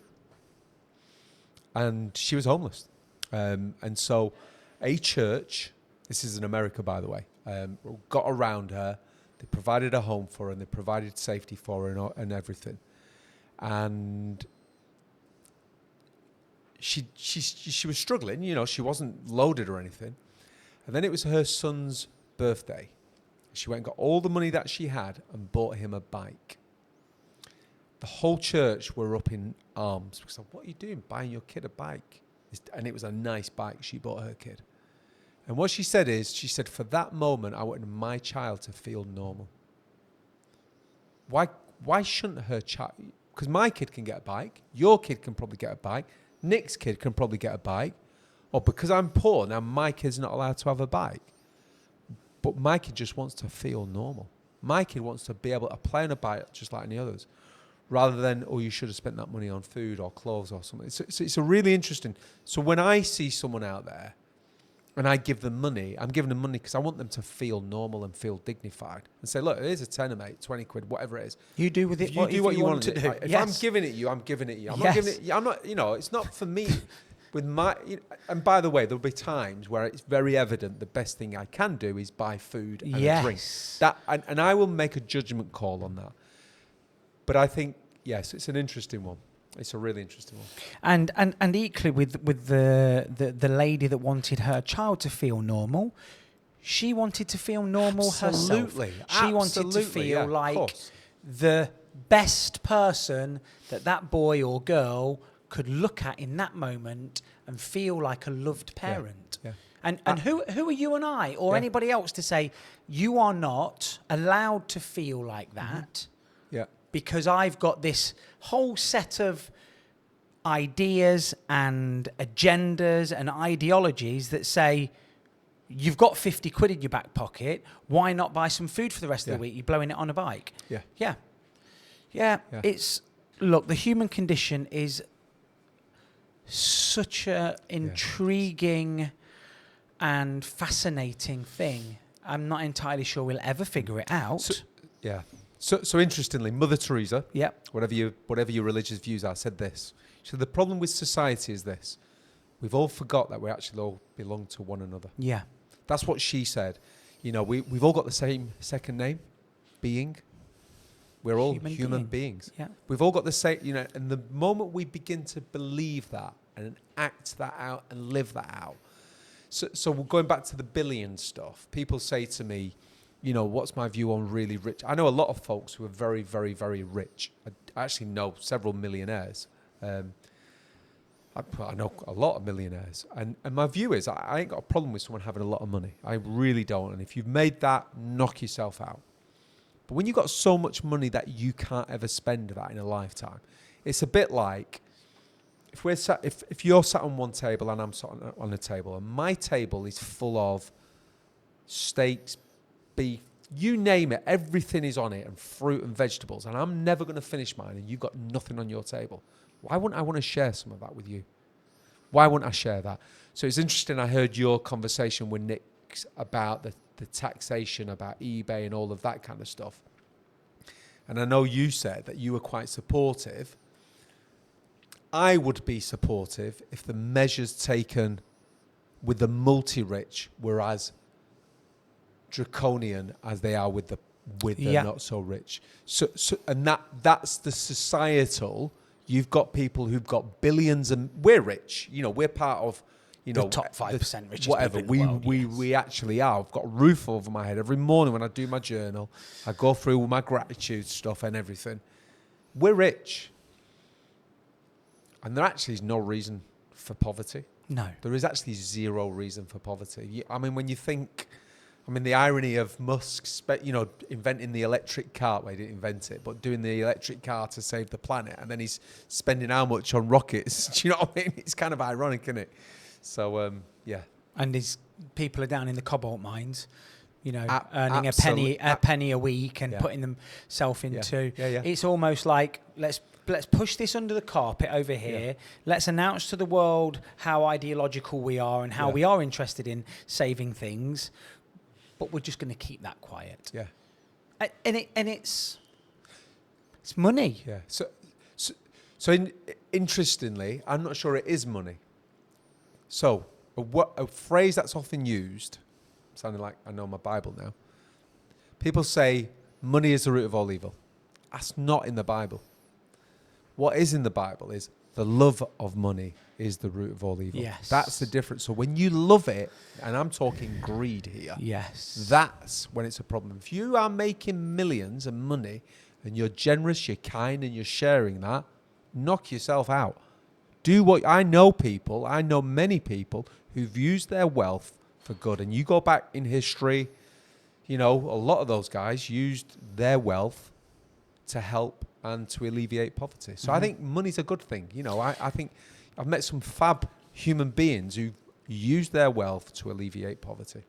And she was homeless. And so a church, this is in America, by the way, got around her. They provided a home for her, and they provided safety for her and everything. And she was struggling. She wasn't loaded or anything. And then it was her son's birthday. She went and got all the money that she had and bought him a bike. The whole church were up in arms because, what are you doing, buying your kid a bike? And it was a nice bike she bought her kid. And what she said is, for that moment, I wanted my child to feel normal. Why shouldn't her child? Because my kid can get a bike, your kid can probably get a bike, Nick's kid can probably get a bike, or because I'm poor, now my kid's not allowed to have a bike. But my kid just wants to feel normal. My kid wants to be able to play on a bike just like any others. rather than, oh, you should have spent that money on food or clothes or something. It's a really interesting. So when I see someone out there and I give them money, I'm giving them money because I want them to feel normal and feel dignified and say, look, here's a tenner, mate, 20 quid, whatever it is. You do with it what you want to do. If yes. I'm giving it you, I'm giving it you. I'm yes. not giving it you. I'm not, it's not for me. With my, and by the way, there'll be times where it's very evident the best thing I can do is buy food and a drink. And I will make a judgment call on that. But I think, yes, it's an interesting one. It's a really interesting one. And equally with the lady that wanted her child to feel normal, she wanted to feel normal herself. She wanted to feel like the best person that boy or girl could look at in that moment and feel like a loved parent. Yeah. And who are you and I or anybody else to say you are not allowed to feel like that? Yeah. Because I've got this whole set of ideas and agendas and ideologies that say you've got 50 quid in your back pocket, why not buy some food for the rest of the week? You're blowing it on a bike. Yeah. It's, look, the human condition is such a intriguing and fascinating thing. I'm not entirely sure we'll ever figure it out. So interestingly, Mother Teresa, Yep. whatever your religious views are, said this. So the problem with society is this. We've all forgot that we actually all belong to one another. Yeah. That's what she said. We've all got the same second name, being. We're all human beings. Yeah. We've all got the same, and the moment we begin to believe that and act that out and live that out. So going back to the billion stuff, people say to me, what's my view on really rich? I know a lot of folks who are very, very, very rich. I actually know several millionaires. I know a lot of millionaires. And my view is I ain't got a problem with someone having a lot of money. I really don't. And if you've made that, knock yourself out. But when you've got so much money that you can't ever spend that in a lifetime, it's a bit like if you're sat on one table and I'm sat on a table and my table is full of steaks, beef, you name it, everything is on it, and fruit and vegetables, and I'm never going to finish mine and you've got nothing on your table. Why wouldn't I want to share some of that with you? Why wouldn't I share that? So it's interesting, I heard your conversation with Nick about the taxation, about eBay and all of that kind of stuff. And I know you said that you were quite supportive. I would be supportive if the measures taken with the multi-rich were as draconian as they are with the not so rich. So and that's the societal. You've got people who've got billions, and we're rich. We're part of the top 5% richest whatever people in the world, we actually are. I've got a roof over my head every morning when I do my journal. I go through my gratitude stuff and everything. We're rich, and there actually is no reason for poverty. No, there is actually zero reason for poverty. When you think, the irony of Musk, inventing the electric car. Well, he didn't invent it, but doing the electric car to save the planet, and then he's spending how much on rockets? Do you know what I mean? It's kind of ironic, isn't it? So, And these people are down in the cobalt mines, earning a penny a week and putting themselves into. It's almost like let's push this under the carpet over here. Yeah. Let's announce to the world how ideological we are and how we are interested in saving things, but we're just going to keep that quiet. Yeah. And it's money. Yeah. So interestingly, I'm not sure it is money. So, a phrase that's often used, sounding like I know my Bible now, people say money is the root of all evil. That's not in the Bible. What is in the Bible is the love of money is the root of all evil. Yes. That's the difference. So when you love it, and I'm talking greed here, yes, that's when it's a problem. If you are making millions of money and you're generous, you're kind, and you're sharing that, knock yourself out. I know many people who've used their wealth for good. And you go back in history, a lot of those guys used their wealth to help and to alleviate poverty. So I think money's a good thing. I think I've met some fab human beings who use their wealth to alleviate poverty.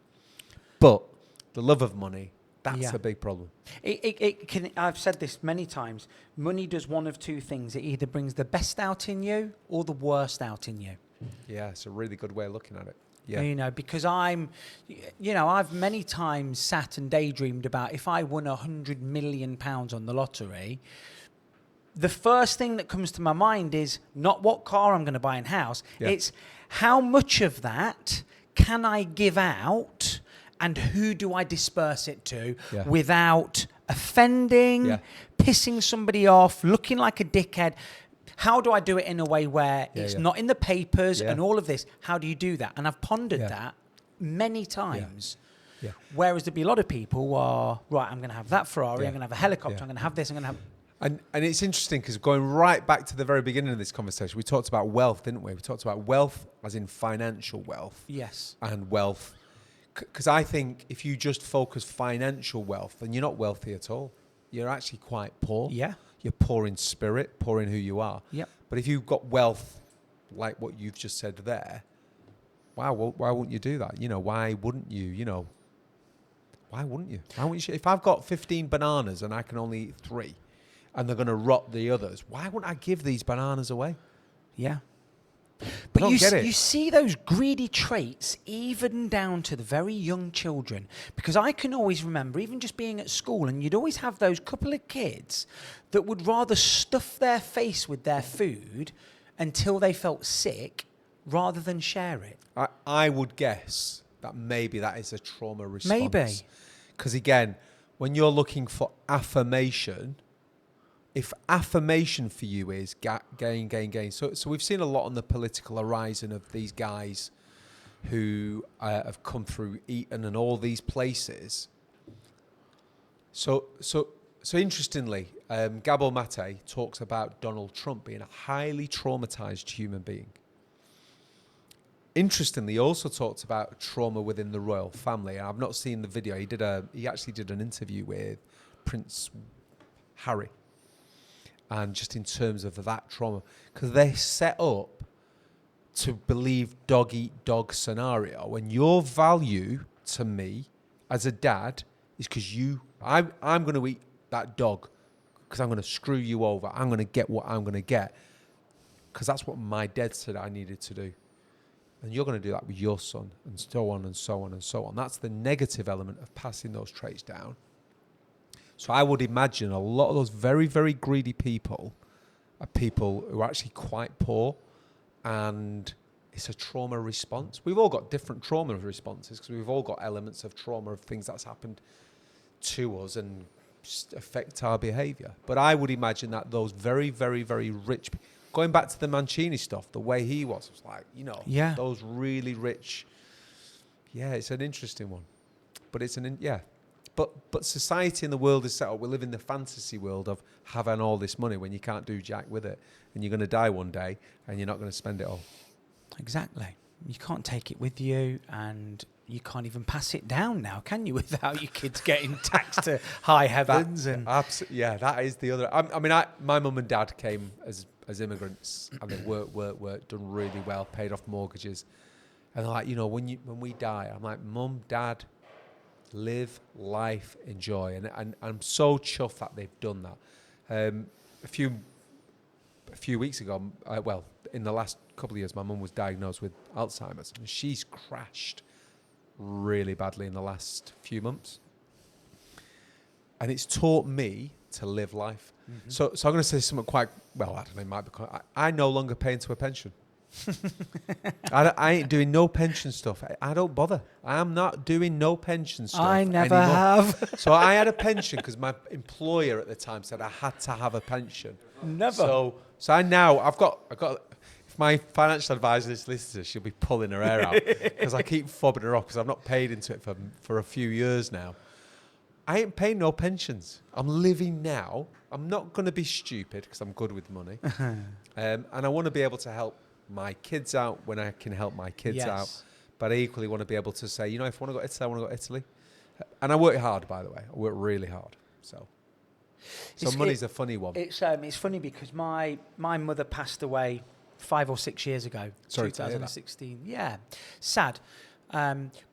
But the love of money, That's a big problem. It can. I've said this many times. Money does one of two things. It either brings the best out in you or the worst out in you. Yeah, it's a really good way of looking at it. Yeah. You know, because I've many times sat and daydreamed about if I won £100 million on the lottery, the first thing that comes to my mind is not what car I'm going to buy and house. Yeah. It's how much of that can I give out and who do I disperse it to without offending, pissing somebody off, looking like a dickhead. How do I do it in a way where it's not in the papers and all of this? How do you do that? And I've pondered that many times. Yeah. Whereas there'd be a lot of people who are, right, I'm going to have that Ferrari, I'm going to have a helicopter, I'm going to have this, I'm going to have... And it's interesting because going right back to the very beginning of this conversation, we talked about wealth, didn't we? We talked about wealth as in financial wealth. Yes. And wealth. Because I think if you just focus financial wealth, then you're not wealthy at all. You're actually quite poor. Yeah. You're poor in spirit, poor in who you are. Yep. But if you've got wealth, like what you've just said there, wow, well, why wouldn't you do that? You know, why wouldn't you? You know, why wouldn't you? Why wouldn't you? If I've got 15 bananas and I can only eat 3, and they're going to rot the others, why wouldn't I give these bananas away? Yeah. But you see those greedy traits even down to the very young children. Because I can always remember, even just being at school, and you'd always have those couple of kids that would rather stuff their face with their food until they felt sick rather than share it. I would guess that maybe that is a trauma response. Maybe. Because again, when you're looking for affirmation... If affirmation for you is gain. So we've seen a lot on the political horizon of these guys who have come through Eton and all these places. So interestingly, Gabor Mate talks about Donald Trump being a highly traumatized human being. Interestingly, he also talked about trauma within the royal family. I've not seen the video. He actually did an interview with Prince Harry. And just in terms of that trauma, because they're set up to believe dog eat dog scenario. When your value to me as a dad is because I'm going to eat that dog because I'm going to screw you over. I'm going to get what I'm going to get because that's what my dad said I needed to do. And you're going to do that with your son and so on and so on and so on. That's the negative element of passing those traits down. So I would imagine a lot of those very, very greedy people are people who are actually quite poor, and it's a trauma response. We've all got different trauma responses because we've all got elements of trauma of things that's happened to us and affect our behaviour. But I would imagine that those very, very, very rich, going back to the Mancini stuff, the way he was like, those really rich. Yeah, it's an interesting one, but it's But society and the world is set up. We live in the fantasy world of having all this money when you can't do jack with it. And you're going to die one day and you're not going to spend it all. Exactly. You can't take it with you and you can't even pass it down now, can you, without your kids getting taxed to high heavens? That is the other. My mum and dad came as immigrants and they worked, done really well, paid off mortgages. And they're like, when we die, I'm like, Mum, Dad, live life, enjoy, and I'm so chuffed that they've done that. A few weeks ago, in the last couple of years, my mum was diagnosed with Alzheimer's, and she's crashed really badly in the last few months. And it's taught me to live life. Mm-hmm. So I'm going to say something quite I don't know. It might be. I no longer pay into a pension. I ain't doing no pension stuff. I don't bother. I am not doing no pension stuff. I never anymore. have. So I had a pension because my employer at the time said I had to have a pension. Never. So I've got. If my financial advisor listens to this, she'll be pulling her hair out because I keep fobbing her off because I've not paid into it for a few years now. I ain't paying no pensions. I'm living now. I'm not going to be stupid because I'm good with money, and I want to be able to help my kids out when I can help my kids out. But I equally want to be able to say, if I want to go to Italy, I want to go to Italy. And I work hard, by the way. I work really hard. So money's a funny one. It's funny because my mother passed away 5 or 6 years ago. Sorry, 2016. Yeah, sad.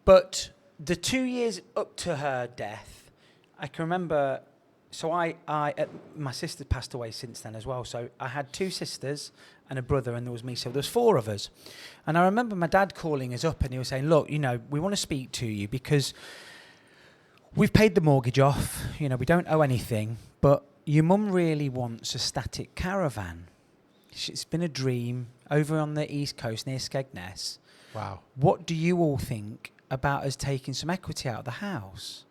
But the 2 years up to her death, I can remember. So my sister passed away since then as well. So I had 2 sisters and a brother, and there was me. So there's 4 of us. And I remember my dad calling us up, and he was saying, "Look, we want to speak to you because we've paid the mortgage off. We don't owe anything, but your mum really wants a static caravan. It's been a dream over on the East Coast near Skegness. Wow. What do you all think about us taking some equity out of the house?"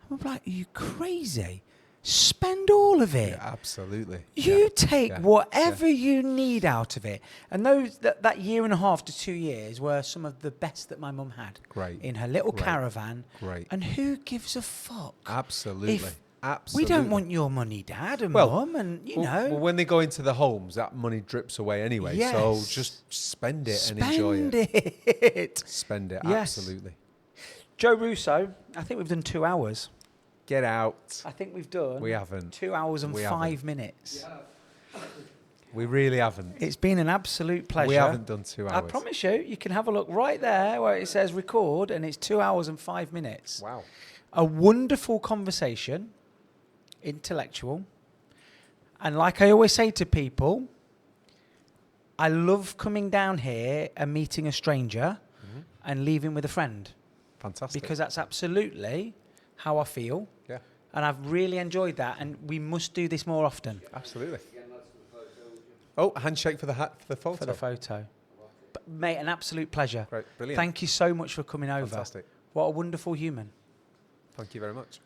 I'm like, "Are you crazy? Spend all of it. Yeah, absolutely. You take whatever you need out of it." And that year and a half to 2 years were some of the best that my mum had. Great. In her little caravan. Great. And who gives a fuck? Absolutely. We don't want your money, Dad and Mum, and Well, when they go into the homes, that money drips away anyway. Yes. So just spend it and enjoy it. Spend it. Yes. Absolutely. Joe Russo, I think we've done 2 hours. Get out. I think we've done. We haven't. 2 hours and 5 minutes. We really haven't. It's been an absolute pleasure. We haven't done 2 hours. I promise you can have a look right there where it says record, and it's 2 hours and 5 minutes. Wow. A wonderful conversation, intellectual. And like I always say to people, I love coming down here and meeting a stranger and leaving with a friend. Fantastic. Because that's absolutely how I feel. Yeah. And I've really enjoyed that, and we must do this more often. Absolutely. Oh, handshake for the photo. For the photo. But, mate, an absolute pleasure. Great. Brilliant. Thank you so much for coming over. Fantastic. What a wonderful human. Thank you very much.